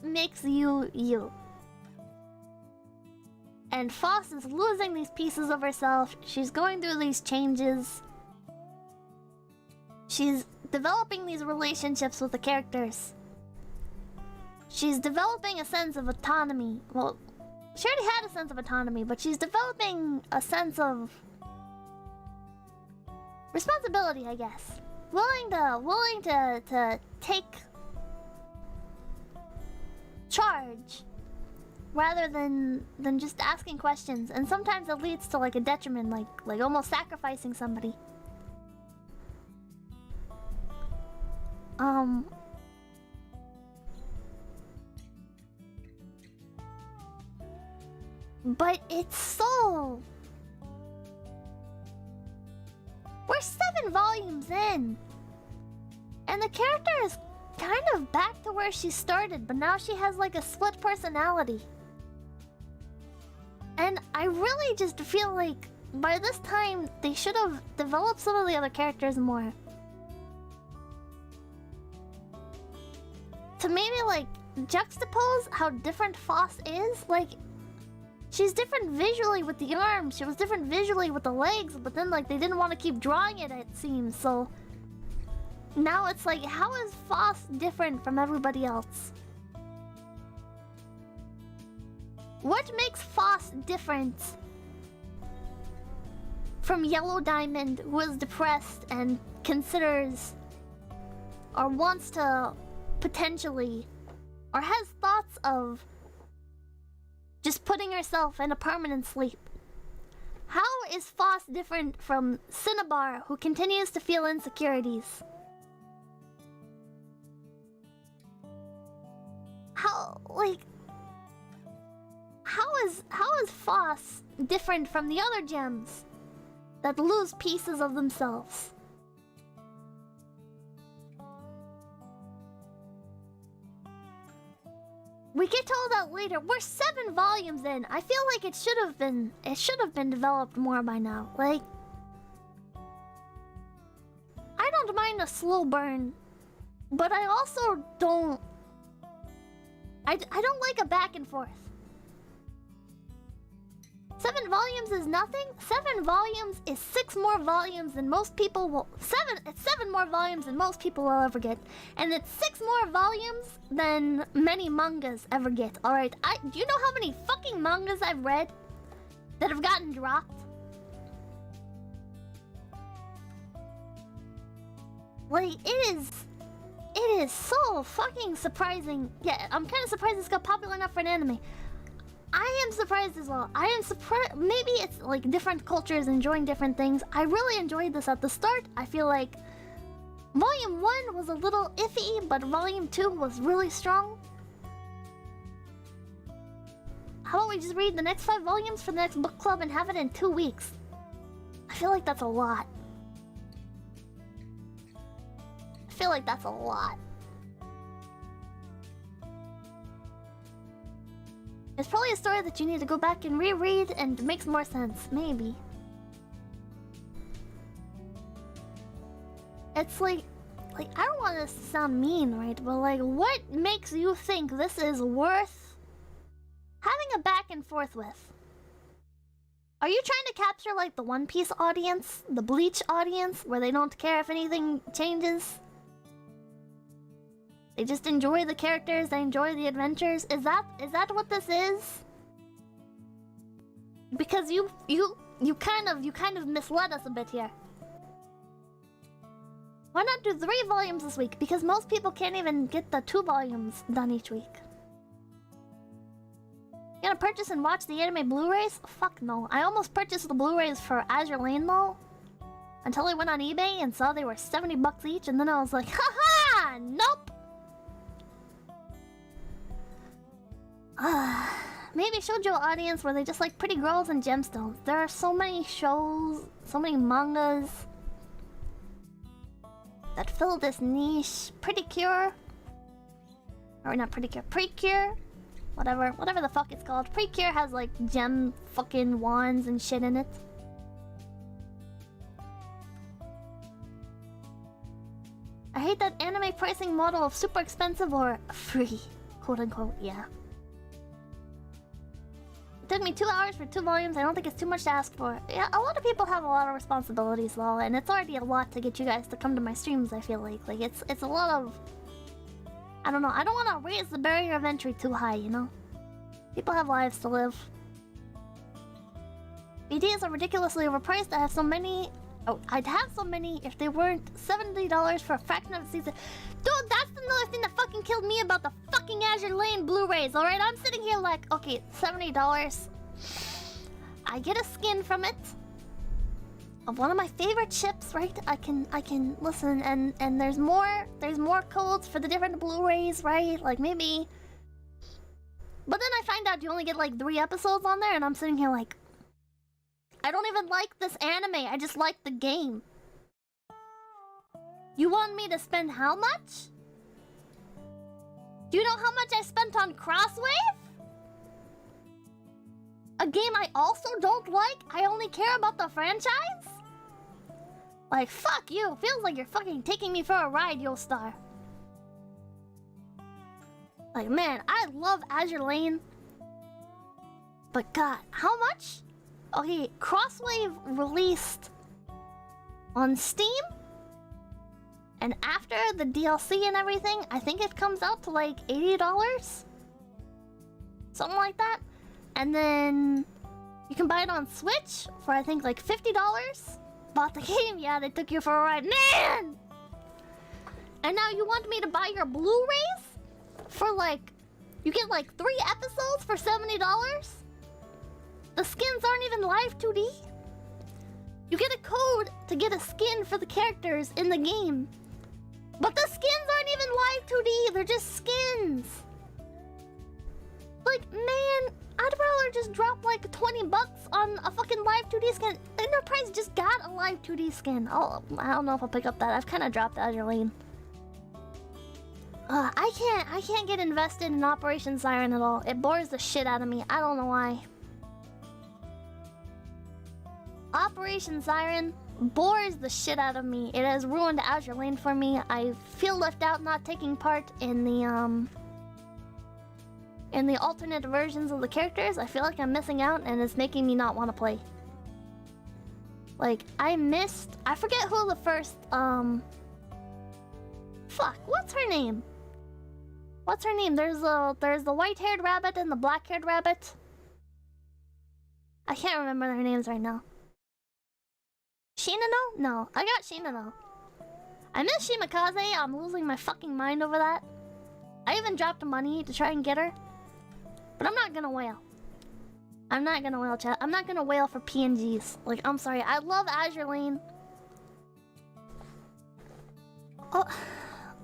makes you you. And 𝐹𝑜SS is losing these pieces of herself. She's going through these changes. She's developing these relationships with the characters. She's developing a sense of autonomy. Well, She already had a sense of autonomy, but she's developing a sense of responsibility, I guess. Willing to take charge rather than just asking questions. And sometimes it leads to like a detriment, like almost sacrificing somebody. But it's so... We're 7 volumes in! And the character is kind of back to where she started, but now she has like a split personality. And I really just feel like by this time they should have developed some of the other characters more. To maybe like juxtapose how different 𝐶𝑯𝑨 is. Like, she's different visually with the arms, she was different visually with the legs, but then like they didn't want to keep drawing it seems, so... Now it's like, how is 𝐶𝑯𝑨 different from everybody else? What makes 𝐶𝑯𝑨 different from Yellow Diamond, who is depressed and considers or wants to potentially or has thoughts of just putting herself in a permanent sleep? How is 𝐶𝑯𝑨 different from Cinnabar, who continues to feel insecurities? How is 𝐶𝑯𝑨 different from the other gems that lose pieces of themselves? We get told that later. We're 7 volumes in. I feel like it should have been developed more by now. Like, I don't mind a slow burn, but I also don't... I don't like a back and forth. 7 volumes is nothing. 7 volumes is 6 more volumes than most people will... It's 7 more volumes than most people will ever get. And it's 6 more volumes than many mangas ever get. Alright, do you know how many fucking mangas I've read that have gotten dropped? Like, it is so fucking surprising. Yeah, I'm kind of surprised it's got popular enough for an anime. I am surprised as well. I am surprised. Maybe it's like different cultures enjoying different things. I really enjoyed this at the start. I feel like Volume 1 was a little iffy, but Volume 2 was really strong. How about we just read the next 5 volumes for the next book club and have it in 2 weeks? I feel like that's a lot. I feel like that's a lot. It's probably a story that you need to go back and reread and it makes more sense, maybe. It's like I don't want this to sound mean, right? But like, what makes you think this is worth having a back and forth with? Are you trying to capture like the One Piece audience, the Bleach audience, where they don't care if anything changes? They just enjoy the characters, they enjoy the adventures. Is that what this is? Because you kind of misled us a bit here. Why not do 3 volumes this week? Because most people can't even get the 2 volumes done each week. You gonna purchase and watch the anime Blu-rays? Fuck no. I almost purchased the Blu-rays for Azure Lane though, until I went on eBay and saw they were 70 bucks each, and then I was like, haha, nope. Maybe shoujo audience where they just like pretty girls and gemstones. There are so many shows, so many mangas that fill this niche. Pretty Cure, or not Pretty Cure, Precure, whatever the fuck it's called. Precure has like gem fucking wands and shit in it. I hate that anime pricing model of super expensive or free, quote unquote. Yeah. It took me 2 hours for 2 volumes. I don't think it's too much to ask for. Yeah, a lot of people have a lot of responsibilities, lol, and it's already a lot to get you guys to come to my streams, I feel like. Like, it's a lot of... I don't know. I don't want to raise the barrier of entry too high, you know? People have lives to live. BDs are ridiculously overpriced. I have so many. Oh, I'd have so many if they weren't $70 for a fraction of a season. Dude, that's another thing that fucking killed me about the fucking Azure Lane Blu-rays, alright? I'm sitting here like, okay, $70. I get a skin from it. Of one of my favorite ships, right? I can listen, and there's more codes for the different Blu-rays, right? Like maybe. But then I find out you only get like 3 episodes on there, and I'm sitting here like, I don't even like this anime, I just like the game. You want me to spend how much? Do you know how much I spent on Crosswave? A game I also don't like? I only care about the franchise? Like, fuck you. Feels like you're fucking taking me for a ride, Yostar. Like, man, I love Azure Lane. But god, how much? Okay, Crosswave released on Steam. And after the DLC and everything, I think it comes out to like $80. Something like that. And then you can buy it on Switch for I think like $50. Bought the game, yeah, they took you for a ride. Man! And now you want me to buy your Blu-rays? For like, you get like 3 episodes for $70? The skins aren't even live 2D. You get a code to get a skin for the characters in the game. But the skins aren't even live 2D, they're just skins. Like, man, I'd rather just drop like 20 bucks on a fucking live 2D skin. Enterprise just got a live 2D skin. I don't know if I'll pick up that. I've kind of dropped Azure Lane. I can't get invested in Operation Siren at all. It bores the shit out of me. I don't know why. Operation Siren bores the shit out of me. It has ruined Azure Lane for me. I feel left out not taking part in the alternate versions of the characters. I feel like I'm missing out and it's making me not want to play. Like, I forget who the first, fuck, what's her name? What's her name? There's the white-haired rabbit and the black-haired rabbit. I can't remember their names right now. Shinano? No, I got Shinano. I miss Shimakaze. I'm losing my fucking mind over that. I even dropped money to try and get her. But I'm not gonna wail. I'm not gonna wail, chat. I'm not gonna wail for PNGs. Like, I'm sorry. I love Azure Lane. Oh,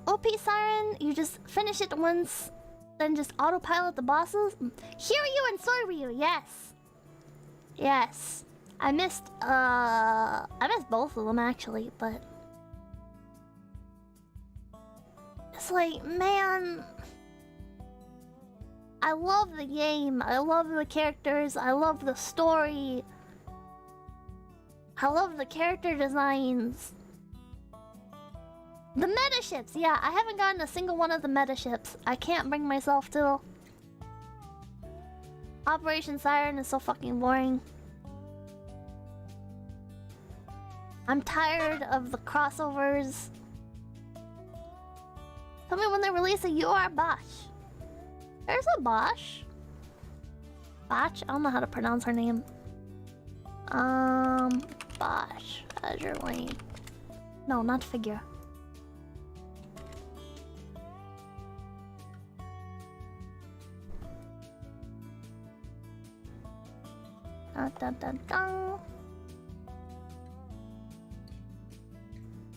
OP Siren, you just finish it once, then just autopilot the bosses? Hiryu and Soiryu, yes. Yes. I missed both of them actually, but it's like, man, I love the game, I love the characters, I love the story, I love the character designs. The meta ships, yeah, I haven't gotten a single one of the meta ships. I can't bring myself to. Operation Siren is so fucking boring. I'm tired of the crossovers. Tell me when they release a UR Bosch. There's a Bosch. Bosch? I don't know how to pronounce her name. Bosch. Azure Lane. No, not figure. Dun, dun, dun, dun.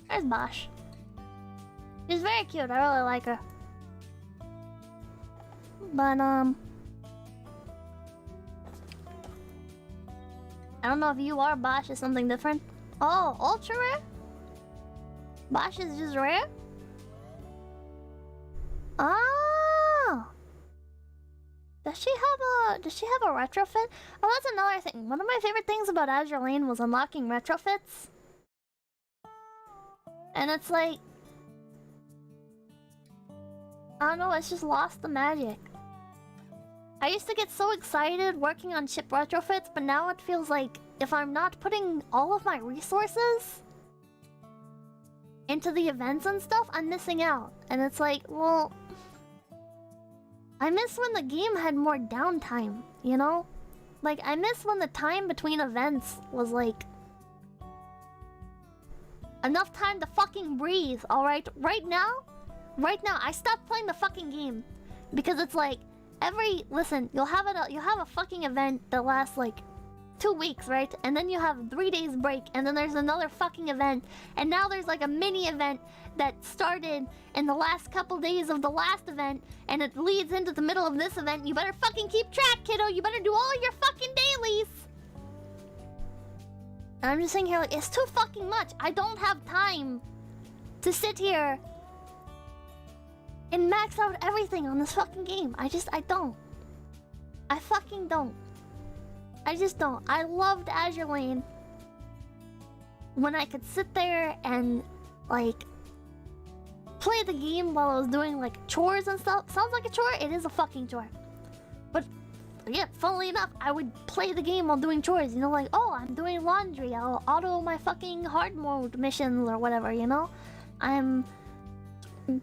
There's Bosch. She's very cute. I really like her. But I don't know if you are Bosch is something different. Oh, ultra rare? Bosch is just rare? Oh. Does she have a retrofit? Oh, that's another thing. One of my favorite things about Azure Lane was unlocking retrofits. And it's like, I don't know, it's just lost the magic. I used to get so excited working on ship retrofits, but now it feels like if I'm not putting all of my resources into the events and stuff, I'm missing out. And it's like, well, I miss when the game had more downtime, you know? Like, I miss when the time between events was like... enough time to fucking breathe, alright? Right now, I stopped playing the fucking game. Because it's like, listen, you'll have a fucking event that lasts like 2 weeks, right? And then you have 3 days break, and then there's another fucking event. And now there's like a mini event that started in the last couple days of the last event, and it leads into the middle of this event. You better fucking keep track, kiddo. You better do all your fucking dailies. And I'm just saying here, like, it's too fucking much. I don't have time to sit here and max out everything on this fucking game. I don't. I fucking don't. I just don't. I loved Azure Lane when I could sit there and, like, play the game while I was doing, like, chores and stuff. Sounds like a chore? It is a fucking chore. But, yeah, funnily enough, I would play the game while doing chores. You know, like, oh, I'm doing laundry. I'll auto my fucking hard mode missions or whatever, you know? I'm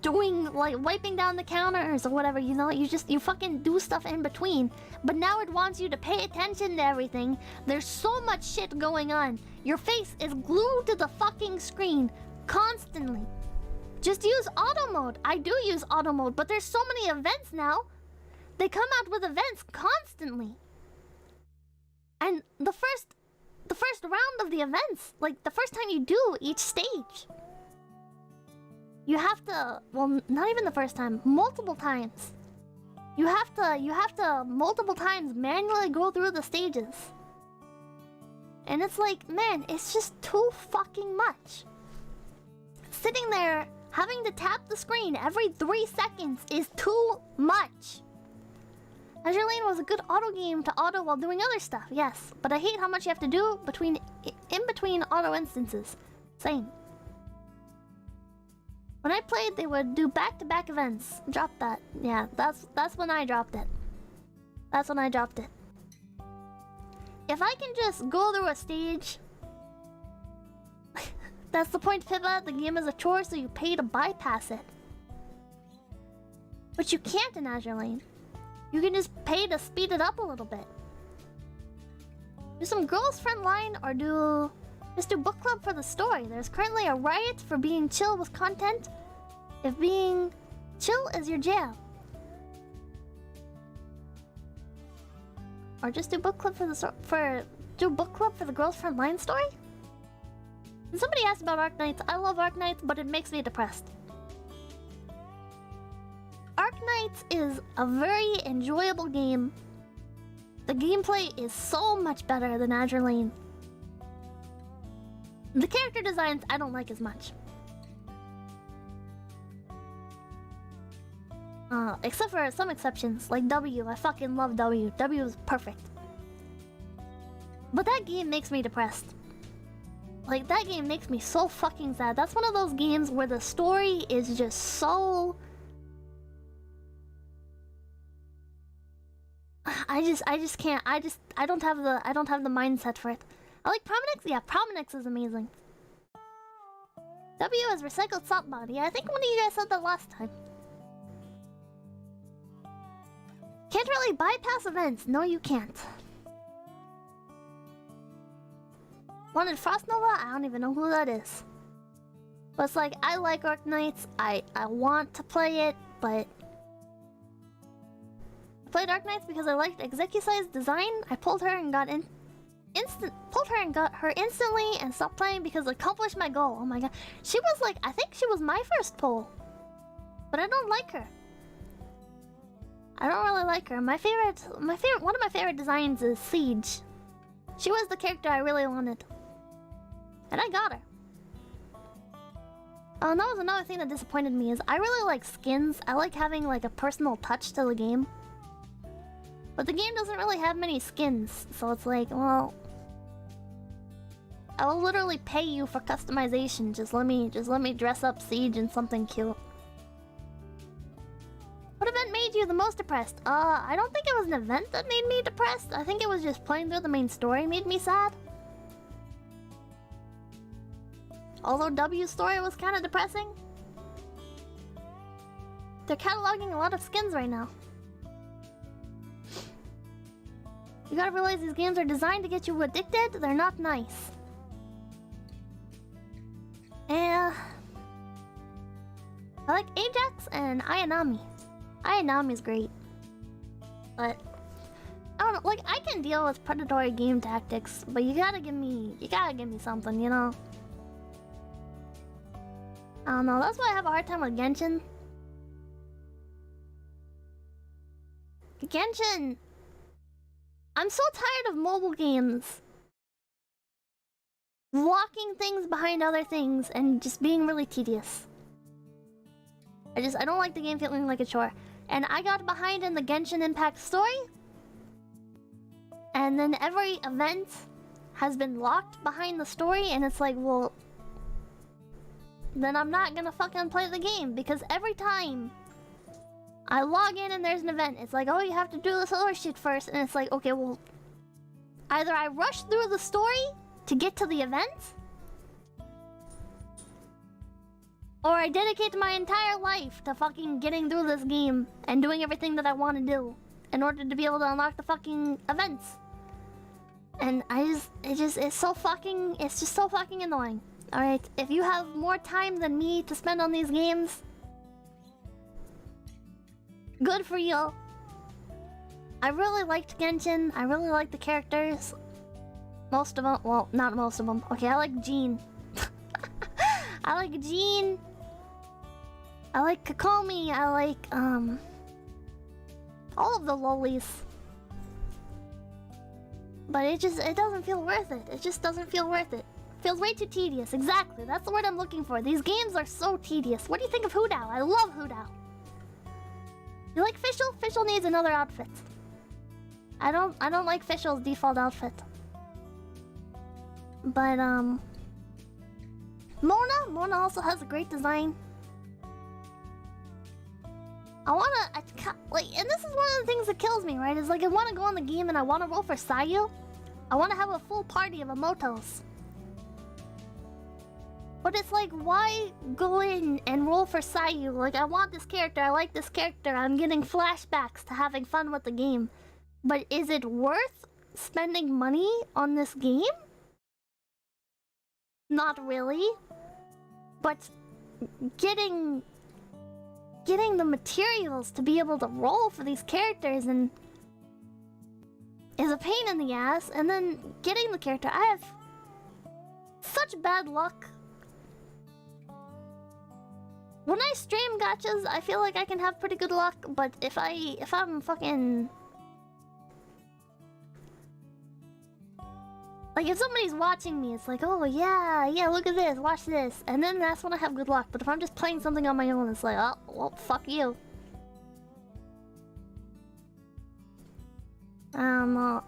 doing, like, wiping down the counters or whatever, you know? You fucking do stuff in between. But now it wants you to pay attention to everything. There's so much shit going on. Your face is glued to the fucking screen constantly. Just use auto mode. I do use auto mode, but there's so many events now. They come out with events constantly. And the first round of the events, like the first time you do each stage, you have to, well, not even the first time, multiple times. You have to multiple times manually go through the stages. And it's like, man, it's just too fucking much. Sitting there, having to tap the screen every 3 seconds is too much. Azure Lane was a good auto game to auto while doing other stuff, yes. But I hate how much you have to do in between auto instances. Same. When I played, they would do back-to-back events. Drop that. Yeah, that's when I dropped it. That's when I dropped it. If I can just go through a stage... That's the point, Pippa. The game is a chore, so you pay to bypass it. But you can't in Azure Lane. You can just pay to speed it up a little bit. Do some girls' friend line or just do book club for the story. There's currently a riot for being chill with content. If being chill is your jam. Or just do book club do book club for the girls' friend line story? And somebody asked about Arknights. I love Arknights, but it makes me depressed. Arknights is a very enjoyable game. The gameplay is so much better than Azure Lane. The character designs I don't like as much. Except for some exceptions, like W. I fucking love W. W is perfect. But that game makes me depressed. Like, that game makes me so fucking sad. That's one of those games where the story is just so... I just can't. I don't have the mindset for it. I like Promenix. Yeah, Promenix is amazing. W is recycled salt body. I think one of you guys said that last time. Can't really bypass events. No, you can't. Wanted Frost Nova? I don't even know who that is. But it's like, I like Arknights. I want to play it, but... I played Arknights because I liked 𝐒𝑡𝐚𝐭 design. I pulled her and got her instantly and stopped playing because it accomplished my goal. Oh my god. She was like, I think she was my first pull. But I don't like her. I don't really like her. One of my favorite designs is Siege. She was the character I really wanted. And I got her. Oh, and that was another thing that disappointed me is I really like skins. I like having like a personal touch to the game. But the game doesn't really have many skins, so it's like, well, I will literally pay you for customization. Just let me dress up Siege in something cute. What event made you the most depressed? I don't think it was an event that made me depressed. I think it was just playing through the main story made me sad. Although W's story was kind of depressing. They're cataloging a lot of skins right now. You gotta realize these games are designed to get you addicted. They're not nice. And I like Ajax and Ayanami. Ayanami's great. But I don't know, like I can deal with predatory game tactics, but you gotta give me something, you know? I don't know, that's why I have a hard time with Genshin. Genshin! I'm so tired of mobile games. Walking things behind other things and just being really tedious. I don't like the game feeling like a chore. And I got behind in the Genshin Impact story. And then every event has been locked behind the story, and it's like, well, then I'm not gonna fucking play the game, because every time I log in and there's an event, it's like, oh, you have to do this other shit first, and it's like, okay, well, either I rush through the story to get to the event, or I dedicate my entire life to fucking getting through this game and doing everything that I want to do in order to be able to unlock the fucking events. And it's just so fucking annoying. Alright, if you have more time than me to spend on these games, good for you. I really liked Genshin. I really liked the characters. Most of them, well, not most of them. Okay, I like Jean. I like Jean. I like Kokomi. I like, all of the lolies. But it doesn't feel worth it. It just doesn't feel worth it. Feels way too tedious. Exactly, that's the word I'm looking for. These games are so tedious. What do you think of Hudao? I love Hudao. You like Fischl? Fischl needs another outfit. I don't like Fischl's default outfit. But Mona also has a great design. I wanna, like, and this is one of the things that kills me, right? Is like I wanna go on the game and I wanna roll for Sayu. I wanna have a full party of Emotos. But it's like, why go in and roll for Sayu? Like, I want this character, I like this character, I'm getting flashbacks to having fun with the game. But is it worth spending money on this game? Not really. But getting the materials to be able to roll for these characters and is a pain in the ass, and then getting the character, I have such bad luck. When I stream gachas, I feel like I can have pretty good luck, but if I'm fucking, like, if somebody's watching me, it's like, oh yeah, look at this, watch this, and then that's when I have good luck. But if I'm just playing something on my own, it's like, oh, well, fuck you. I don't know,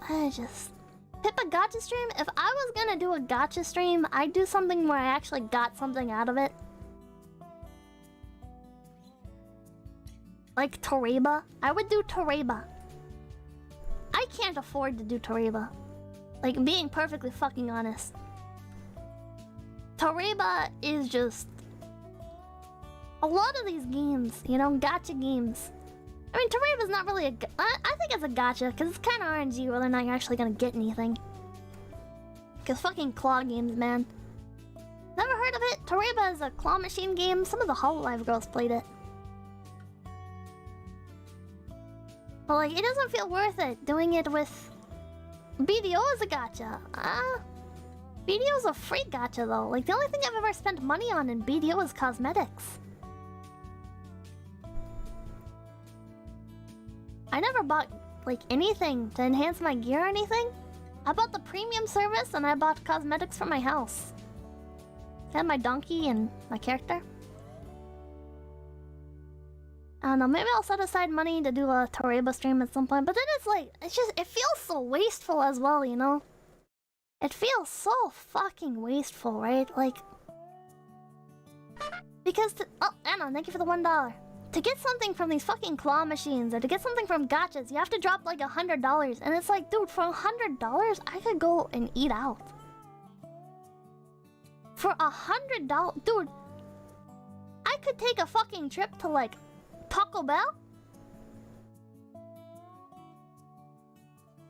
Pippa gacha stream? If I was gonna do a gacha stream, I'd do something where I actually got something out of it. Like 𝐿𝐴𝐵. I would do 𝐿𝐴𝐵. I can't afford to do 𝐿𝐴𝐵. Like, being perfectly fucking honest. 𝐿𝐴𝐵 is just... a lot of these games, you know, gacha games. I mean, 𝐿𝐴𝐵 is not really a... I think it's a gacha, because it's kind of RNG whether or not you're actually gonna get anything. Because fucking claw games, man. Never heard of it? 𝐿𝐴𝐵 is a claw machine game. Some of the Hololive girls played it. But, like, it doesn't feel worth it doing it with... BDO is a gacha. BDO is a free gacha, though. Like, the only thing I've ever spent money on in BDO is cosmetics. I never bought, like, anything to enhance my gear or anything. I bought the premium service and I bought cosmetics for my house. I had my donkey and my character. I don't know, maybe I'll set aside money to do a 𝐿𝐴𝐵 stream at some point, but then it's like, it feels so wasteful as well, you know? It feels so fucking wasteful, right? Like... Because oh, Anna, thank you for the $1. To get something from these fucking claw machines, or to get something from gachas, you have to drop like $100, and it's like, dude, for $100, I could go and eat out. For $100, dude, I could take a fucking trip to like Taco Bell?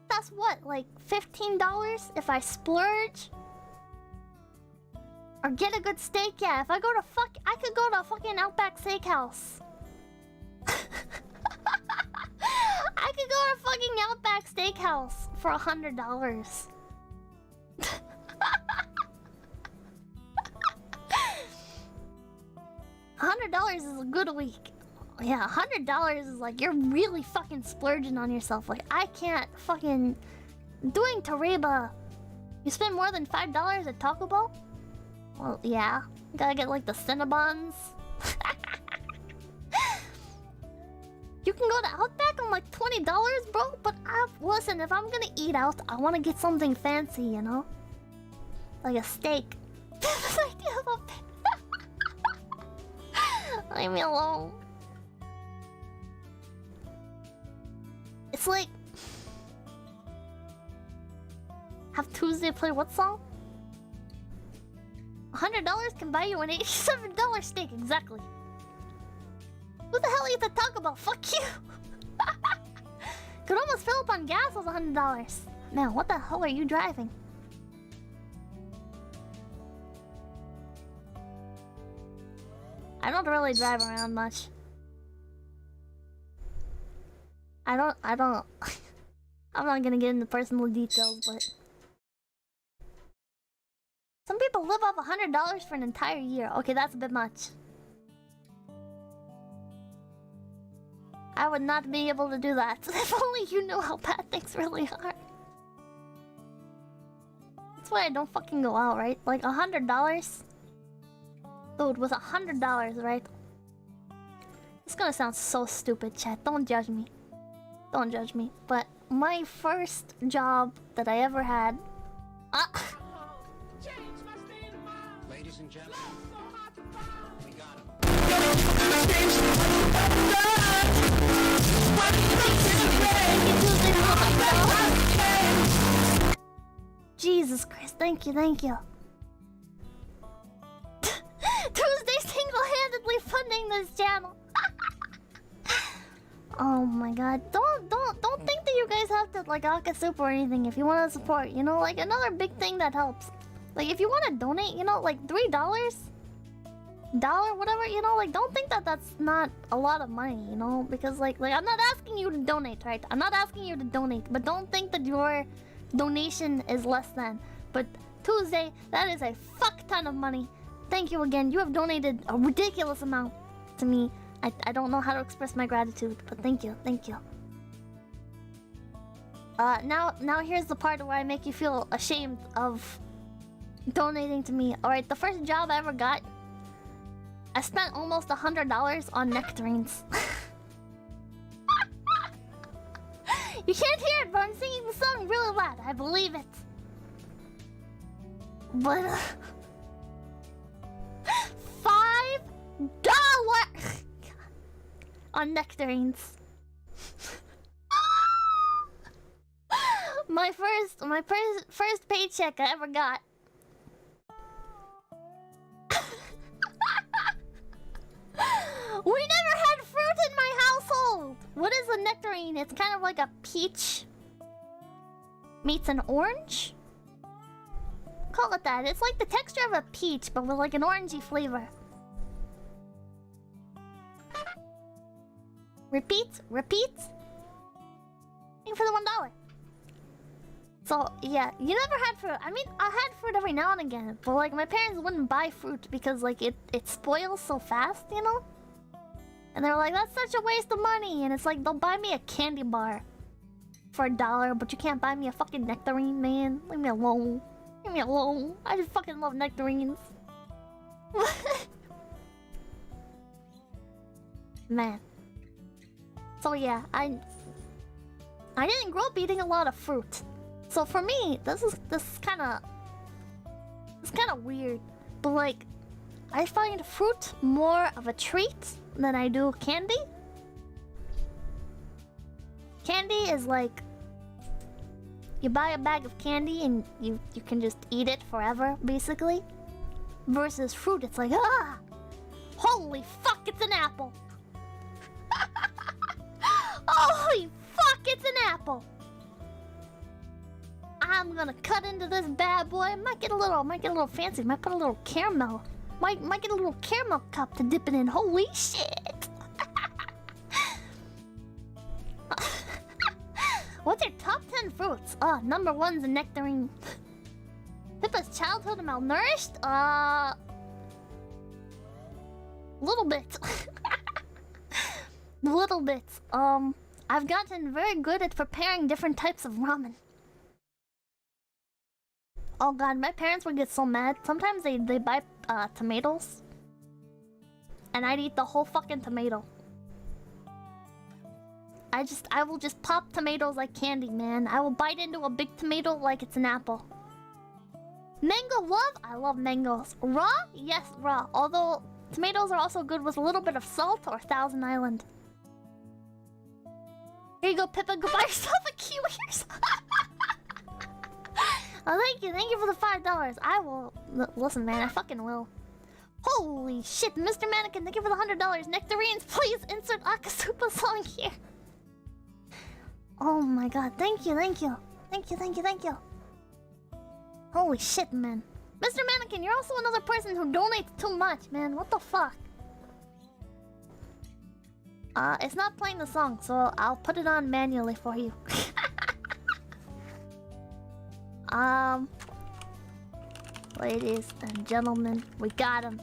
That's costs what, like $15 if I splurge? Or get a good steak, yeah. If I go to I could go to a fucking Outback Steakhouse. I could go to fucking Outback Steakhouse for $100. $100 is a good week. Yeah, $100 is like you're really fucking splurging on yourself. Like I can't fucking doing Teriba. You spend more than $5 at Taco Bell? Well, yeah. You gotta get like the Cinnabons. You can go to Outback on like $20, bro. But listen, if I'm gonna eat out, I want to get something fancy, you know, like a steak. Leave me alone. It's like have Tuesday play what song? $100 can buy you an $87 steak, exactly. Who the hell eats a Taco Bell? Fuck you! Could almost fill up on gas with $100. Man, what the hell are you driving? I don't really drive around much. I don't I'm not gonna get into personal details, but some people live off $100 for an entire year. Okay, that's a bit much. I would not be able to do that. If only you knew how bad things really are. That's why I don't fucking go out, right? Like $100? Dude, with $100, right? It's gonna sound so stupid, chat. Don't judge me. Don't judge me. But my first job that I ever had... Ladies and gentlemen, we got him. Jesus Christ, thank you, thank you. Tuesday single-handedly funding this channel. Oh my god. Don't think that you guys have to like Akatsupa or anything if you want to support, you know, like another big thing that helps. Like if you want to donate, you know, like $3, whatever, you know, like don't think that that's not a lot of money, you know, because like I'm not asking you to donate, right? I'm not asking you to donate, but don't think that your donation is less than. But Tuesday, that is a fuck ton of money. Thank you again. You have donated a ridiculous amount to me. I don't know how to express my gratitude, but thank you, thank you. Now here's the part where I make you feel ashamed of donating to me. Alright, the first job I ever got, I spent almost $100 on nectarines. You can't hear it, but I'm singing the song really loud. I believe it. But $5 on nectarines. my first paycheck I ever got. We never had fruit in my household. What is a nectarine? It's kind of like a peach meets an orange. Call it that. It's like the texture of a peach, but with like an orangey flavor. Repeat. Thank you for the $1. So yeah, you never had fruit. I mean, I had fruit every now and again, but like my parents wouldn't buy fruit because like it spoils so fast, you know. And they were like, that's such a waste of money. And it's like, they'll buy me a candy bar for $1, but you can't buy me a fucking nectarine, man. Leave me alone. Leave me alone. I just fucking love nectarines. Man. So yeah, I didn't grow up eating a lot of fruit. So for me, this is kind of weird. But like, I find fruit more of a treat than I do candy. Candy is like, you buy a bag of candy and you can just eat it forever, basically. Versus fruit, it's like, holy fuck, it's an apple. Holy fuck, it's an apple. I'm gonna cut into this bad boy. Might get a little fancy. Might put a little caramel. Might get a little caramel cup to dip it in. Holy shit! What's your top 10 fruits? Number one's a nectarine. Pippa's childhood malnourished? Little bit. Little bits. I've gotten very good at preparing different types of ramen. Oh god, my parents would get so mad. Sometimes they buy tomatoes. And I'd eat the whole fucking tomato. I will just pop tomatoes like candy, man. I will bite into a big tomato like it's an apple. Mango love? I love mangoes. Raw? Yes, raw. Although tomatoes are also good with a little bit of salt or Thousand Island. Here you go, Pippa. Go buy yourself a kiwi or something. Oh, thank you for the $5. I will. Listen, man, I fucking will. Holy shit, Mr. Mannequin, thank you for the $100. Nectarines, please insert Akasupa song here. Oh my god, thank you. Holy shit, man. Mr. Mannequin, you're also another person who donates too much, man. What the fuck? It's not playing the song, so I'll put it on manually for you. Ladies and gentlemen, we got him.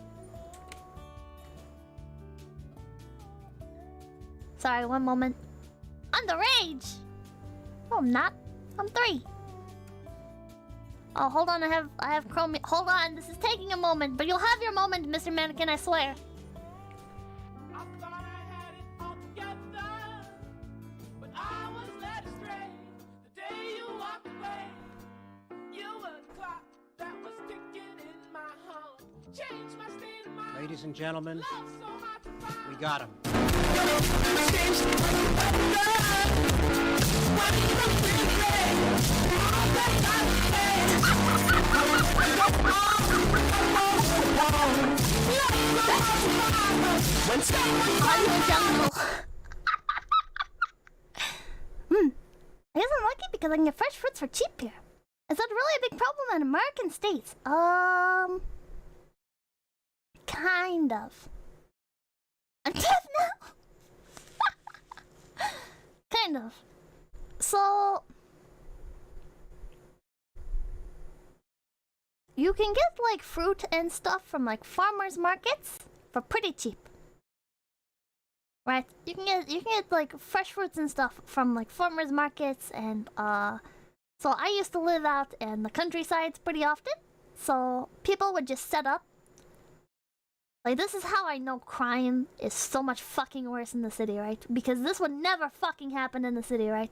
Sorry, one moment. Underage! No, I'm not. I'm 3. Oh, hold on, I have Chrome. Hold on, this is taking a moment, but you'll have your moment, Mr. Mannequin, I swear. I thought I had it all together, but I was led astray. The day you walked away, you were the clock that was ticking in my home. Changed my state of mind. Ladies and gentlemen, Love so hard to find. we got him. I guess I'm lucky because I can get fresh fruits for cheap here. Is that really a big problem in American states? Kind of. I'm deaf now. Kind of. So you can get like fruit and stuff from like farmers markets for pretty cheap. Right? You can get like fresh fruits and stuff from like farmers markets and so I used to live out in the countrysides pretty often. So people would just set up. Like, this is how I know crime is so much fucking worse in the city, right? Because this would never fucking happen in the city, right?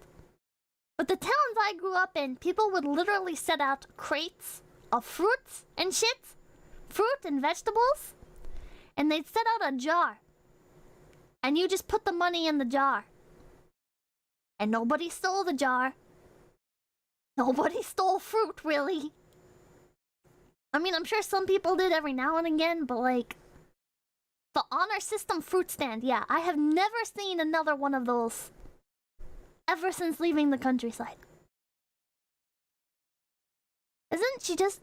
But the towns I grew up in, people would literally set out crates of fruits and shit. Fruit and vegetables. And they'd set out a jar. And you just put the money in the jar. And nobody stole the jar. Nobody stole fruit, really. I mean, I'm sure some people did every now and again, but like... The honor system fruit stand, yeah. I have never seen another one of those ever since leaving the countryside. Isn't she just,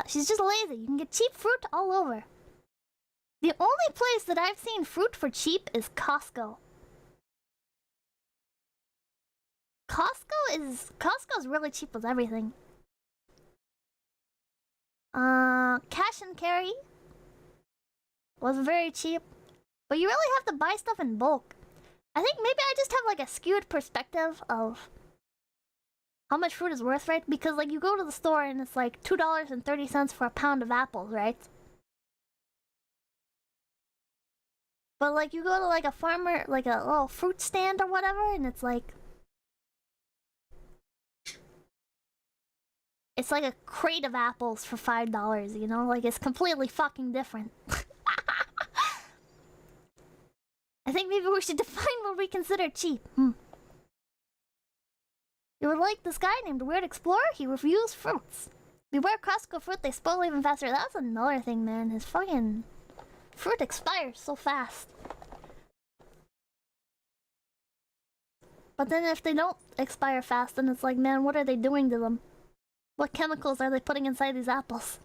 she's just lazy. You can get cheap fruit all over. The only place that I've seen fruit for cheap is Costco's really cheap with everything. Cash and carry was very cheap, but you really have to buy stuff in bulk. I think maybe I just have like a skewed perspective of how much fruit is worth, right? Because like you go to the store and it's like $2.30 for a pound of apples, right? But like you go to like a farmer, like a little fruit stand or whatever, and it's like a crate of apples for $5, you know? Like it's completely fucking different. I think maybe we should define what we consider cheap. You would like this guy named Weird Explorer? He reviews fruits. Beware Costco fruit, they spoil even faster. That's another thing, man. His fucking fruit expires so fast. But then if they don't expire fast, then it's like, man, what are they doing to them? What chemicals are they putting inside these apples?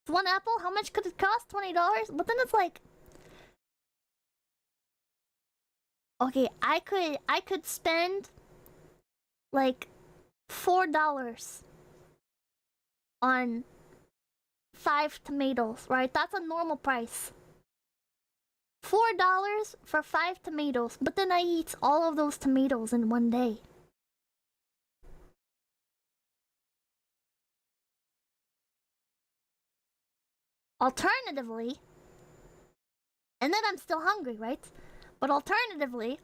One apple, how much could it cost? $20? But then it's like, okay, I could spend like $4 on 5 tomatoes, right? That's a normal price. $4 for 5 tomatoes, but then I eat all of those tomatoes in one day. Alternatively, and then I'm still hungry, right? But alternatively,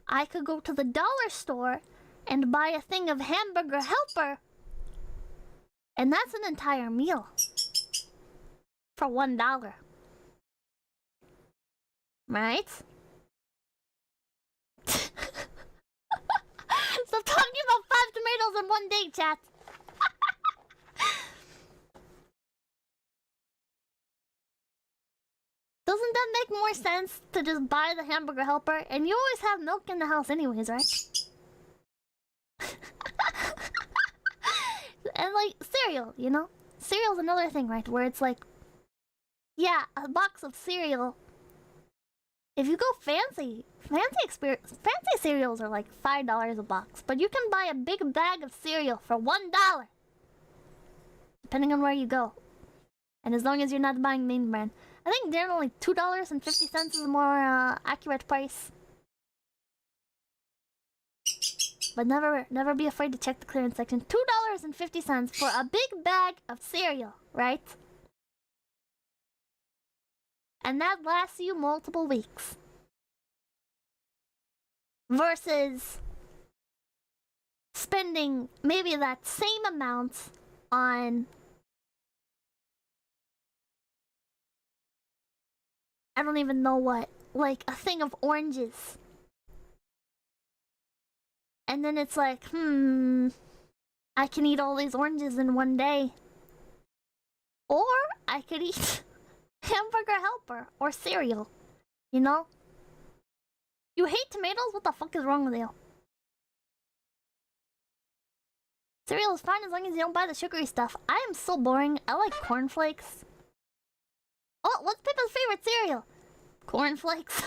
I could go to the dollar store and buy a thing of hamburger helper, and that's an entire meal for $1. Right? Stop talking about 5 tomatoes in one day, chat. Doesn't that make more sense to just buy the hamburger helper? And you always have milk in the house anyways, right? And like cereal, you know? Cereal's another thing, right? Where it's like, yeah, a box of cereal. If you go fancy cereals are like $5 a box. But you can buy a big bag of cereal for $1. Depending on where you go. And as long as you're not buying main brand. I think generally $2.50 is a more accurate price. But never be afraid to check the clearance section. $2.50 for a big bag of cereal, right? And that lasts you multiple weeks. Versus spending maybe that same amount on, I don't even know what, like a thing of oranges. And then it's like, I can eat all these oranges in one day. Or I could eat hamburger helper or cereal, you know? You hate tomatoes? What the fuck is wrong with you? Cereal is fine as long as you don't buy the sugary stuff. I am so boring. I like cornflakes. Oh, what's Pippa's favorite cereal? Cornflakes.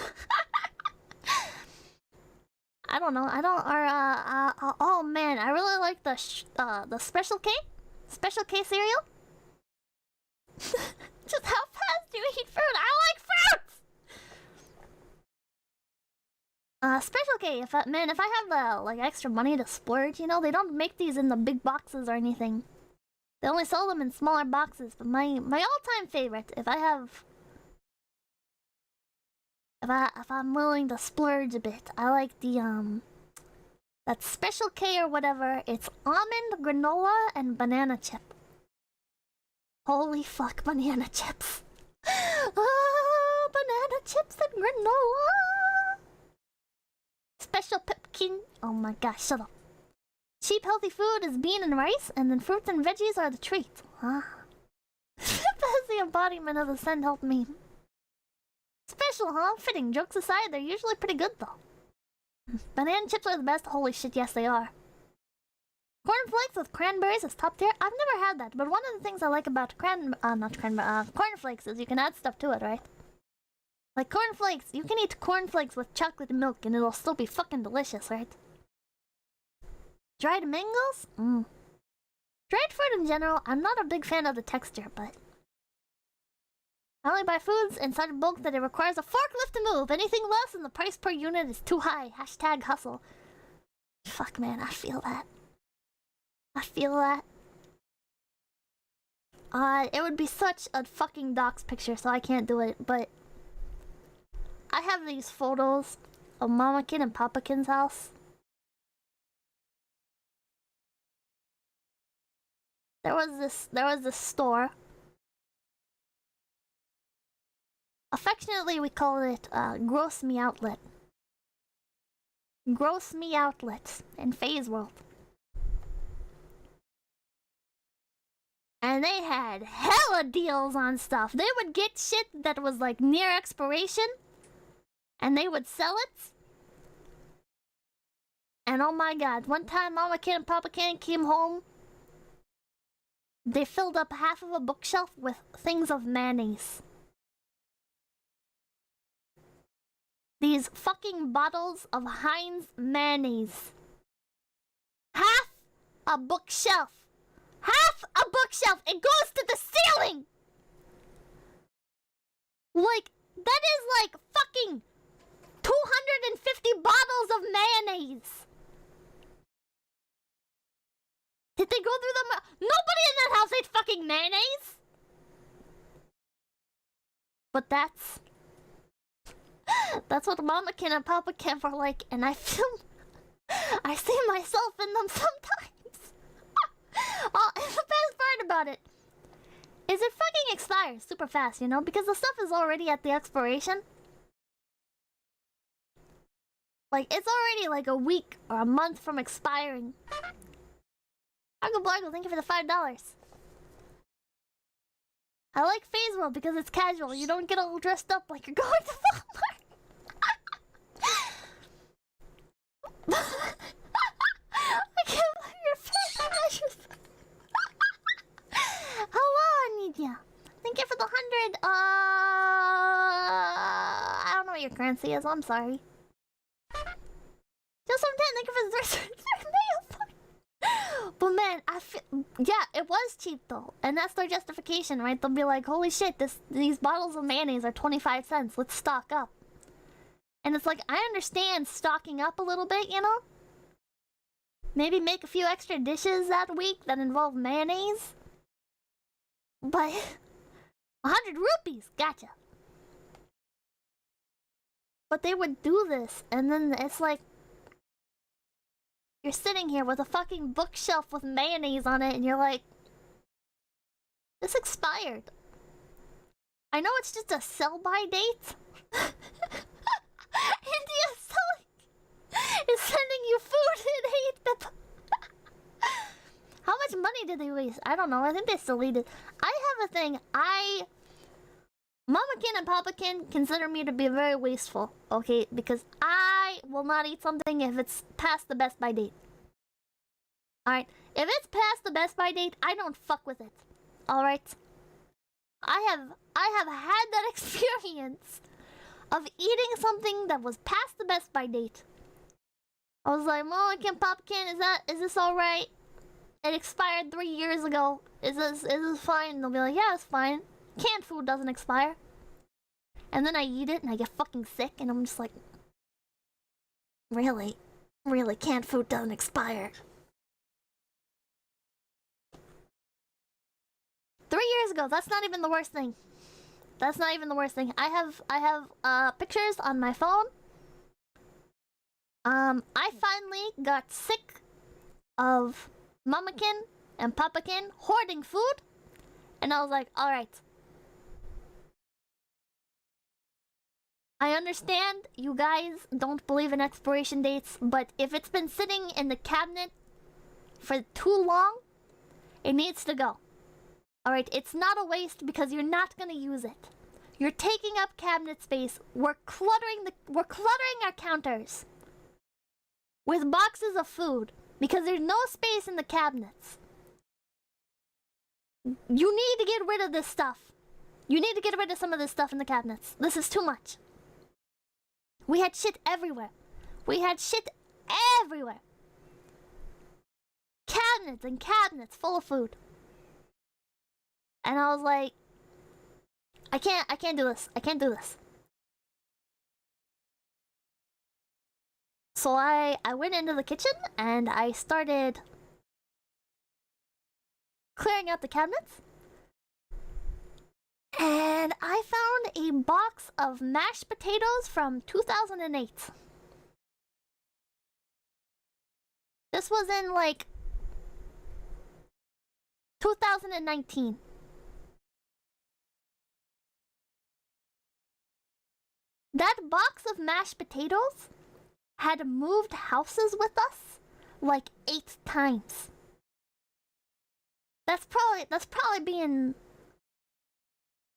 I don't know. I don't. Oh man, I really like the Special K, Special K cereal. Just how fast do you eat fruit? I like fruits. Special K. If I have the like extra money to splurge, you know, they don't make these in the big boxes or anything. They only sell them in smaller boxes. But my all-time favorite, if I'm willing to splurge a bit, I like the that Special K or whatever. It's almond, granola, and banana chip. Holy fuck, banana chips. Banana chips and granola. Special Pipkin. Oh my gosh, shut up. Cheap healthy food is bean and rice, and then fruits and veggies are the treat. Huh? That's the embodiment of the send help meme. Special, huh? Fitting. Jokes aside, they're usually pretty good though. Banana chips are the best. Holy shit, yes they are. Cornflakes with cranberries is top tier. I've never had that, but one of the things I like about cornflakes is you can add stuff to it, right? Like cornflakes, you can eat cornflakes with chocolate milk and it'll still be fucking delicious, right? Dried mangoes? Dried fruit in general, I'm not a big fan of the texture, but I only buy foods in such bulk that it requires a forklift to move. Anything less and the price per unit is too high. Hashtag hustle. Fuck man, I feel that. I feel that. It would be such a fucking docs picture, so I can't do it, but I have these photos of Mamakin and Papakin's house. There was this store. Affectionately, we call it Gross Me Outlet. Gross Me Outlet in Phase World. And they had hella deals on stuff. They would get shit that was like near expiration, and they would sell it And oh my god, one time Mama Kin and Papa Kin came home. They filled up half of a bookshelf with things of mayonnaise. These fucking bottles of Heinz mayonnaise. Half a bookshelf. Half a bookshelf! It goes to the ceiling! Like, that is like fucking 250 bottles of mayonnaise. Did they go through them? Nobody in that house ate fucking mayonnaise! But that's what Mama Kin and Papa Kin are like, and I feel... I see myself in them sometimes. Oh, and the best part about it is it fucking expires super fast, you know? Because the stuff is already at the expiration. Like, it's already like a week or a month from expiring. Uncle Blargo, thank you for the $5. I like 𝐶𝑯𝑨𝒀𝑆 because it's casual. You don't get all dressed up like you're going to Walmart. I can't believe your face. Hello, Anidia. Thank you for the 100. I don't know what your currency is. I'm sorry. Just some 10. Thank you for the 3 But man, I feel... Yeah, it was cheap though. And that's their justification, right? They'll be like, holy shit, these bottles of mayonnaise are 25 cents. Let's stock up. And it's like, I understand stocking up a little bit, you know? Maybe make a few extra dishes that week that involve mayonnaise. But 100 rupees, gotcha. But they would do this, and then it's like, you're sitting here with a fucking bookshelf with mayonnaise on it, and you're like, this expired. I know it's just a sell-by date. India is sending you food in hate, Pippa. How much money did they waste? I don't know. I think they still eat it. I have a thing. Mama Kin and Papa Kin consider me to be very wasteful, okay? Because I will not eat something if it's past the best by date. Alright? If it's past the best by date, I don't fuck with it. Alright? I have had that experience of eating something that was past the best by date. I was like, Mama Kin, Papa Kin, is this alright? It expired 3 years ago. Is this fine? And they'll be like, yeah, it's fine. Canned food doesn't expire. And then I eat it and I get fucking sick and I'm just like, really? Really, canned food doesn't expire. 3 years ago, that's not even the worst thing. That's not even the worst thing. I have pictures on my phone. I finally got sick of Mama Kin and Papa Kin hoarding food. And I was like, alright. I understand you guys don't believe in expiration dates, but if it's been sitting in the cabinet for too long, it needs to go. Alright, it's not a waste because you're not gonna use it. You're taking up cabinet space. We're cluttering our counters with boxes of food because there's no space in the cabinets. You need to get rid of this stuff. You need to get rid of some of this stuff in the cabinets. This is too much. We had shit everywhere. We had shit everywhere. Cabinets and cabinets full of food. And I was like, I can't do this. I can't do this. So I went into the kitchen and I started clearing out the cabinets. And I found a box of mashed potatoes from 2008. This was in like 2019. That box of mashed potatoes had moved houses with us like 8 times. That's probably being...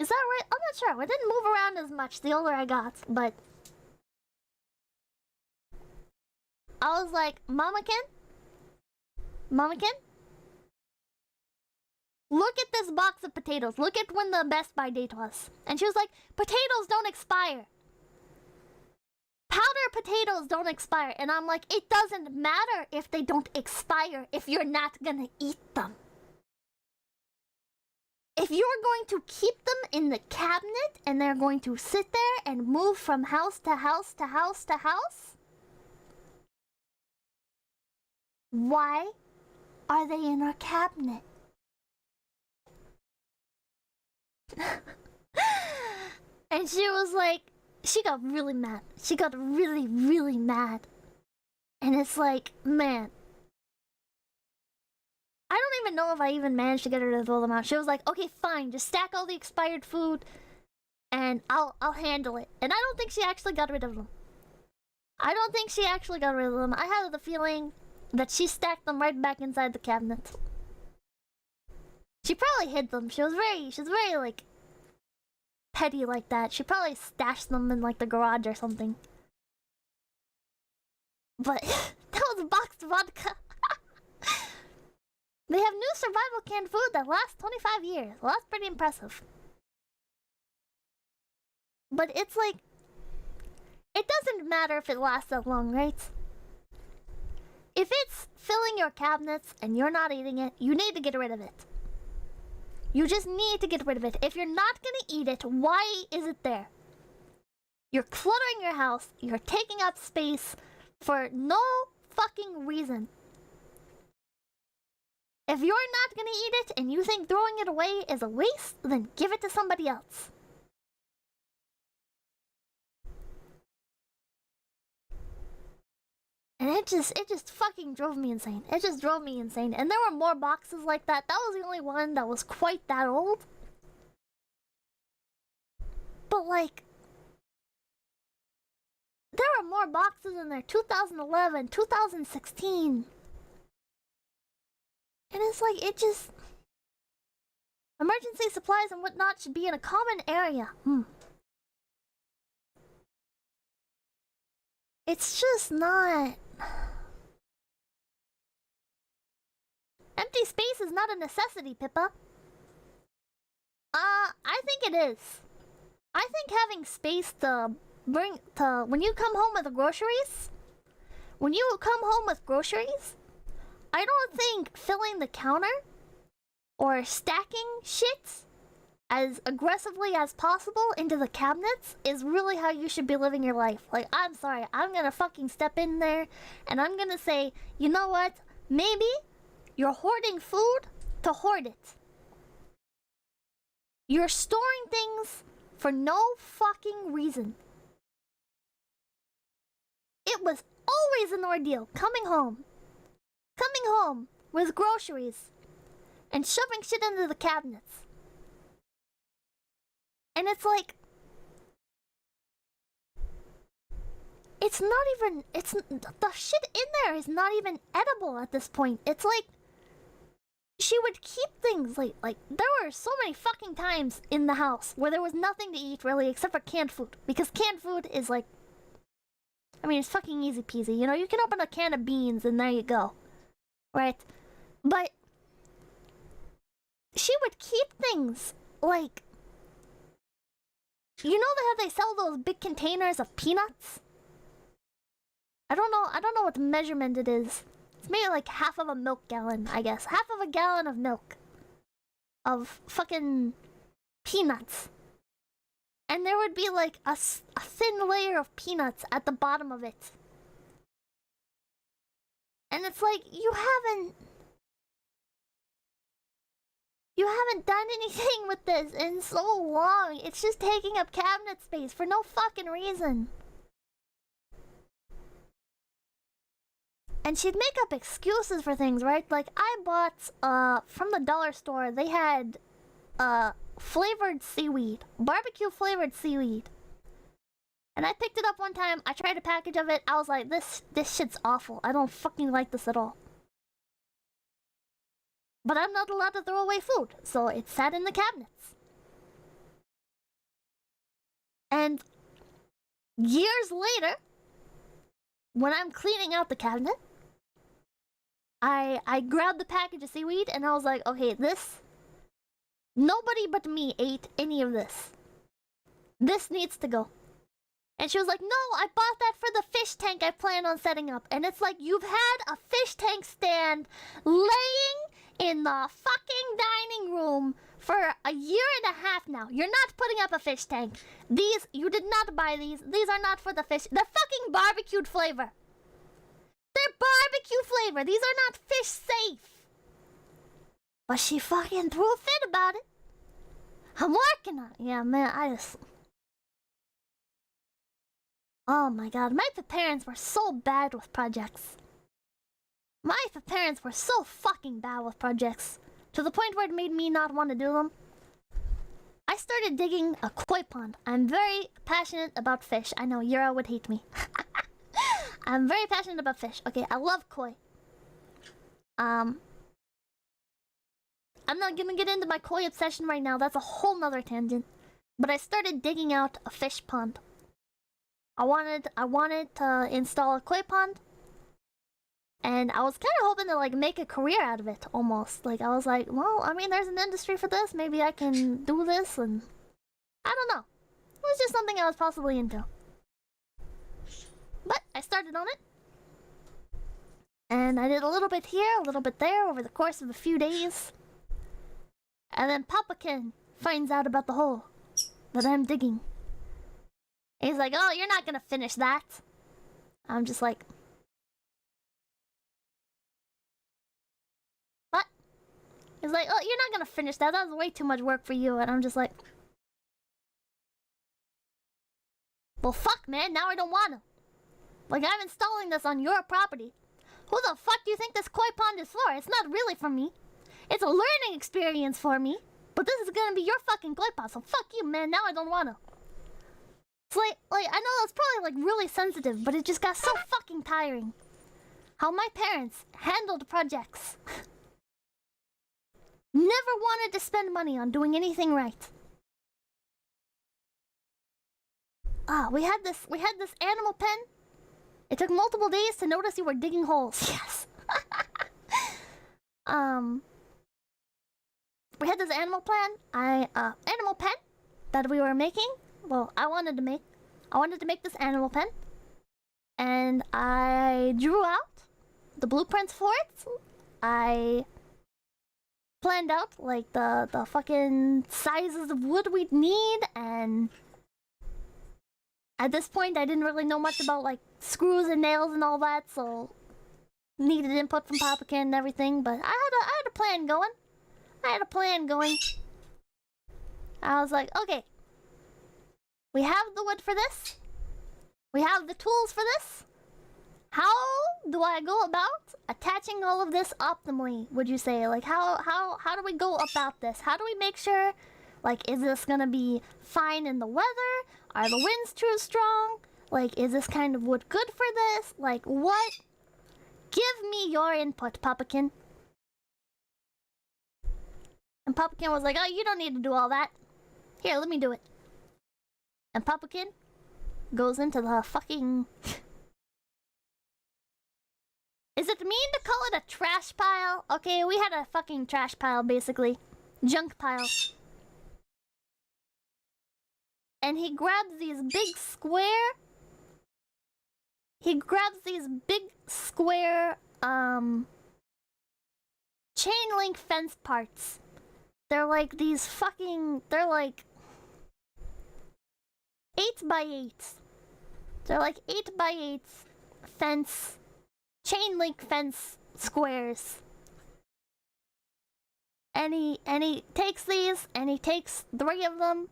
Is that right? I'm not sure. I didn't move around as much the older I got, but... I was like, Mamakin? Mamakin? Look at this box of potatoes. Look at when the Best Buy date was. And she was like, potatoes don't expire. Powder potatoes don't expire. And I'm like, it doesn't matter if they don't expire if you're not gonna eat them. If you're going to keep them in the cabinet and they're going to sit there and move from house to house to house to house, why are they in our cabinet? And she was like, she got really mad. She got really, really mad. And it's like, man, I don't even know if I even managed to get her to throw them out. She was like, okay, fine, just stack all the expired food and I'll handle it. And I don't think she actually got rid of them. I don't think she actually got rid of them. I had the feeling that she stacked them right back inside the cabinet. She probably hid them. She was very like petty like that. She probably stashed them in like the garage or something. But that was boxed vodka. They have new survival canned food that lasts 25 years. Well, that's pretty impressive. But it's like, it doesn't matter if it lasts that long, right? If it's filling your cabinets and you're not eating it, you need to get rid of it. You just need to get rid of it. If you're not gonna eat it, why is it there? You're cluttering your house, you're taking up space for no fucking reason. If you're not gonna eat it and you think throwing it away is a waste, then give it to somebody else. And it just fucking drove me insane. It just drove me insane. And there were more boxes like that. That was the only one that was quite that old. But like, there were more boxes in there. 2011, 2016. And it's like, it just... Emergency supplies and whatnot should be in a common area. It's just not... Empty space is not a necessity, Pippa. I think it is. I think having space to bring to... When you come home with groceries... I don't think filling the counter or stacking shit as aggressively as possible into the cabinets is really how you should be living your life. Like, I'm sorry, I'm gonna fucking step in there and I'm gonna say, you know what? Maybe you're hoarding food to hoard it. You're storing things for no fucking reason. It was always an ordeal coming home with groceries and shoving shit into the cabinets. And it's like, it's not even, the shit in there is not even edible at this point. It's like, she would keep things like there were so many fucking times in the house where there was nothing to eat really except for canned food. Because canned food is like, I mean, it's fucking easy peasy. You know, you can open a can of beans and there you go. Right? But she would keep things like, you know how they sell those big containers of peanuts? I don't know what the measurement it is. It's maybe like half of a milk gallon, I guess. Half of a gallon of milk. Of fucking peanuts. And there would be like a thin layer of peanuts at the bottom of it. And it's like, you haven't done anything with this in so long. It's just taking up cabinet space for no fucking reason. And she'd make up excuses for things, right? Like, I bought, from the dollar store, they had, flavored seaweed. Barbecue flavored seaweed. And I picked it up one time, I tried a package of it, I was like, this shit's awful. I don't fucking like this at all. But I'm not allowed to throw away food, so it sat in the cabinets. And years later, when I'm cleaning out the cabinet, I grabbed the package of seaweed and I was like, okay, this... Nobody but me ate any of this. This needs to go. And she was like, no, I bought that for the fish tank I plan on setting up. And it's like, you've had a fish tank stand laying in the fucking dining room for a year and a half now. You're not putting up a fish tank. These, you did not buy these. These are not for the fish. They're fucking barbecued flavor. They're barbecue flavor. These are not fish safe. But she fucking threw a fit about it. I'm working on it. Yeah, man, I just... Oh my god, my parents were so bad with projects. My parents were so fucking bad with projects. To the point where it made me not want to do them. I started digging a koi pond. I'm very passionate about fish. I know, Yura would hate me. I'm very passionate about fish. Okay, I love koi. I'm not gonna get into my koi obsession right now. That's a whole nother tangent. But I started digging out a fish pond. I wanted to install a koi pond. And I was kind of hoping to like make a career out of it, almost. Like I was like, well, I mean, there's an industry for this. Maybe I can do this, and I don't know. It was just something I was possibly into. But I started on it. And I did a little bit here, a little bit there over the course of a few days. And then Pipkin finds out about the hole that I'm digging. He's like, oh, you're not gonna finish that. I'm just like... What? He's like, oh, you're not gonna finish that. That was way too much work for you. And I'm just like... Well, fuck, man. Now I don't wanna. Like, I'm installing this on your property. Who the fuck do you think this koi pond is for? It's not really for me. It's a learning experience for me. But this is gonna be your fucking koi pond, so fuck you, man. Now I don't wanna. It's like, I know that's probably, like, really sensitive, but it just got so fucking tiring. How my parents handled projects. Never wanted to spend money on doing anything right. We had this animal pen. It took multiple days to notice you were digging holes. Yes. We had this animal pen that we were making. Well, I wanted to make this animal pen. And I drew out the blueprints for it. I planned out like the fucking sizes of wood we'd need, and at this point I didn't really know much about like screws and nails and all that, so needed input from Pipkin and everything, but I had a plan going. I was like, okay, we have the wood for this. We have the tools for this. How do I go about attaching all of this optimally, would you say? Like, how do we go about this? How do we make sure, like, is this gonna be fine in the weather? Are the winds too strong? Like, is this kind of wood good for this? Like, what? Give me your input, Pipkin. And Pipkin was like, oh, you don't need to do all that. Here, let me do it. And Pipkin goes into the fucking... Is it mean to call it a trash pile? Okay, we had a fucking trash pile, basically. Junk pile. And he grabs these big square... chain link fence parts. They're like these fucking... They're like... 8x8. They're like 8x8 fence... chain link fence squares. And he takes these, and he takes 3 of them.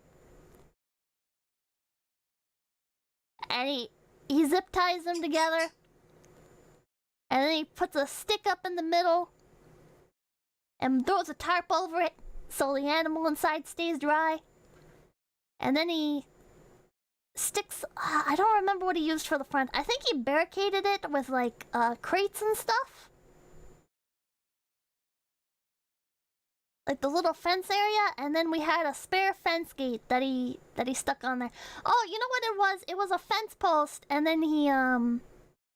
And he zip ties them together. And then he puts a stick up in the middle. And throws a tarp over it, so the animal inside stays dry. And then he sticks... I don't remember what he used for the front. I think he barricaded it with, like, crates and stuff. Like the little fence area, and then we had a spare fence gate that he stuck on there. Oh, you know what it was? It was a fence post, and then he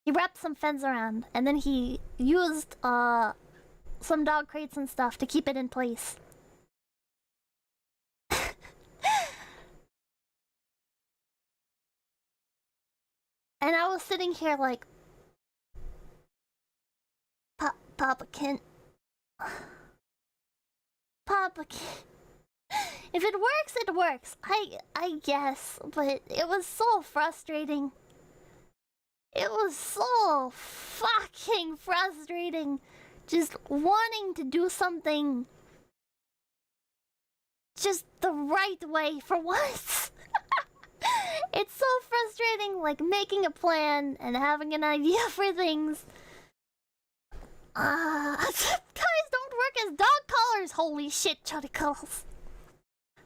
He wrapped some fence around, and then he used some dog crates and stuff to keep it in place. And I was sitting here like, Pipkin. Pipkin. If it works, it works. I guess, but it was so frustrating. It was so fucking frustrating. Just wanting to do something just the right way for once. It's so frustrating, like making a plan and having an idea for things. Guys don't work as dog collars. Holy shit, chudicles.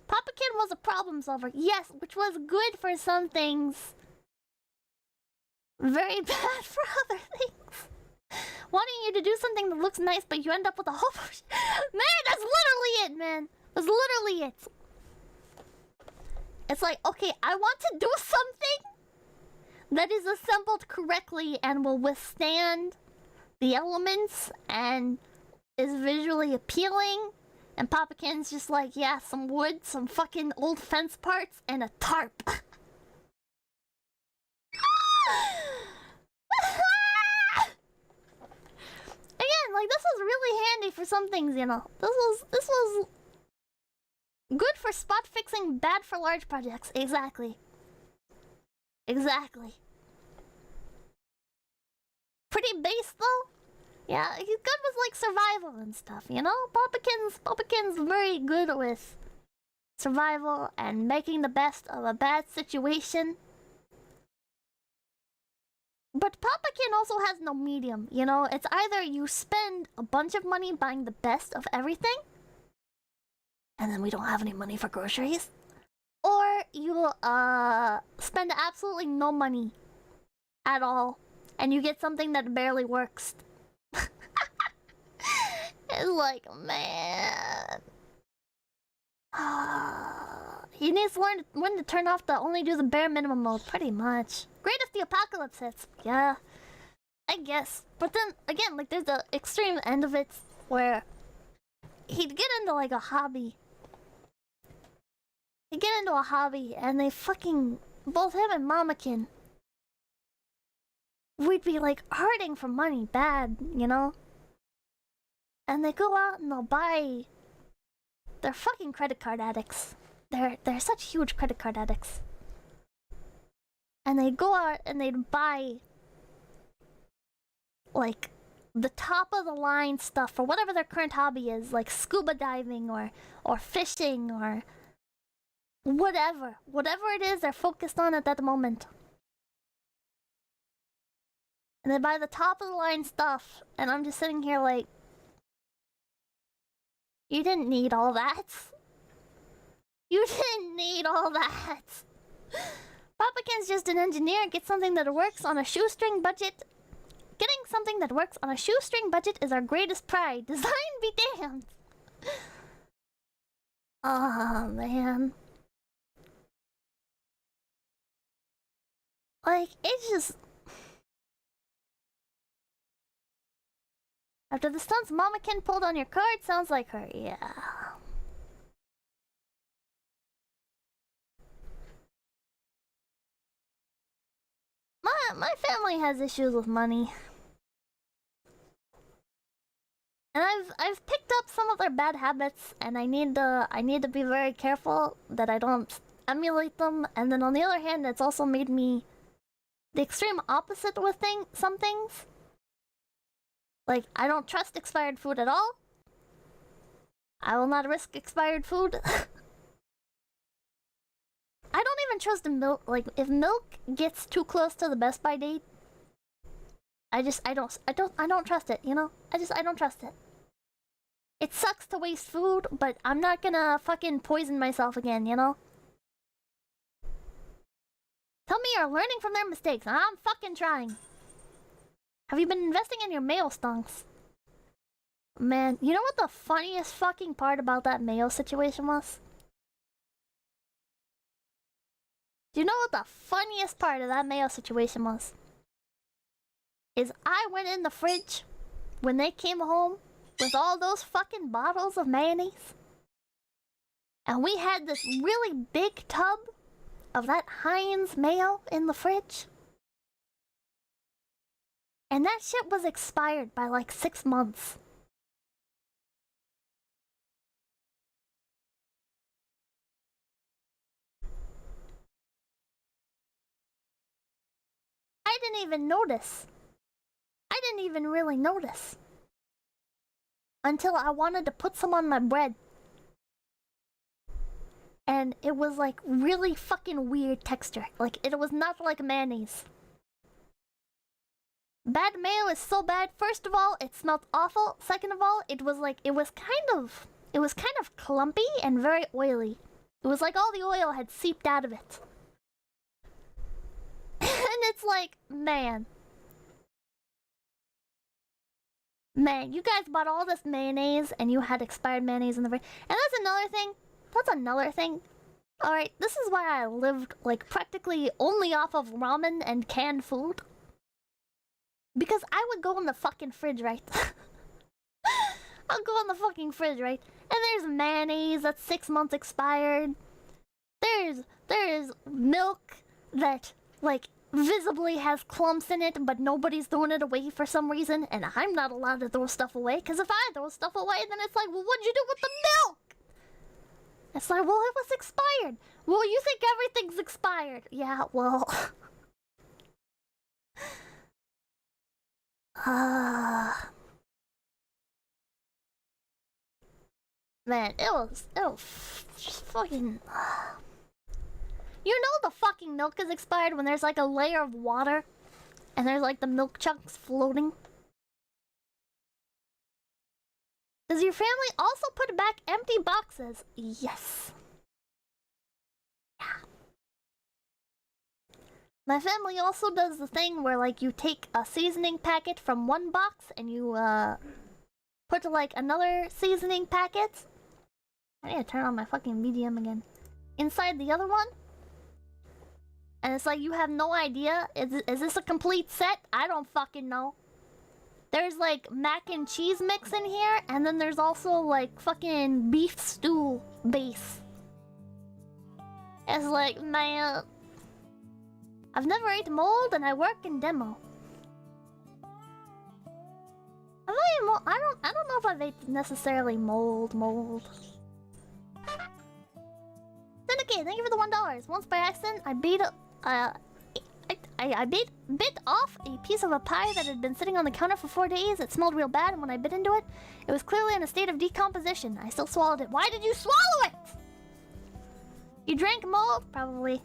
Pipkin was a problem solver, yes, which was good for some things. Very bad for other things. Wanting you to do something that looks nice, but you end up with a whole bunch. Man, that's literally it, man. That's literally it. It's like, okay, I want to do something that is assembled correctly and will withstand the elements and is visually appealing. And Pipkin's just like, yeah, some wood, some fucking old fence parts, and a tarp. Again, like, this was really handy for some things, you know. This was good for spot fixing, bad for large projects. Exactly. Exactly. Pretty base though. Yeah, he's good with like survival and stuff, you know? Pipkin's very good with survival and making the best of a bad situation. But Pipkin also has no medium, you know? It's either you spend a bunch of money buying the best of everything, and then we don't have any money for groceries, or you spend absolutely no money at all, and you get something that barely works. It's like, man. He needs to learn when to turn off the only do the bare minimum mode, pretty much. Great if the apocalypse hits. Yeah, I guess. But then, again, like, there's the extreme end of it where he'd get into, like, a hobby. He'd get into a hobby, and they fucking... both him and Mamakin. We'd be, like, hurting for money bad, you know? And they go out and they'll buy... They're fucking credit card addicts. They're such huge credit card addicts. And they'd go out and they'd buy... like, the top of the line stuff for whatever their current hobby is. Like scuba diving or fishing or... whatever. Whatever it is they're focused on at that moment. And they buy the top of the line stuff. And I'm just sitting here like... You didn't need all that. You didn't need all that. Pipkin's just an engineer. Get something that works on a shoestring budget. Getting something that works on a shoestring budget is our greatest pride. Design be damned. Oh, man. Like, it's just... After the stunts Mamakin pulled on your card, sounds like her, yeah. My family has issues with money. And I've picked up some of their bad habits, and I need to be very careful that I don't emulate them. And then on the other hand, it's also made me the extreme opposite with some things. Like, I don't trust expired food at all. I will not risk expired food. I don't even trust the milk. Like, if milk gets too close to the best by date, I don't trust it, you know? I don't trust it. It sucks to waste food, but I'm not gonna fucking poison myself again, you know? Tell me you're learning from their mistakes. I'm fucking trying. Have you been investing in your mayo stonks? Man, you know what the funniest fucking part about that mayo situation was? Do you know what the funniest part of that mayo situation was? is I went in the fridge when they came home with all those fucking bottles of mayonnaise. And we had this really big tub of that Heinz mayo in the fridge. And that shit was expired by like 6 months. I didn't even notice. I didn't even really notice. Until I wanted to put some on my bread. And it was like really fucking weird texture. Like it was not like mayonnaise. Bad mayo is so bad. First of all, it smelled awful. Second of all, it was kind of clumpy and very oily. It was like all the oil had seeped out of it. And it's like, man, you guys bought all this mayonnaise and you had expired mayonnaise in the fridge. And that's another thing. Alright, this is why I lived like practically only off of ramen and canned food. Because I would go in the fucking fridge, right? I'll go in the fucking fridge, right? And there's mayonnaise that's 6 months expired. There's milk that like visibly has clumps in it, but nobody's throwing it away for some reason, and I'm not allowed to throw stuff away, because if I throw stuff away, then it's like, well, what'd you do with the milk? It's like, well, it was expired. Well, you think everything's expired. Yeah, well... Man, it was fucking... You know the fucking milk is expired when there's like a layer of water and there's like the milk chunks floating? Does your family also put back empty boxes? Yes. Yeah. My family also does the thing where like you take a seasoning packet from one box and you put like another seasoning packet. I need to turn on my fucking BGM again. Inside the other one. And it's like, you have no idea. Is this a complete set? I don't fucking know. There's like mac and cheese mix in here, and then there's also like fucking beef stew base. It's like, man, I've never ate mold, and I work in demo. I don't know if I've ate necessarily mold. Syndicate, thank you for the $1. Once by accident, I bit off a piece of a pie that had been sitting on the counter for 4 days. It smelled real bad, and when I bit into it, it was clearly in a state of decomposition. I still swallowed it. Why did you swallow it? You drank mold? Probably.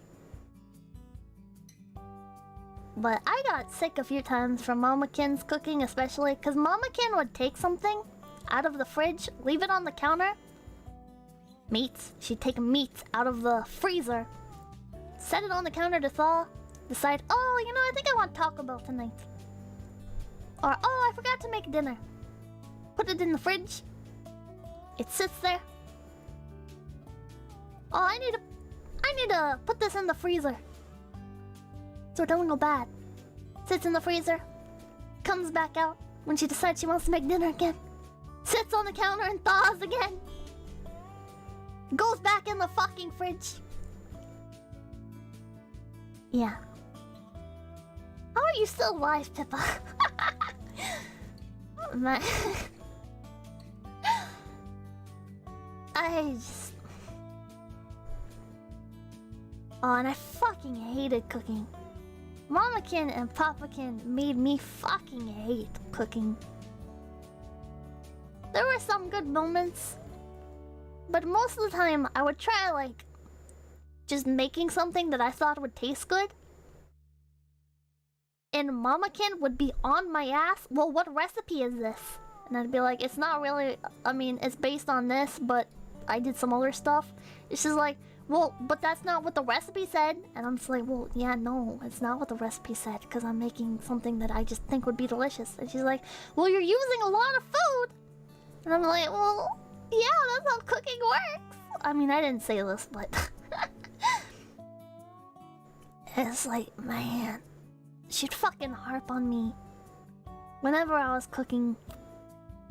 But I got sick a few times from Mamakin's cooking, especially because Mamakin would take something out of the fridge, leave it on the counter. Meats. She'd take meat out of the freezer, set it on the counter to thaw, decide, oh, you know, I think I want Taco Bell tonight. Or, oh, I forgot to make dinner. Put it in the fridge. It sits there. Oh, I need to put this in the freezer, so it don't go bad. Sits in the freezer. Comes back out when she decides she wants to make dinner again. Sits on the counter and thaws again. Goes back in the fucking fridge. Yeah. How are you still alive, Pippa? Man. I just... Oh, and I fucking hated cooking. Mamakin and Papakin made me fucking hate cooking. There were some good moments, but most of the time I would try like just making something that I thought would taste good, and Mamakin would be on my ass. Well, what recipe is this? And I'd be like, it's not really, I mean, it's based on this, but I did some other stuff. It's just like, well, but that's not what the recipe said. And I'm just like, well, yeah, no, it's not what the recipe said, because I'm making something that I just think would be delicious. And she's like, well, you're using a lot of food. And I'm like, well, yeah, that's how cooking works. I mean, I didn't say this, but... It's like, man, she'd fucking harp on me whenever I was cooking,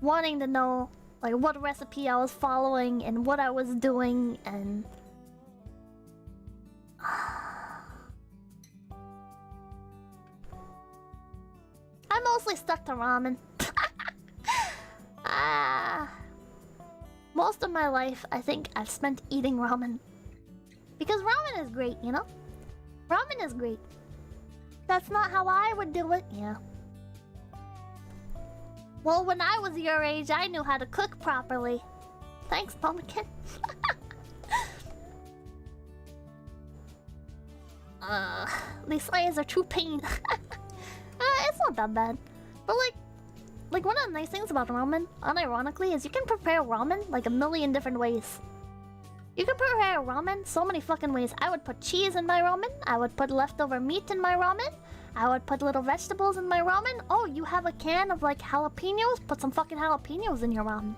wanting to know like what recipe I was following and what I was doing, and I mostly stuck to ramen. Most of my life, I think I've spent eating ramen. Because ramen is great, you know? Ramen is great. That's not how I would do it, yeah. Well, when I was your age, I knew how to cook properly. Thanks, Pumpkin. These slides are true pain. It's not that bad. But like one of the nice things about ramen, unironically, is you can prepare ramen like a million different ways. You can prepare ramen so many fucking ways. I would put cheese in my ramen. I would put leftover meat in my ramen. I would put little vegetables in my ramen. Oh, you have a can of like jalapenos? Put some fucking jalapenos in your ramen.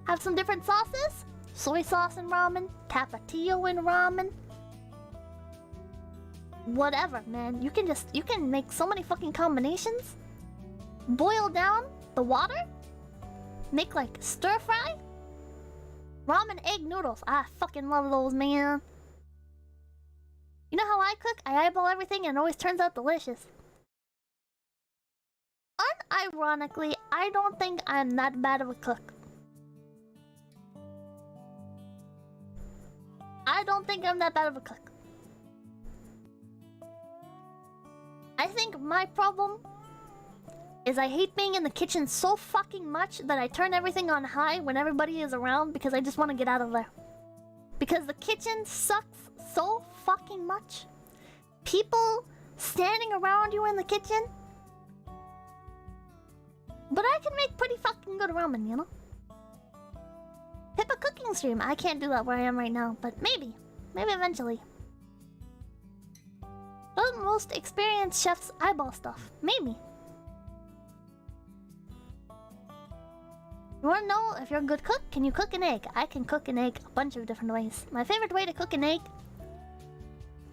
Have some different sauces. Soy sauce in ramen. Tapatio in ramen. Whatever, man. You can make so many fucking combinations. Boil down the water. Make like stir fry. Ramen egg noodles. I fucking love those, man. You know how I cook? I eyeball everything and it always turns out delicious. Unironically, I don't think I'm that bad of a cook. I don't think I'm that bad of a cook. I think my problem is I hate being in the kitchen so fucking much that I turn everything on high when everybody is around because I just want to get out of there. Because the kitchen sucks so fucking much. People standing around you in the kitchen. But I can make pretty fucking good ramen, you know? Pippa cooking stream. I can't do that where I am right now, but maybe. Maybe eventually. The most experienced chefs eyeball stuff. Maybe. You wanna know if you're a good cook? Can you cook an egg? I can cook an egg a bunch of different ways. My favorite way to cook an egg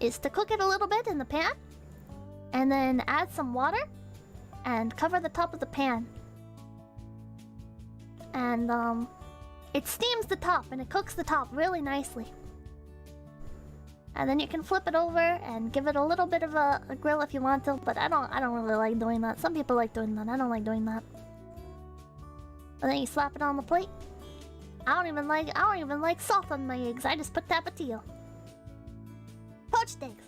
is to cook it a little bit in the pan and then add some water and cover the top of the pan. And it steams the top and it cooks the top really nicely. And then you can flip it over and give it a little bit of a grill if you want to, but I don't really like doing that. Some people like doing that. I don't like doing that. And then you slap it on the plate. I don't even like salt on my eggs. I just put tapatio. Poached eggs.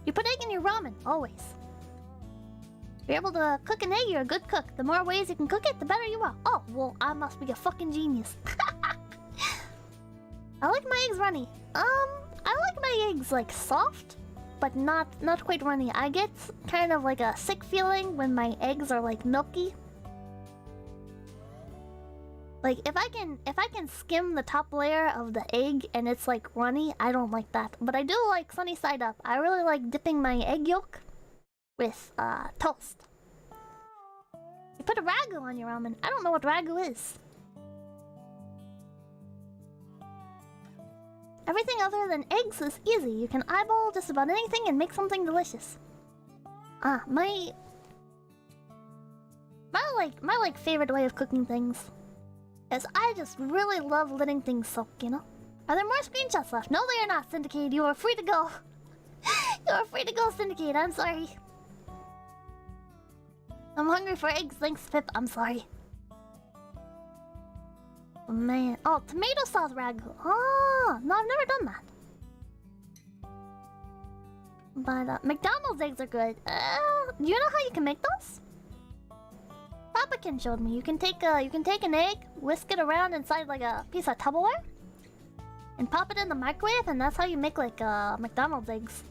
You put egg in your ramen, always. If you're able to cook an egg, you're a good cook. The more ways you can cook it, the better you are. Oh, well, I must be a fucking genius. I like my eggs runny. I like my eggs like soft, but not quite runny. I get kind of like a sick feeling when my eggs are like milky. Like if I can skim the top layer of the egg and it's like runny, I don't like that. But I do like sunny side up. I really like dipping my egg yolk with toast. You put a ragu on your ramen. I don't know what ragu is. Everything other than eggs is easy. You can eyeball just about anything and make something delicious. My favorite way of cooking things is I just really love letting things soak, you know? Are there more screenshots left? No, they are not, Syndicate. You are free to go. You are free to go, Syndicate. I'm sorry. I'm hungry for eggs. Thanks, Pip. I'm sorry. Oh, man. Oh, tomato sauce ragu. Oh, no, I've never done that. But McDonald's eggs are good. Do you know how you can make those? Pipkin showed me. You can take an egg, whisk it around inside like a piece of Tupperware, and pop it in the microwave, and that's how you make like McDonald's eggs.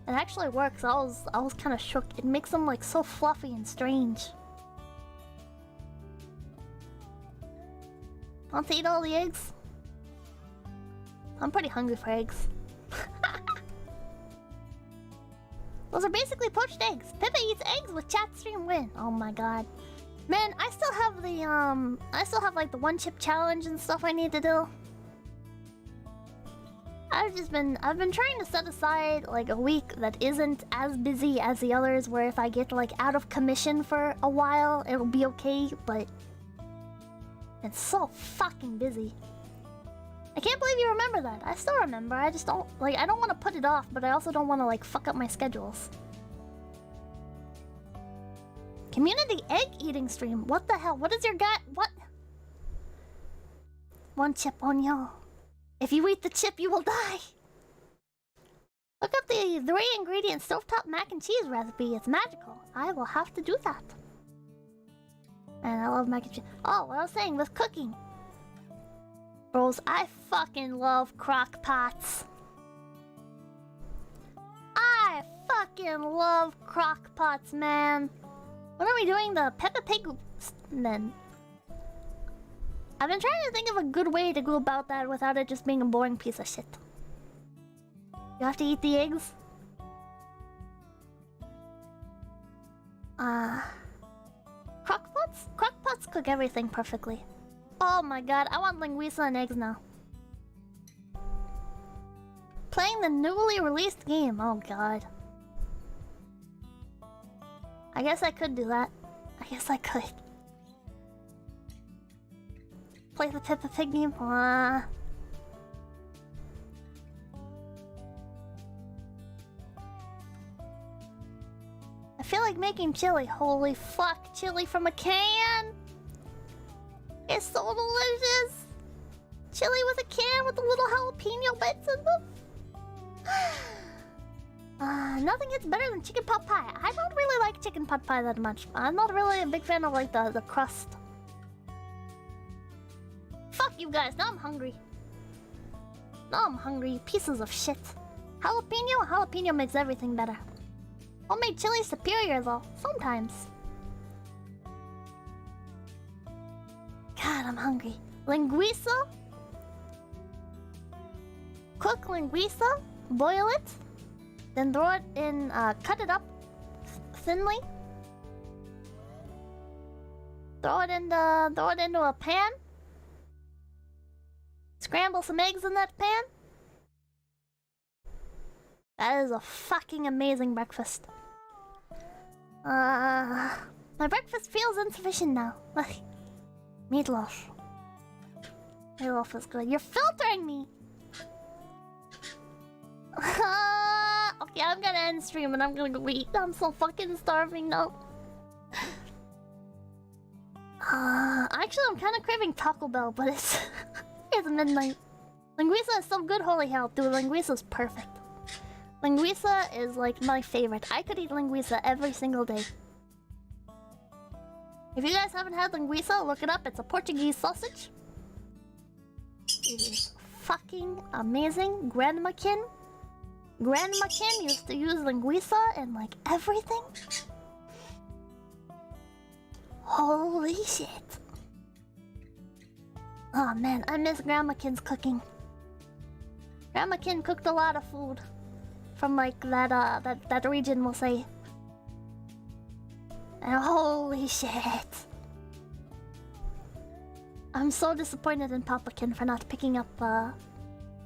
It actually works. I was kind of shook. It makes them like so fluffy and strange. Want to eat all the eggs? I'm pretty hungry for eggs. Those are basically poached eggs. Pippa eats eggs with chat stream win. Oh my god. Man, I still have like the one chip challenge and stuff I need to do. I've been trying to set aside like a week that isn't as busy as the others, where if I get like out of commission for a while, it'll be okay, but it's so fucking busy. I can't believe you remember that. I still remember. I just don't like. I don't want to put it off, but I also don't want to like fuck up my schedules. Community egg eating stream. What the hell? What is your gut? What? One chip on you. If you eat the chip, you will die. Look up the 3-ingredient stovetop mac and cheese recipe. It's magical. I will have to do that. And I love mac and cheese. Oh, what I was saying with cooking. Bros, I fucking love crock pots. I fucking love crock pots, man. When are we doing the Peppa Pig then? I've been trying to think of a good way to go about that without it just being a boring piece of shit. You have to eat the eggs? Crockpots? Crockpots cook everything perfectly. Oh my god, I want linguiça and eggs now. Playing the newly released game, oh god. I guess I could do that. I guess I could. Play the Peppa Pig game? I feel like making chili. Holy fuck, chili from a can! It's so delicious! Chili with a can with the little jalapeno bits in them. Nothing gets better than chicken pot pie. I don't really like chicken pot pie that much. I'm not really a big fan of like the crust. Fuck you guys, now I'm hungry. Now I'm hungry, pieces of shit. Jalapeno makes everything better. Homemade chili's superior though, sometimes. God, I'm hungry. Linguiça? Cook linguiça, boil it, then throw it in, cut it up thinly. Throw it into a pan. Scramble some eggs in that pan. That is a fucking amazing breakfast. My breakfast feels insufficient now. Meatloaf. Meatloaf is good. You're filtering me! Okay, I'm gonna end stream and I'm gonna go eat. I'm so fucking starving now. Actually, I'm kind of craving Taco Bell, but it's... it's midnight. Linguiça is so good, holy hell. Dude, linguiça is perfect. Linguiça is like my favorite. I could eat linguiça every single day. If you guys haven't had linguiça, look it up. It's a Portuguese sausage. It is fucking amazing. Grandma Kin used to use linguiça in like everything. Holy shit. Oh man, I miss Grandma Kin's cooking. Grandma Kin cooked a lot of food from like that region, we'll say. And holy shit. I'm so disappointed in Papa Kin for not picking up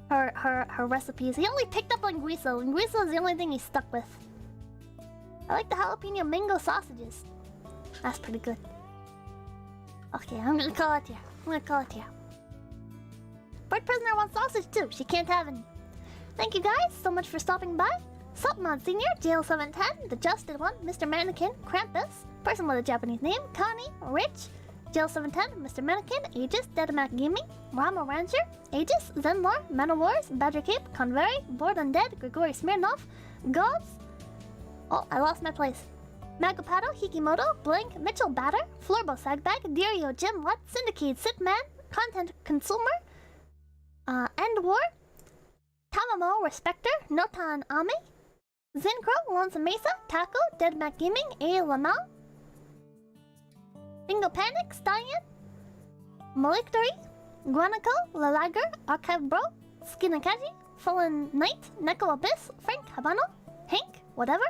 her recipes. He only picked up linguiça. Linguiça is the only thing he's stuck with. I like the jalapeno mango sausages. That's pretty good. Okay, I'm gonna call it here. Bird Prisoner wants sausage too. She can't have any. Thank you guys so much for stopping by. Supmod Senior, JL710, The Justed One, Mr. Mannequin, Krampus, Person with a Japanese Name, Connie, Rich, JL710, Mr. Mannequin, Aegis, Deadamac Gaming, Rama Ranger, Aegis, Zenlore, Man Wars, Badger Cape, Convery, Bored Undead, Grigori Smirnov, Gods. Oh, I lost my place. Magopado, Hikimoto, Blink, Mitchell Batter, Florbo Sagbag, Dirio, Jim Lutt, Syndicate, Sitman, Content Consumer, End War, Tamamo, Respector, Notan Ame, Zincro, Lonesome Mesa, Taco, Dead Mac Gaming, A. Lamau, Bingo Panic, Stallion, Malictory, Guanaco, Lalager, Archive Bro, Skinakaji, Fallen Knight, Neko Abyss, Frank Habano, Hank, whatever,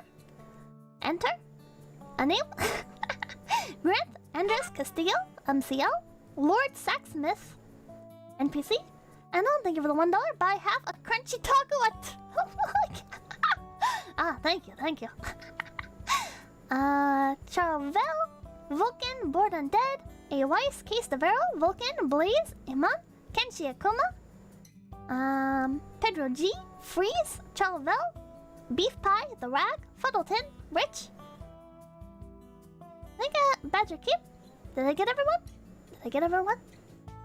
Enter, Anil, Grant, Andres Castillo, MCL, Lord Sacksmith, NPC, And thank you for the $1. Buy half a crunchy taco at. Ah, thank you, thank you. Charvel, Vulcan, Bored Undead, A Weiss, Case de Vero, Vulcan, Blaze, Iman, Kenshi Akuma, Pedro G, Freeze, Charvel, Beef Pie, The Rag, Fuddleton, Rich. I got Badger Keep. Did I get everyone? Did I get everyone?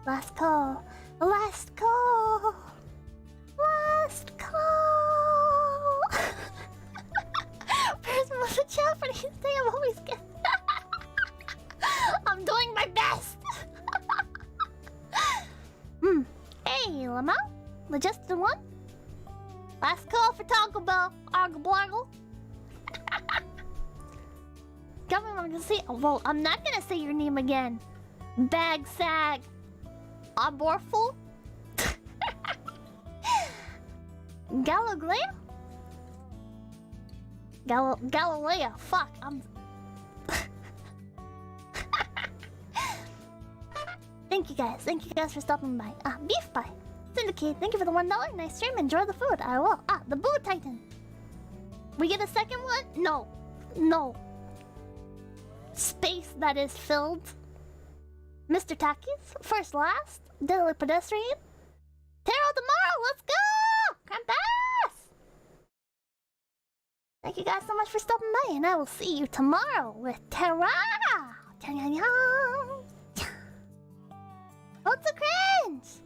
Last call. Last call. Last call. First was a Japanese thing I'm always getting. I'm doing my best. Hey, Lamau. Legisted one. Last call for Taco Bell. Argle Blargle. I'm gonna say. Well, I'm not gonna say your name again. Bag Sag. Aborful. Galileo? Galileo. Fuck. Thank you guys. Thank you guys for stopping by. Beef Pie. Syndicate. Thank you for the $1. Nice stream. Enjoy the food. I will. The Boo Titan. We get a second one? No. No. Space that is filled. Mr. Takis. First last. Deadly Pedestrian. Tarot tomorrow. Let's go! Krampus! Thank you guys so much for stopping by, and I will see you tomorrow with Terra! What's a cringe?